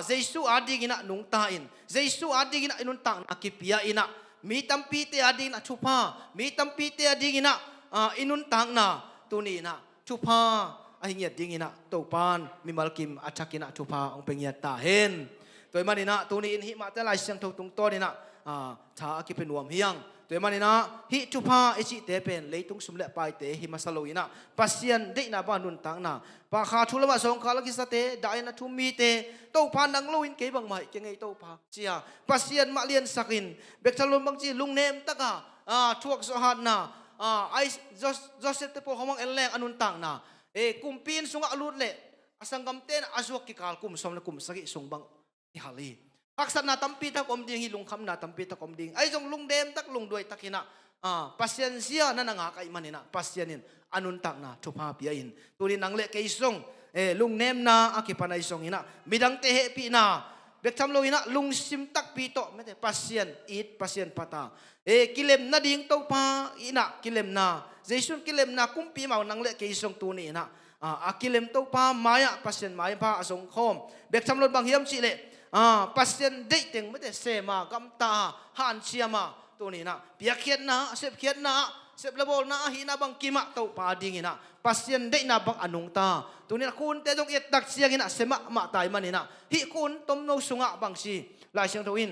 jesu adigina nung tain jesu adigina inun tang na kipia ina mi tampi te adina chupa mi tampi te adigina inun tang na tuni na chupa ahingiat dingina to pan mi malkim achakina chupa ong pengiat ta hen toy manina tuni in hi ma te lai siang thong tung to ni na tha ki penuam hiang toy manina hi chupa ichi te pen leitung sumle pai te hi masalo ina pasien de na ba nun tang na pa kha thula ba song khala ki sa te dai na thumi te to pa nang loin ke bang mai ke ngei to pa chia pasien ma lian sakin bek chalom bang chi lung nem taka thuak so hat na ai Joseph te po homang enleng anun tang na kumpin sunga alut le asangam ten azwak ki kal kum som na kum sagi sung bang ihali aksan na tampi tak om ding hi lung kham na tampi tak om ding ai jong lung dem tak lung doi takina pasyensia na nanga kai manina pasyanin anun tak na thupa piain tunin nangle ke isong lung nem na akipanai song ina midang te he pi na bektham lo ina lung sim tak pi to mete pasyen it pasyen pata kilem na ding to pa ina kilem na jesun kilem na kumpi mau nangle ke isong tuni ina akilem to pa maya pasyen maya pa asong khom bektham lo bang hiam chi le pasyen dei teng mete sema gamta han chiama tuni na piakhiat na sep khiat na sep labol na hina bang kima to pa ding ina pasyen dei na bang anung ta tuni na kun te jong et tak siang ina sema ma tai manina hi kun tom no sunga bang si lai siang thoin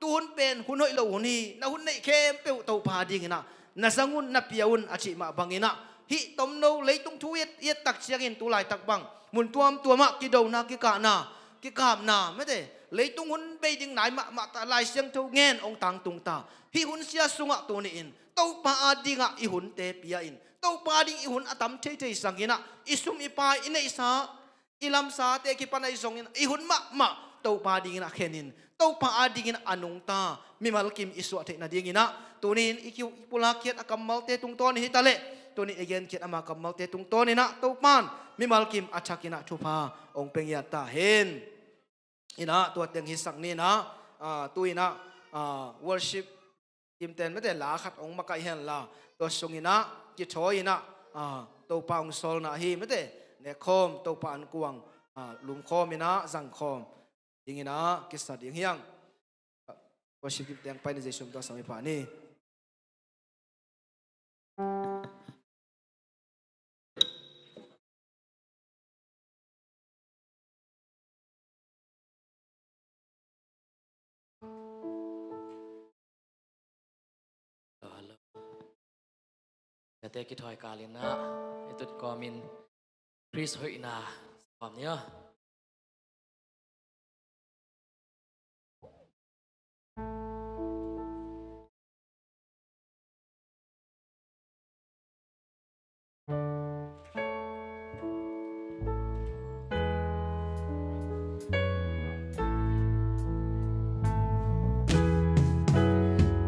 tun pen hun hoi lo ni na hun nei khem pe to pa ding ina na sangun na piaun achi ma bang ina hi tom no leitung thu et tak siang in tu lai tak bang mun tuam tuama ki do na ki ka na ki kam na mete leitung hun be ding nai ma ta lai siang tho ngen ong tang tung ta hi hun sia sunga tu ni in to pa adinga i hun te pia in to pa ding i hun atam thei thei sangina isum ipa ina isa ilam sa te ki panai song in i hun ma to pa ding ina khenin to pa ading in anung ta mimal kim isu the na ding ina tunin ikiu pula kiat akamal te tung ton hi tale tunin again kiat ama kamal te tung ton ina to pan mimal kim achakina thupa ong pengya ta hen ina to teng hi sang ni na tu ina worship kim ten mete la khat ong makai hen la to sung ina ki thoi ina to pa ong sol na hi mete ne khom to pa an kuang lum khom ina zang khom ding ina ki sa ding hiang worship kim teng pai ni jesum to sami pa ni te ki thoi kalina etut komin Chris hoina pam nia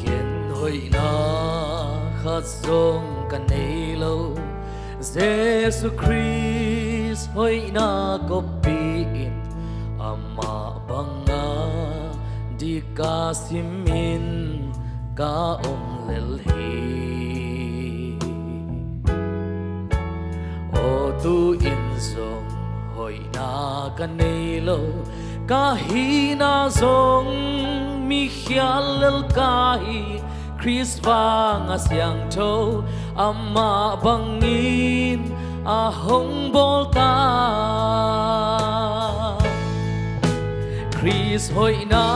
ken hoina khat zong kan nei lo Jesus Christ hoi na ko pi in ama banga di ka simin ka lel hi o tu in zong hoi na kan nei lo ka hi na zong mi khial lel ka hi Chris vang a siang tho ama bangin a hong bol ta Chris hoi na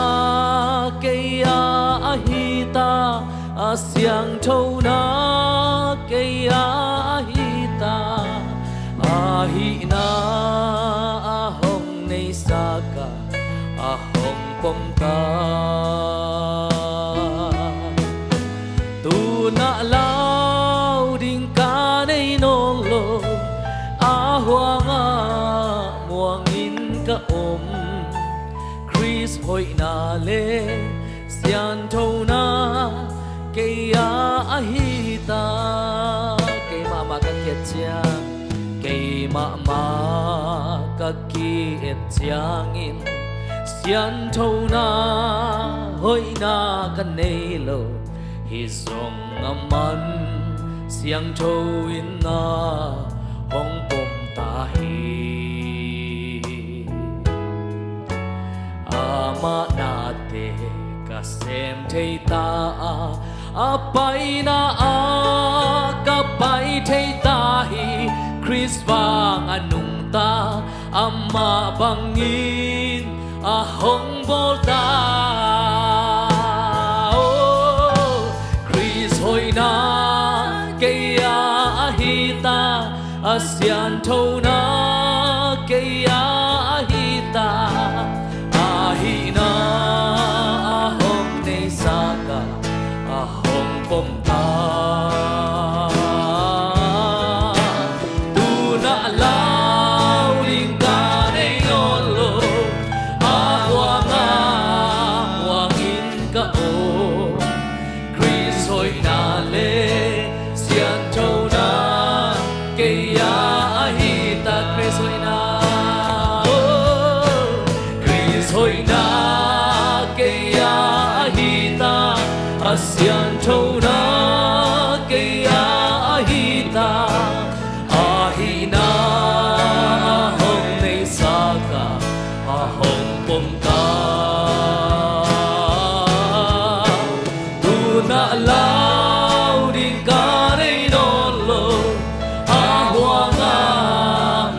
ke a hi ta a siang tho na ke a hi ta a hi na a hong nei sa ka a hong pom ta na lao ding ka nei nong lo a huanga muang in ka Chris hoi na le sian tho na ke a hi ta ke ma ka kiet chiang ke ma ka kiet chiang in sian tho na hoi na ka nei lo hi zong aman siang tho in na hong pom ta hi ama na te ka sem thei ta a pai na ka pai thei ta hi Chris vang anung ta ama bangin a hong bol ta hoi na ke a hi ta a sian tho na ke a hi ta a hi na a hong nei sa ka a hong pom ta tu na lao ding ka nei on lo a kaya ahita Chris hoy na Chris hoy na kaya ahita Asian thâu na kaya ahita ahina ahong nei saka ahong pomta na lao đi cả đây đó lô a hoa nga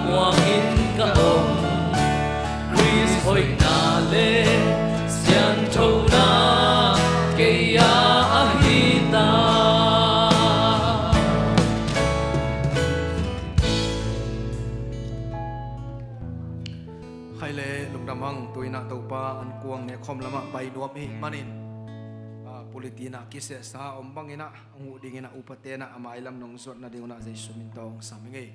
hoa in cả ông Chris hồi na lê xian thâu na cây ahita hay lệ lục đam hăng tôi na tàu pa an kuang ne khom lama bay nuam hi manin politina kise sa ombangina ngu dingina upatena amailam nong zot na diuna jai sumintong samingi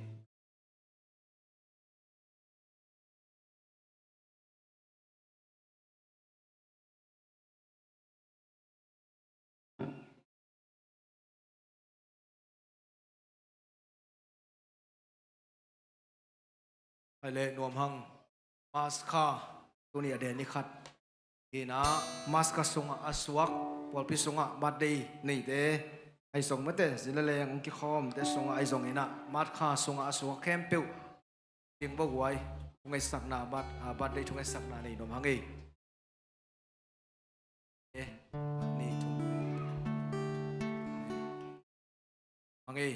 hay le nuam hang maska tuni ade ni khat ina maska sunga aswak polpi sunga badei nei te ai song mate zilale ang ki khom te sunga ai song ina mat kha sunga aswak kem peu king bo wai ngai sak na badei thungai sak na nei nom hangi ni thung hangi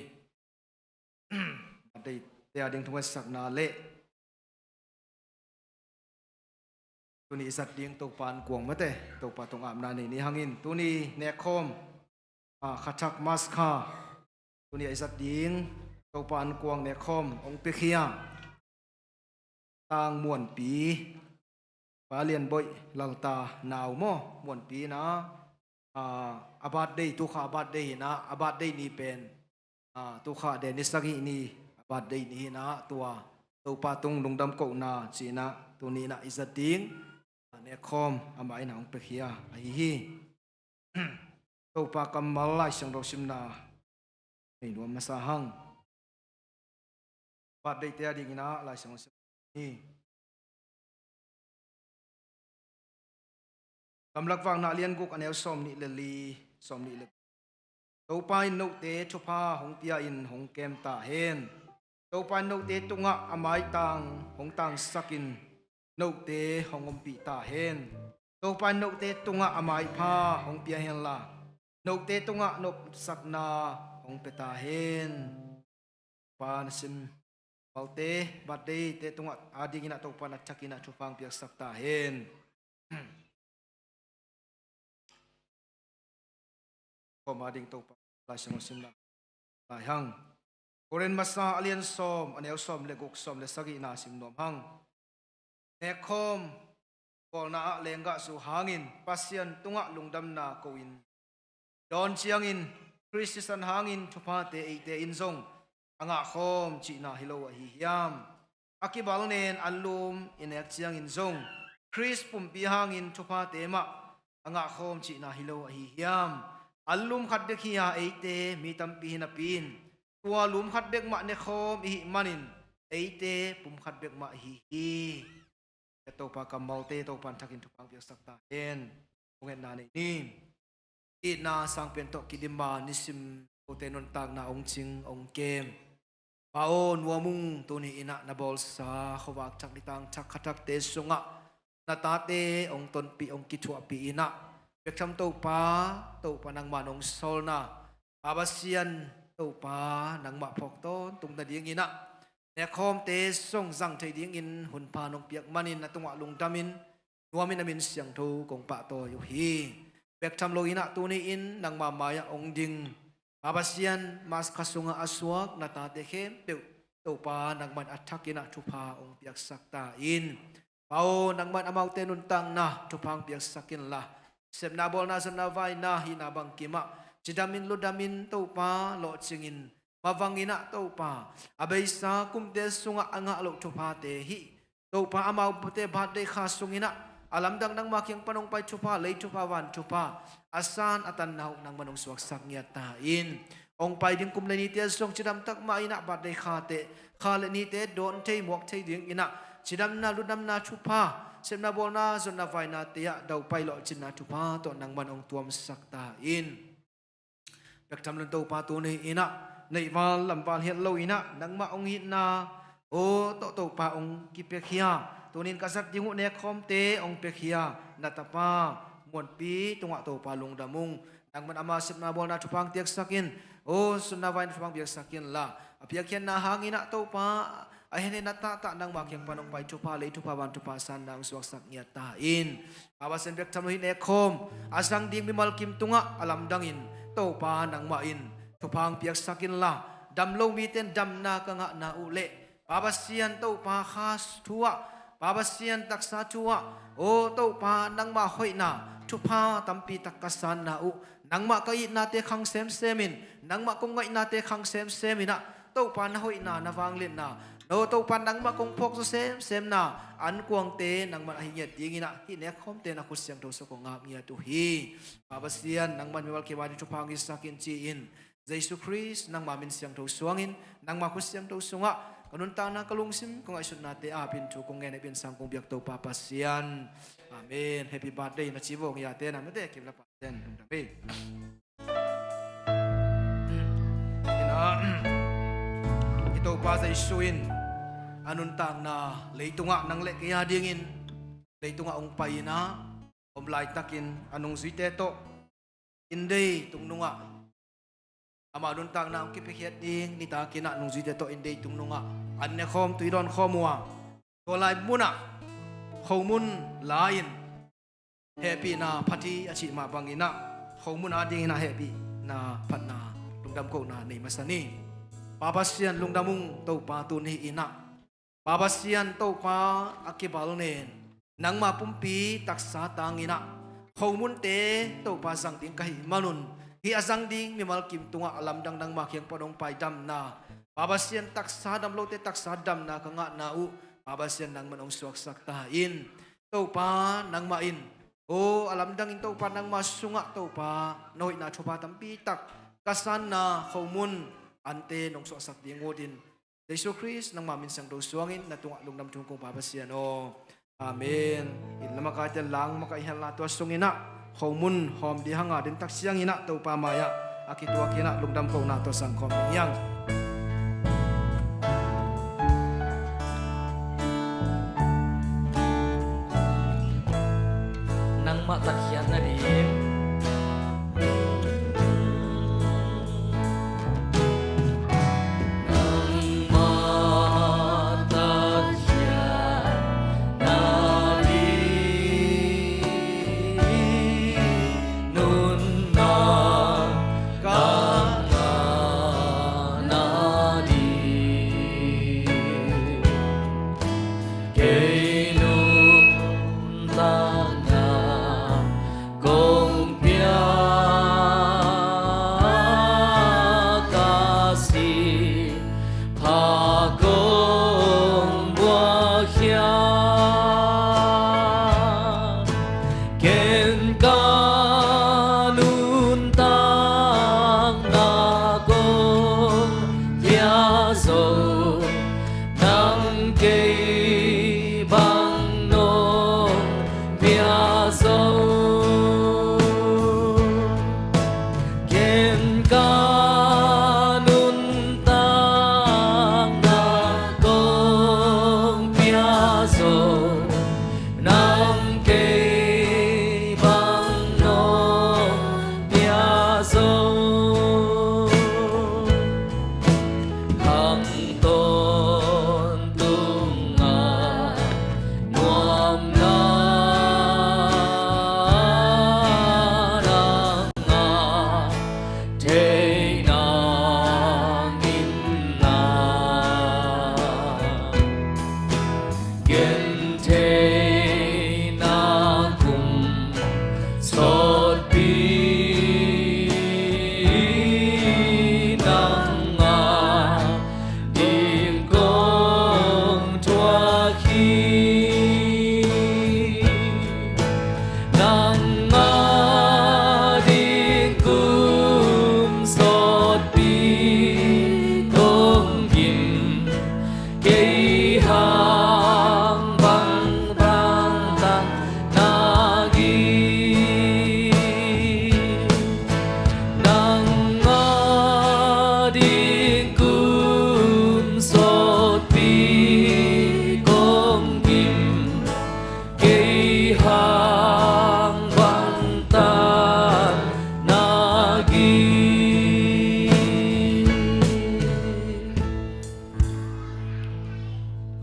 badei te ading thungai sak na le tuni isat ding to pan kuang mate to pa tong am na ni hangin tuni ne khom khathak mas kha tuni isat ding to pan kuang ne khom ong pe khia tang muan pi pa lian boy lang ta naw mo muan pi na abat dei tu kha abat dei na abat dei ni pen tu kha de ni sagi ni abat dei ni na tua to pa tung lungdam ko na china tuni na isat ding ne khom amai na ong pe khia ai hi to pa kamal lai sang ro sim na nei lo ma sa hang pa dei te ding na lai sang sim ni kamlak wang na lian guk anel som ni le li som ni le to pa in no te chopa hong pia in hong kem ta hen to pa no te tunga amai tang hong tang sakin nô tế hong om pi ta hen to pan nô tế tunga amai pha hong pia hen la nô tế tunga nop sakna hong pe ta hen pan sim baute bade te tunga ading na to pan achakina chupang pia sak ta hen kom ading to pa la sim sim la lai hang koren masa alien som anel som le gok som le sagi na sim nom hang ne khom kol na lenga su hangin pasien tunga lungdam na koin don chiang in Christian hangin thupa te ite in zong anga khom chi na hilo hi hiam akibal nen alum in ek chiang in zong Chris pum pi hangin thupa te ma anga khom chi na hilo hi hiam alum khat de khia ite mi tam pi na pin tua lum khat bek ma ne khom hi manin ite pum khat bek ma hi to pa kamal te to pan thakin thupang pia sakta hen ungen na ni i na sang pen to kidima nisim otenon tag na ong ching ong kem paon wamung tuni ina na bol sa khowak chak litang chak khatak te sunga na ta te ong ton pi ong kichua pi ina bekam to pa nang manong sol na abasian to pa nang ma phok ton tung na ding ina ne khom te song zang thei ding in hun pa nong piak manin na tunga lung damin nuamin amin siang tho kong pa to yu hi bek tham lo ina tu ni in nang ma maya ong ding abasian mas kasunga aswak na ta te khem pe to pa nang man athakina thupa ong piak sakta in pao nang man amau te nun tang na thupang piak sakin la sep na bol na sem na vai na hi na bang kima chidamin ludamin to pa lo chingin mawangina to pa abeisa kumte sunga anga lo thupa te hi to pa amau pute bhat de kha sungina alam dang nang makyang panong pai thupa lei thupa wan thupa asan atan nau nang manong suak sak nya ta in องไปดิ้งกุมเลนีเตส่งจิดำตักมาอินะบัดได้ขาเตขาเลนีเตโดนเทหมวกเทดิ้งอินะจิดำนาลุดำนาชุพาเซมนาโบนาจนนาไฟนาเตียดาวไปหล่อจินนาชุพาตัวนังมันองตัวมสักตาอินเบกทำลันตัวปาตัวนี้อินะในวันลำบากเห็นเราอินะนังมาองหินนาโอ้ตัวปาองกิเปียขียตัวนี้กษัตริย์ยิงหัวเนคอมเตองเปียขียนัตปามวนปีตัวตัวปาลงดามุงนังมันอามาเซมนาโบนาชุพังเตียกสักินโอ้สุนนาไฟชุพังเตียกสักินละเปียขียนาหางอินะตัวปาakhirnya nata nang makyang panong pai tupa le tupa ban tupa san nang suwaksak niya tain awasan bek tamlohin ekom asang ding mimal kim tunga alam dangin topa nang main tupang piak sakin la damlo miten dam na ka nga na ule babasian topa khas tuwa babasian taksa tuwa o topa nang ma hoi na tupa tampi takasan na u nang ma kai na te khang sem semin nang ma kong ngai na te khang sem semina topa na hoi na nawanglen na no to pan nang ma kong phok so sem na an kuang te nang man hi yet ding ina hi ne khom te na khu siang to so ko ngap nia tu hi babasian nang man wal ke ma tu phang is sakin chi in Jesus Christ nang ma min siang to suangin nang ma khu siang to sunga kanun ta na kalung sim kong ai sun na te a pin chu kong nge ne pin sang kong biak to papasian amen happy birthday na chivo ya te na mate kim la pa ten tum be ina ito pa sa isuin anun tang na leitunga nang le kaya dingin leitunga ong payina omlai takin anong suiteto inde tungnunga ama anun tang na ang kipikiat ding nitakina anong suiteto inde tungnunga anne khom tuidon khomwa tolai muna khomun lain happy na phati achi ma bangina khomun ading na happy na phatna lungdam ko na nei masani babasian lungdamung to pa tuni ina babasian to pa akibal nen nang mapumpi taksa tangina khomun te to pa sang ting kai manun hi asang ding mimal kim tunga alam dang nang makyang padong pai dam na babasian taksa dam lo te taksa dam na kanga na u babasian nang manong suak sak ta in to pa nang main o alam dang in to pa nang masunga to pa noi na thopa tampi tak kasan na khomun ante nong so sak ding odin Jesus Christ nang mamin sang do suangin na tunga lungnam tung kong babasian o amen in lama ka lang makaihan la to sungina khomun hom di hanga din tak siang ina to pamaya akitua kina lungnam ko na to sang khom yang nang matakyan na rin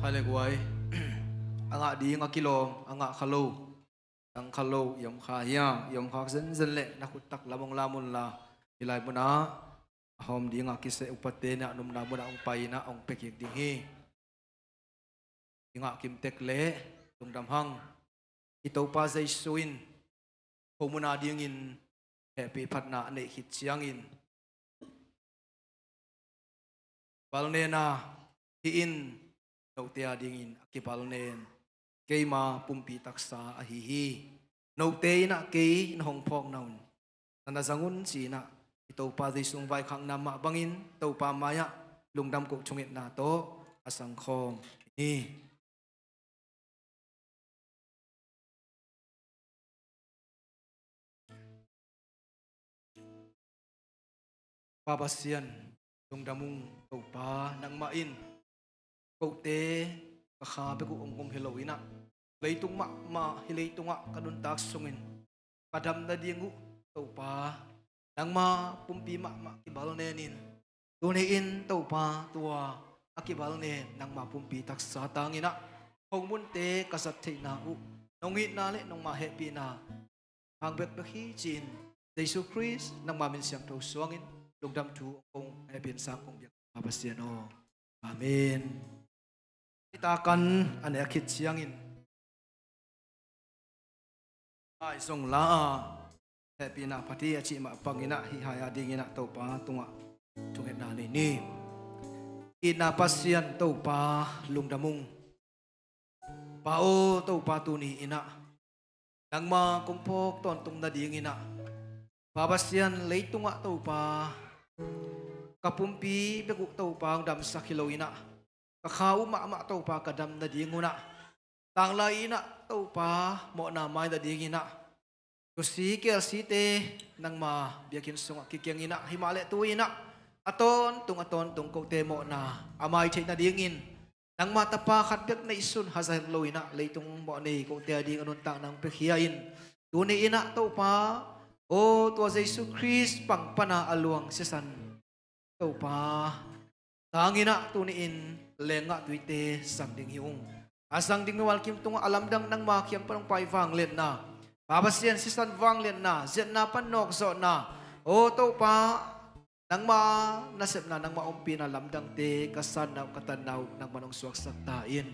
hai lệ quay anga đi anga kilo anga khalo ang khalo yom kha ya yom kha zen lệ na khut tak lamong lamun la ilai muna hom di anga kise upate na num na muna ong pai na ong pekik ding hi inga kim tek le tung dam hang ito pa zai suin homuna ding in happy phat na ne hit chiang in balne na hi in no tia ding in akipalnen keima pumpi taksa ahihi no te na ke hong phok naun nana zangun chi na ito pa di sung vai khang nama bangin to pa maya lungdam ko chungit na to asang khom ni Babasian lungdamung to pa nang main ko te kakha pe ko ongom helowina leitung ma hileitunga kadun tak sungin kadam na diengu to pa nang ma pumpi ma kibal nenin tunein to pa tua akibal ne nang ma pumpi tak sa tangina hongmun te kasat thei na u nongit na le nong ma happy na hang bet hi chin Jesus Christ nang ma min siam to suangin lungdam tu ong happy sa kong biak Babasian o amen itakan ane akit siangin ai song la happy na pati achi ma pangina hi haya dingina to pa tunga tunget na ni ina pasian to pa lungdamung pao to pa tu ni ina nang ma kumpok ton tung na dingina Babasian leitunga to pa kapumpi beku to pa dam sa kilo ina kakau ma to pa kadam na dinguna tang lai na to pa mo na mai da dingina kusi kel site nang ma biakin sunga kikyang ina himale tu ina aton tung ko te mo na amai thei na dingin nang matapa khat bek na isun hazal lo ina leitung mo nei ko te ding anun tang nang pekhiain tu ni ina to pa o to Jesus Christ pang pana aluang sesan to pa tangina tu ni in lenga tuite sangding hiung asang ding wal kim tung alam dang nang makiam parang pai wang len na Babasian sisan wang len na zet na panok so na o to pa nang ma nasep na nang maumpi na lamdang te kasan na katanaw nang manong suwak saktain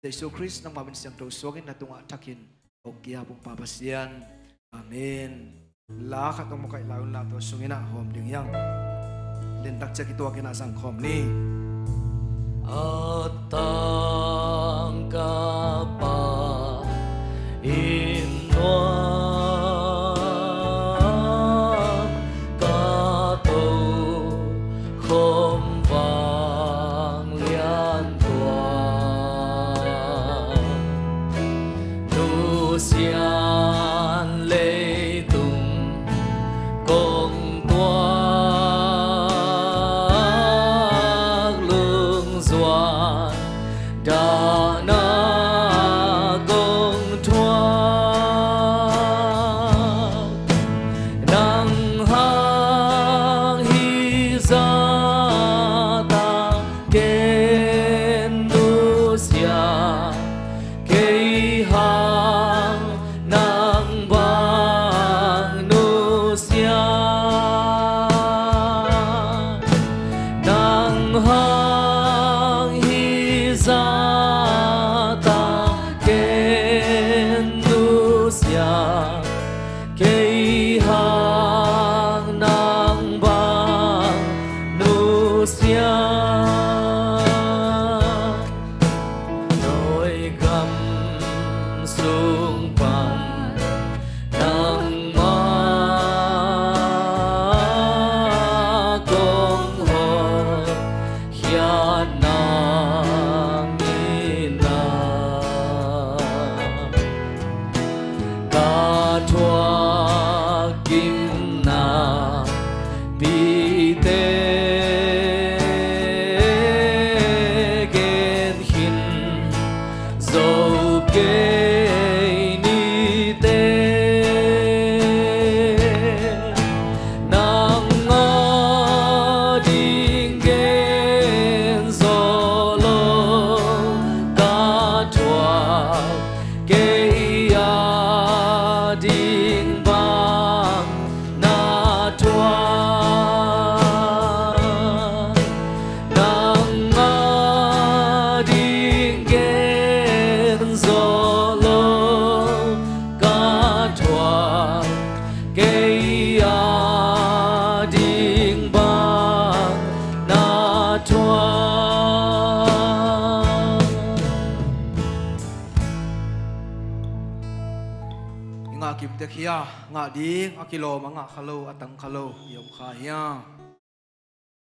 Jesus Christ nang mamin siyang to suwagin na tunga takin o kiyapong Babasian amen la katong mo kay laon la to sungina hom ding yang lentak cek itu akin asang hom ni at tangka inwan kato khom vang lian tuan nu xian lê tung công toan lương doan đã na công thoa nang hang hi ra ta ken du sia cây hang nang vang nu sia nang hang hi ra kim te khia nga ding akilo manga khalo atang khalo yom kha ya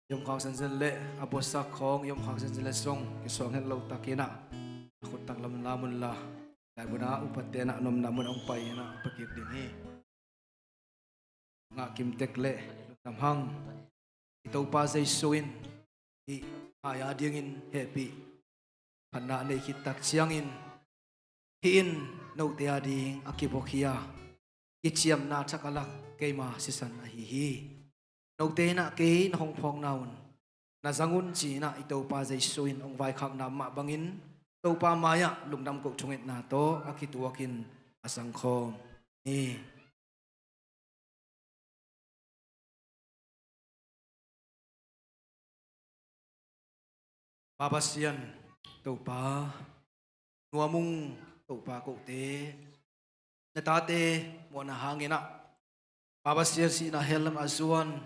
yom kha san zen le abosa khong yom kha san zen le song ki song hen lo takina khut tang lam lamun la dai buna upatena nom namun ong pai na pakip ding hi nga kim tek le tam hang ito pa zai suin i aya ding in happy panna nei kitak chiang in hin no te ading akibokhia ichiam na chakalak keima sisan a hi no te na ke na hong phong naun na zangun chi na ito pa zai suin ong vai khak na ma bangin to pa maya lungdam ko chungit na to akituakin asang khom ni babasian to pa nuamung to pa ko te na tate mo na hangina babasian si na helam azuan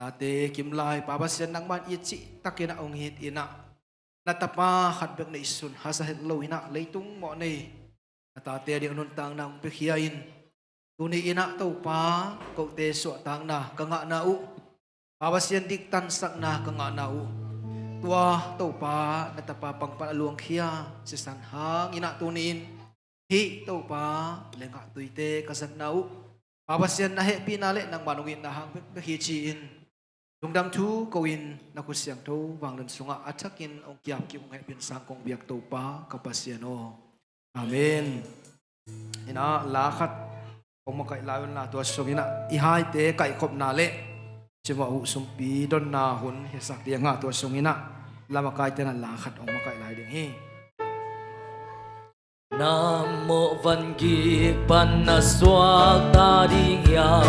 tate kimlai babasian nang man ichi takina ong hit ina natapa khatbek na isun hasa hello ina leitung mo nei natate di anun tang nang pikhiain tuni ina to pa ko te so tang na kanga na u babasian diktan sak na kanga na u tua to pa natapa pangpaluang khia si san hang ina tunin hi to pa lenga tuite kasan na u babasian na he pinale nang manungin na hang hi chi in lungdam thu koin na ku siang tho wanglan sunga athakin ong kiam ki ong bin sang kong biak to pa kapasiano amen ina la khat ong makai lawan la to songina i hai te kai khop na le chima hu sumpi don na hun he sak dia nga to songina lama kai te na la khat ong makai lai ding hi Nam mô Văn Ghi Pan Na Xoa Ta Đi Ya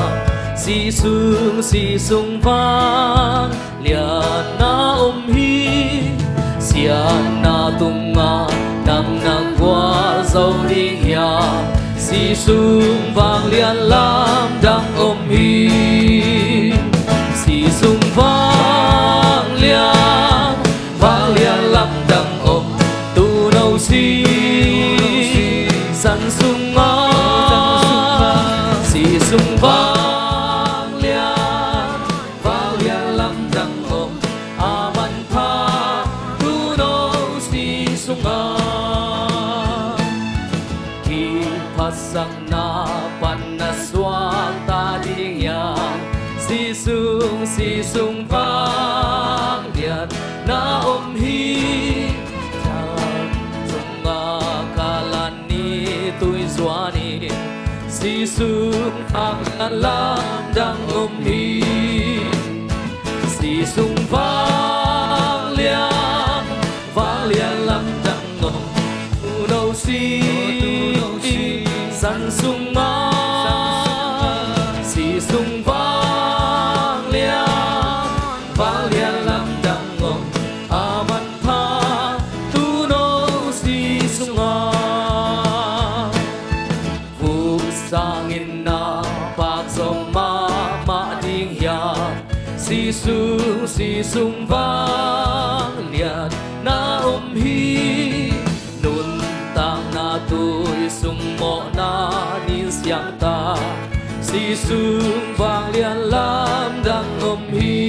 Si Sung Vang Lian Na Hi Sian Na Tung Nga Nang Nang Qua Dâu Đi Ya Si Sung Vang Lian Lam Đăng Hi Si Sung Vang Lian Lam Đăng Tu Nâu Si san sung ma si sung vang lian lam dang om aman pha tu no si sung ma ki pasang na pan na swang ta ding ya si sung vang lian na om hi si sung vang lam đang hi si sung vang lian lam đang tu đâu si san sung ma si sung vang lian lam đang aman pha tu đâu si sung ma sangin na pak song ma ding ya si sung vang lian na hi nun tang na tui sung mo na nin siang ta si sung vang lian lam dang hi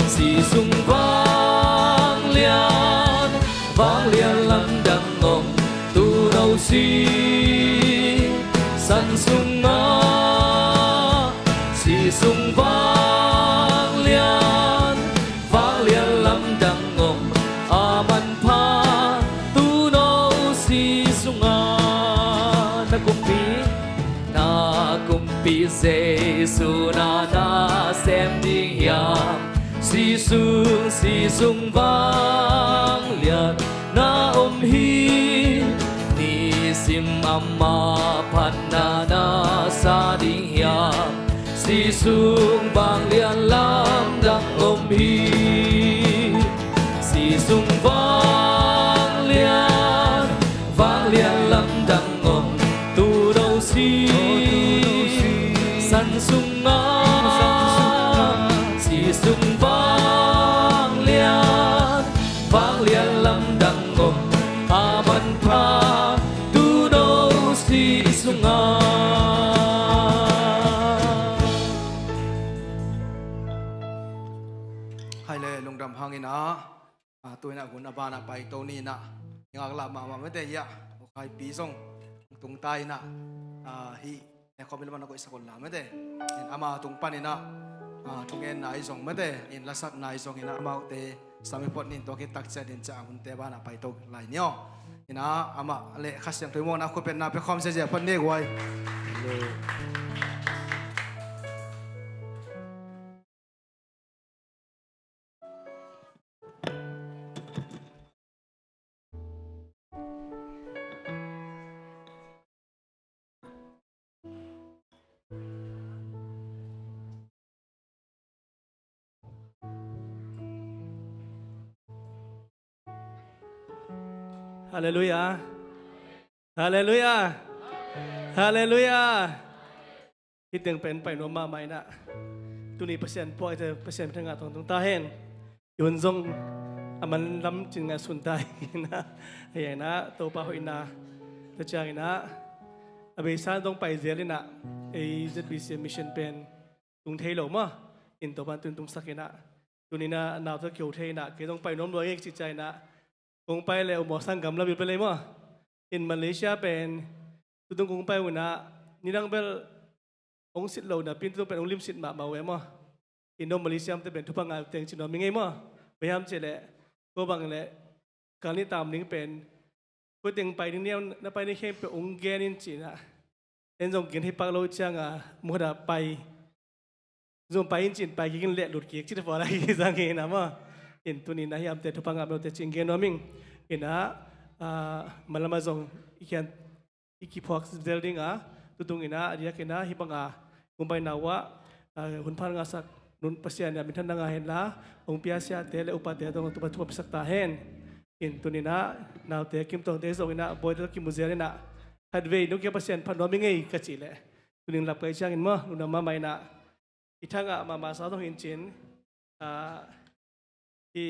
si sung vang lian lam dang tu đâu si san sung ma si sung vang lian lam dang aman pha tu no si sung a na kumpi Giêsu na xem ding ya si sung vang lian na hi sim amma panana sa ding ya si sung vang lian lam dang hi si sung vang lian lam dang tu đâu si san sung ma si sung vang lian lam dang aman pha ดำหางอินะตัวน่ะหุ่นอบานะไปตัวนี้นะยังอักลามาไม่ได้ยะใครปีส่งตรงใต้นะฮีเนี่ยเขาเป็นมันก็อิสกุลละไม่ได้อินอามาตรงปันอินะตรงเอ็นนายส่งไม่ได้อินลักษณะนายส่งอินะอามาเตสามีพอนินตัวกิตักเจดินจะหุ่นเตบานะไปตัวไหลเนี่ยอินะอามาเละขัดเสียงตัวมองนะคุณเป็นนาเป็นความเสียพอนี่ไว้ ฮาเลลูยา ฮาเลลูยา ฮาเลลูยาที่เตียงเป็นไปโนมาไม่นะตุนี้เปอร์เซ็นต์พอจะเปอร์เซ็นต์ทางงานตรงตาเห็นยุนซงมันล้ำจึงงานสุนทรนะอย่างนะตัวป้าหอยนะแต่จากนะอเบซ่าต้องไปเจริญนะไอ้จะบิสมิชชั่นเป็นตุงเทโลมาอินตัวบ้านตุงสักนะตุนี้นะนาวจะเกี่ยวเทนะเกี่ยวต้องไปโน้มด้วยเองจิตใจนะคงไปแล้วหมอสังกัมเราอยู่ไปเลยมั้งอินมาเลเซียเป็นตุงคงไปวันนะนี่ดังเบลองสิทธิ์เราเนี่ยพินตุเป็นองลิมสิทธิ์มาเวมั้งอินโดมาเลเซียมันจะเป็นทุกพังงานแต่งจินเราไม่ไงมั้งพยายามเจริญก็บางเลยการนี้ตามนี้เป็นก็เต็งไปที่นี่นับไปในเข้มเป็นองค์แกนินจีนะเอ็นจงกินให้ปักโลจังมุดไปจงไปอินจีนไปกินเละหลุดเกียกที่จะพออะไรสังเกตนะมั้งเห็นตัวนี้นะยามแต่ทุกพังงานเราแต่จริงเกนน้อมิงเห็นนะมันละมาจงอีกอย่างอีกพวกเดลดิ้งตัวตรงนี้นะเดียกนะฮิบังกุมไปนาวะหุ่นพันงาสักนุนpasien ya minhan nga hen la ong piasya tele upate dong tu patu pisak ta hen in tunina naw te kim tong te so ina boy to kim muzere na hadve no ke pasien phan no mingai ka chile tuning lap kai chang in mo nu na ma mai na ithanga ma sa dong in chin i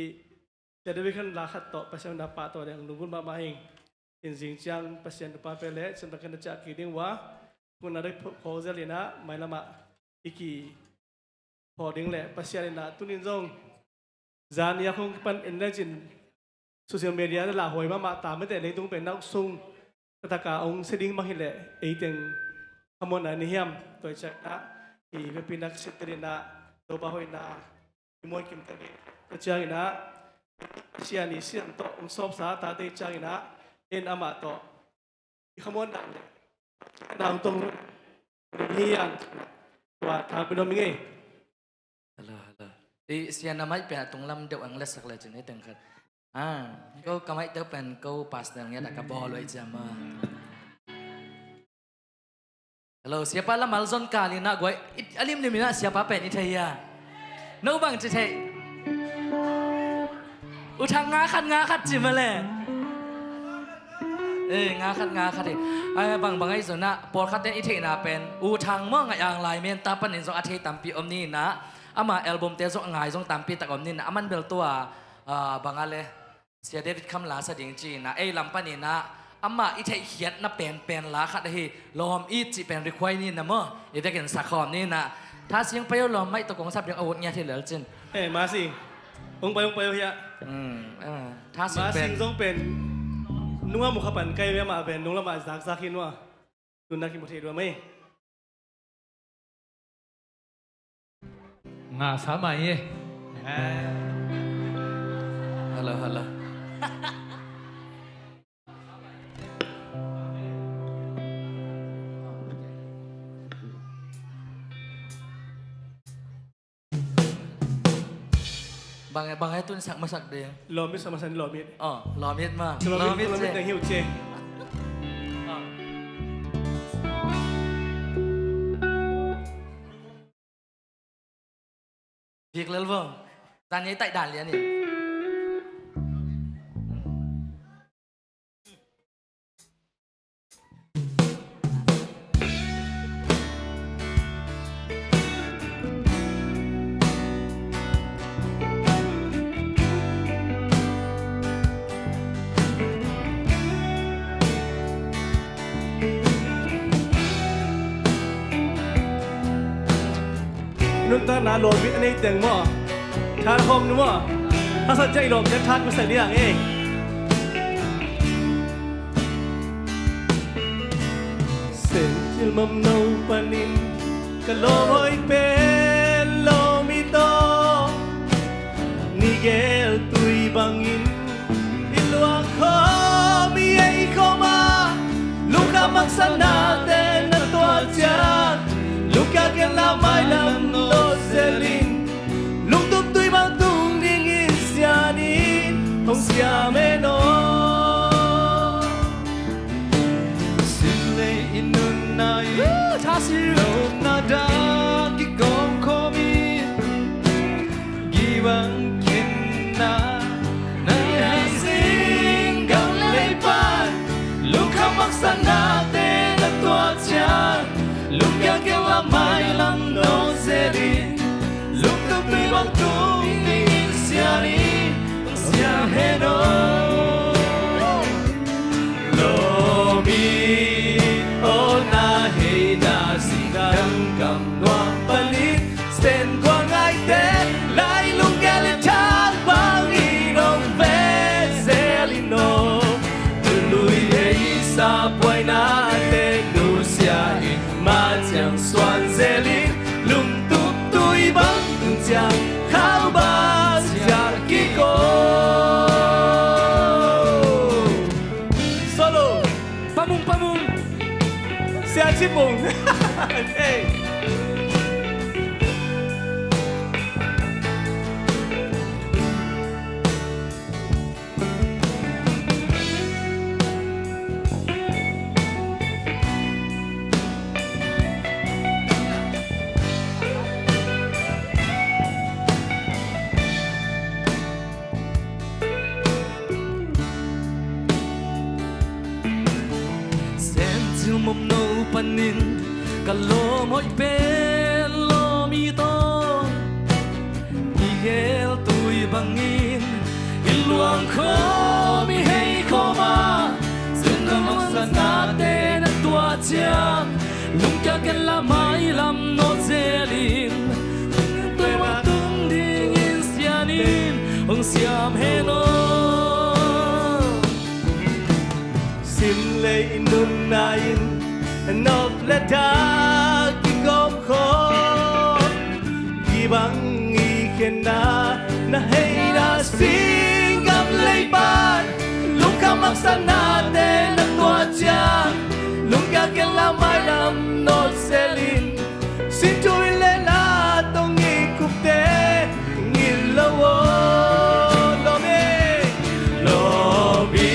tedwe khan la khat to pasien na pa to deng lungun ma ma hing in jing chang pasien pa pele chen ta kan cha ki ding wa kun na dai proposal ina mai lama ikiพอดิ้งแหละปัจจัยนั้นตุนินจงจานยาคงเป็นอินเทอร์เน็ตโซเชียลมีเดียนั่นแหละหอยมาตามไม่แต่ในตรงเป็นนักส่งกระตากองเสดิ้งมาเห็นแหละไอ้เต็งขโมยนันนิยมตัวจักรที่เป็นนักศิลปินนะตัวบ้าหอยนะที่มวยกิมตันตัวจักรนะเชียนี่เสียนโตองสอบสาตาเตจักรนะเอ็นอามาโตที่ขโมยนันดาวตรงนี้ยังว่าทางเป็นน้องมิงเอHello. Di siya namay pina tong lam daw ang lesak la jene tengkat. Kau kamay daw pen kau pas nangya nak kabolo ay jama. Hello, siapa lah malzon kali nak gue alim limina siapa pen itaya. No bang cete. Utang ngakat jimale. Ngakat eh. Bang ay zona por katen itay na pen. Utang mo ngayang laimen tapan inso atay tampi omni na. Ama album tezo ngai zong tampi tak om ni na aman bel tua bangale sia David kam la sa ding chi na ei lampa ni na ama i thai hiat na pen la khat hi lom i chi pen require ni na mo i ta ken sa khom ni na tha siang payo lom mai to kong sap yang awut nya thi lel chin ma si ong payo ya tha sing ma pen sing zong pen nunga mu khapan kai me ma pen nung la ma zak hin wa tun na ki mu the do mai ngà xá mày Hello. Bang itu sak masak dia. Lomit sama san lomit. Lomit mah. Lomit yang hiu je. Việc lên vâng, ta nhảy tại đàn liền nhỉ. Nung ta na lomit anh ấy tiếng mà, thà không đúng không? Asa chạy lộp nhất thác của sợi đi hằng ấy. Sen chil mầm nâu panin cả lô hoi pe lô mi to Nigel tui bangin iluang ko mi ei koma luka maksana te na tua cha luka ken la mai lam no zelin lung tum tui bang tung ding in siani hong sia me no sile inun nai ta si lo na da ki gom ko mi gi bang ken na na hai sing gam le pan luka maksana te na tua cha luka ken la mai lam no zelin lung tum tui bang tung ding in siani hong sia he no lo mi o na he na si dang kam noa palit sten quang ai te lai lung gale chan bang inong ve zelino tu lui e sa poi na te nu sia in ma chang swan zelin lung tup tui bang tung chang khao ba sia ki ko solo pamung sia chipung hey sen chiu mom no panin ka lo moi pe lo mi to Nigel tui bangin iluang ko mi hei ko ma sin na maksana te na tua cha lung kya ken la mai lam no zelin tôi ma tung ding in sianin ong siam he no sim le inun nain nop le da ki gom ko gi bang i ken na hey na sing gam le ban lung ka maksana te na tua cha lung ka ken la mai lam no selin sin tu le la tong i kup te ngil lo lo me lo bi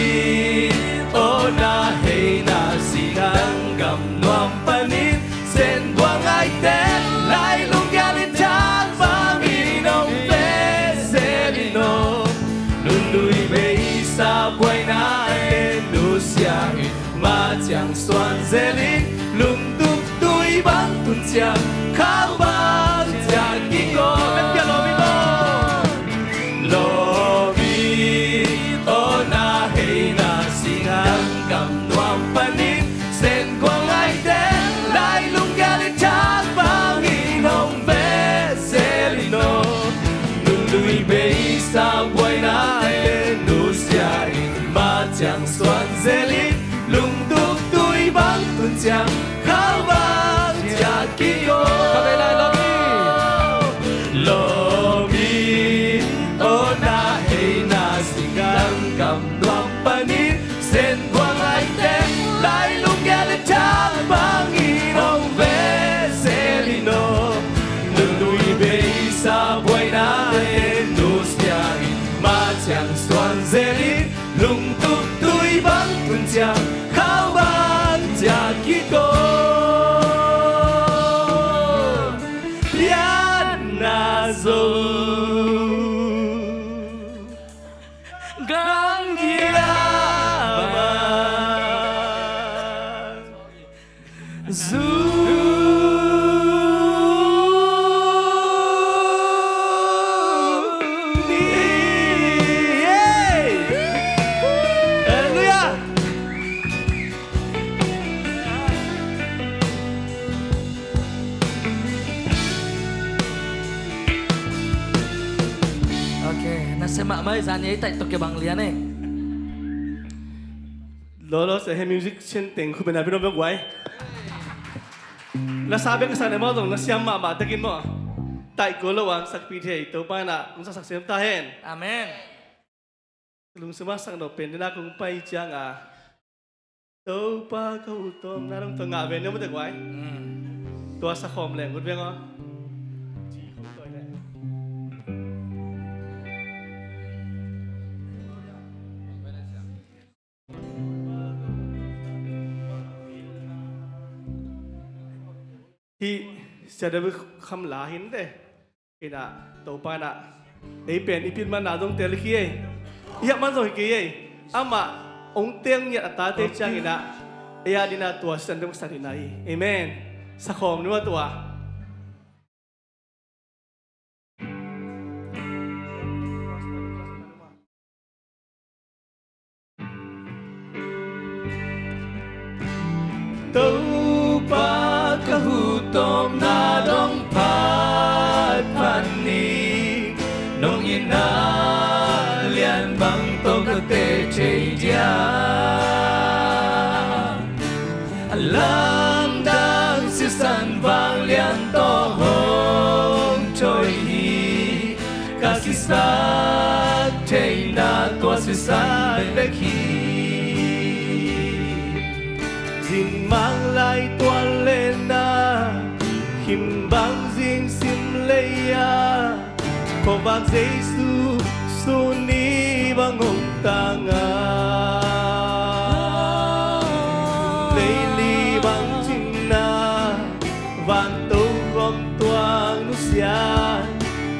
o na hey na si dang gam nuam panin sen buang ai te lai lung galin chang bang inong pe selino nun lui be sa buai na te nu sia in ma chang swan zelin lung tup tui bang tun chang khao bang chang ki ko ben kia lo mi bo lo mi o na hey na si dang gam nuam panin sen quang ai te lai lung galin chang bang inong ve zelino nun lui be sa buai na te nu sia in ma chang swan zelin lung tup tui bang tun chang khao bang chang ki ko lo mi o na hey na si dang gam nuam panin sen quang ai te lai lung galin chang bang inong ve zelino nun lui be sa buai na te nu sia in ma chang swan zelin lung tup tui bang tun chang khao bang chang ki ko yan na zo gang gira zu ni hallelujah Okay, nasema na mai zan ye tai to ke bang lian eh Lolo sa music chen ting khu bena bino bagwai. La sabi ka sana mo dong nasyam ma takin mo. Tai ko lawang sakpi the to pa na unsa saksem ta hen. amen Lung suma sang no pen na kung pai chang a. To pa ka utom na rong to nga ben mo bagwai. To sa khom leng gut beng o. Hi sẽ được khăm lá hin đấy, cái nào tàu pa nè, ấy bền ít pin mà nào dong tele kia, hiện mà rồi kia, ama ông tiếng nhật ta tê chang cái nào, ấy đi na tua sân đông sân này, amen, sa khom nữa tua. Tàu pa kahutom na dong pat pani nong ina lian bang to ka te chei dia lam dang si san vang lian to hong choi hi ka si sa chei na to si san be hi Dinh mang lại toan lên na Him bang dinh sim leia Ko vang Giêsu su ni bang hong tanga Lấy li bang chinh na Van tâu gom toang nu sia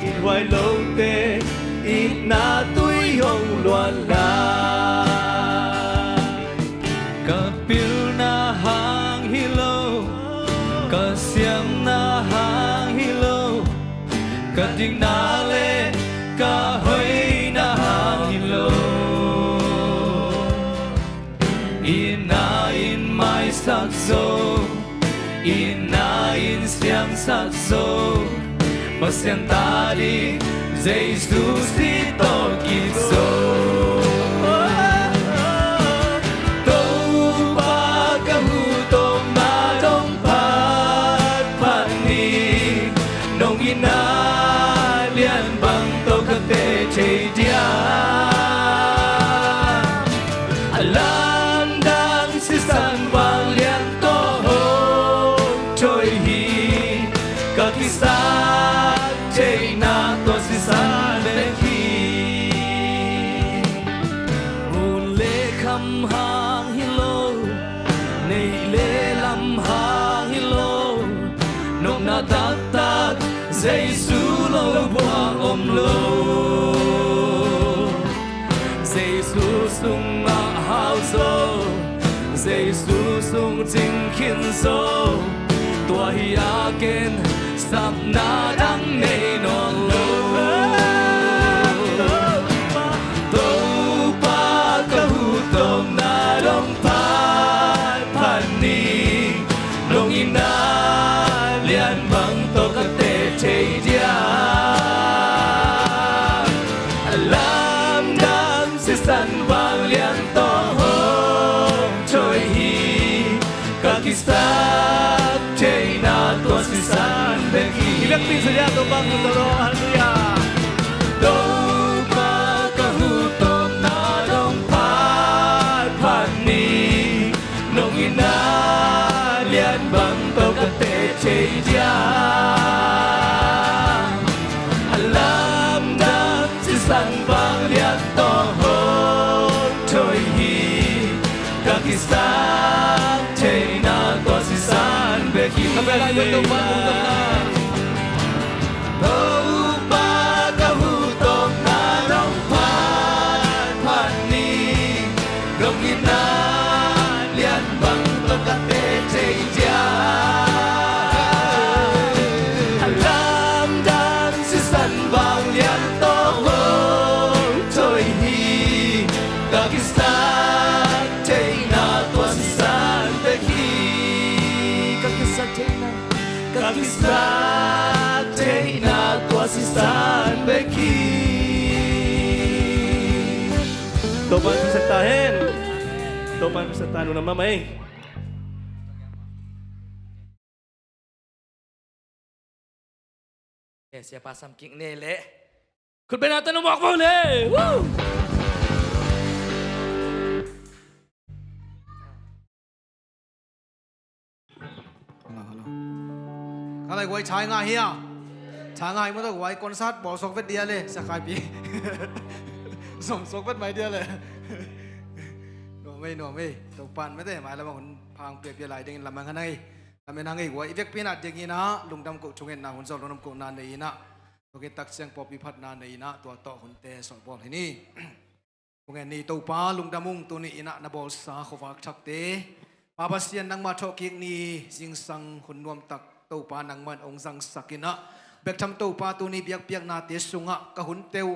Ít hoài lâu tê Ít na tui hong loan la Kapil na hang hilo Kasiam na hang hilo Kading na le Kahoy na hang hilo Ina in mai sắc dô Ina in siang sắc dô Mà siang ta đi Jesus Christo kịp dô Ina lian bang to ka te chei dia Alam dang si san wang lian to ho choi hi ka kisa chei na to si san le hi un le kham hang hilo nei le lam hang hilo nong na tak tak Giêsu lo buang om lo Giêsu sung a hao zo Giêsu sung jing khin zo tua hi a ken sap na dang nei non lo to pa ka hu tom na dong pa pani long ina lian bang to ka chei dia Lam dam si san vang lian to ho choi hi ka kisa chei na to si san be hi Ibig pin sa dia to bang toro hallelujah do pa ka hu tom na dong pa pani nong ina lian bang to ka te chei dia San vang lian to ho choi hi ka kisa chei na to si san be hi ka la yo to pa mu to pa ka hu to na dong pa pani dong ina lian bang to ka te chei dia Alam dan si san vang lian to Kakisa Teina tua si san beki Topan pesertahin. Topan peserta nuna mamai. Siapa samking nele? Kun benatan umok mo le. Woo! Kalau gue cai nggak hia, cai nggak itu gue konsert bol sok dia le, sekai pi, sok mai dia le. No me, topanไม่ได้หมายแล้วว่าคนพังเปียกไหลดิ่งลำมันกันไงลำมันไงว่าอีเวกปีนัดดิ่งนะลุงดำกุชงเงินนะคนสอบลุงดำกุนานในนะโอเคตักเสียงปอปีพัดนานในนะตัวต่อคนเตะสอบบอลที่นี่พวกนี้ตัวป้าลุงดำมุงตัวนี้นะนับบอลสาขวักชักเตะป้าบาเซียนนังมาโชกิกนี่สิงสังคนนวมตักตัวป้านังมันองสังสักินะเบกทำตัวป้าตัวนี้เปียกนาเตสุงะกะหุนเตว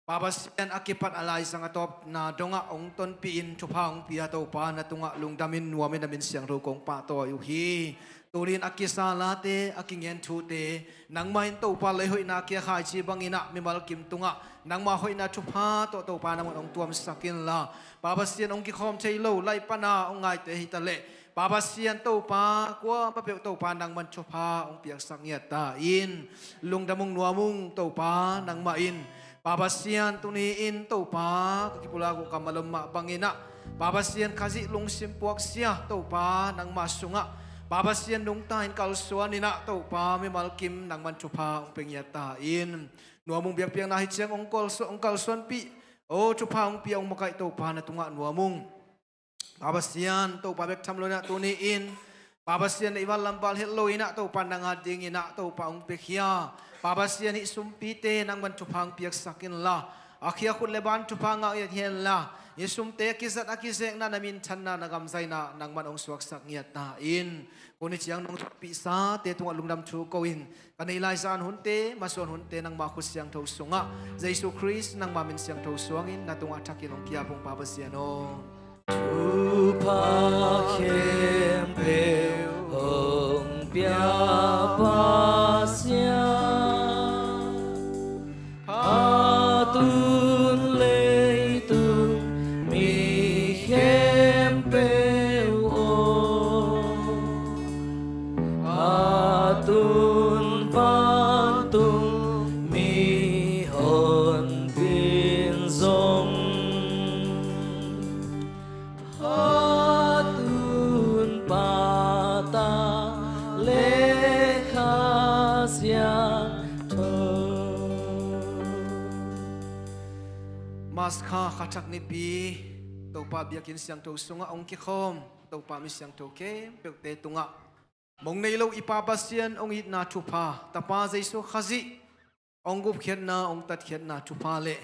Babasian akibat alay sang atop na donga ong ton piin chupang pia to pa na tunga lungdamin wamin namin siyang rukong pa to yuhi turin akisalate akingen chute nang mahin to pa lehoy na kia khai chi bangina mimal kim tunga nang mahoy na chupa to pa naman ong tuam sakin la babasian ong kikhom chaylo lay pa na ong ngay te hitale babasian to pa kwa mapil to pa nang man chupa ong piyak sangyat ta in lungdamong nuamong to pa nang main Babasian tuniin to pa kakipula ko kamalama bangina babasian kasi lung simpuak siya to pa nang masunga babasian nung tahin kalsuan nina to pa may malkim nang manchupa ang pengyatain nuamong biyak-biyak nahit siyang ang kalsuan pi o chupa ang piyang makay to pa na tunga nuamong babasian to pa bektamlo na tuniin babasian na iwalang balhilo ina to pa nang hading ina to pa ang pekya Babasian ni sumpite nang manchupang piyak sakin la. Akhia kun leban chupang ngayat hiyan la. Yesumte kisat akisek na namin chan na nagamsay na nang manong suwak saknyat na in. Kunit siyang nung pisa te tunga lungdam chukawin. Kanilay saan hunte, masuan hunte nang makus siyang tausunga. Jesu Christ nang mamin siyang tausuangin na tunga takilong kiyapong babasian o. Chupa kempe hong piapasya. Atun leitung mi hempeu atun pantung mi hon pinzong atun pata lekasya Maskha kachak ni pi to pa biakin siyang to sunga ong kikhom to pa mi siyang to ke pekte tunga mong neilo ipapasian ong it na chupa tapa Jesu khazi ong gup khiat na ong tat khiat na chupa le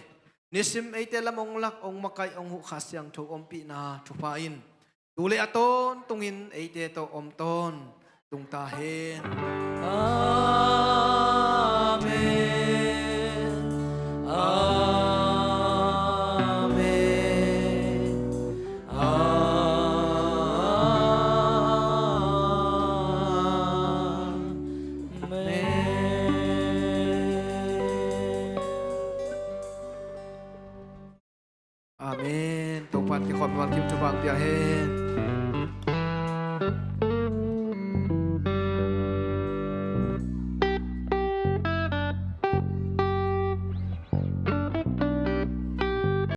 nisim eitelam ong lak ong makai ong hu khasyang to ompi na chupain tule aton tungin eite to omton tung tahen amen Amin. Tuhan kita khotbah kim chubang dia hen.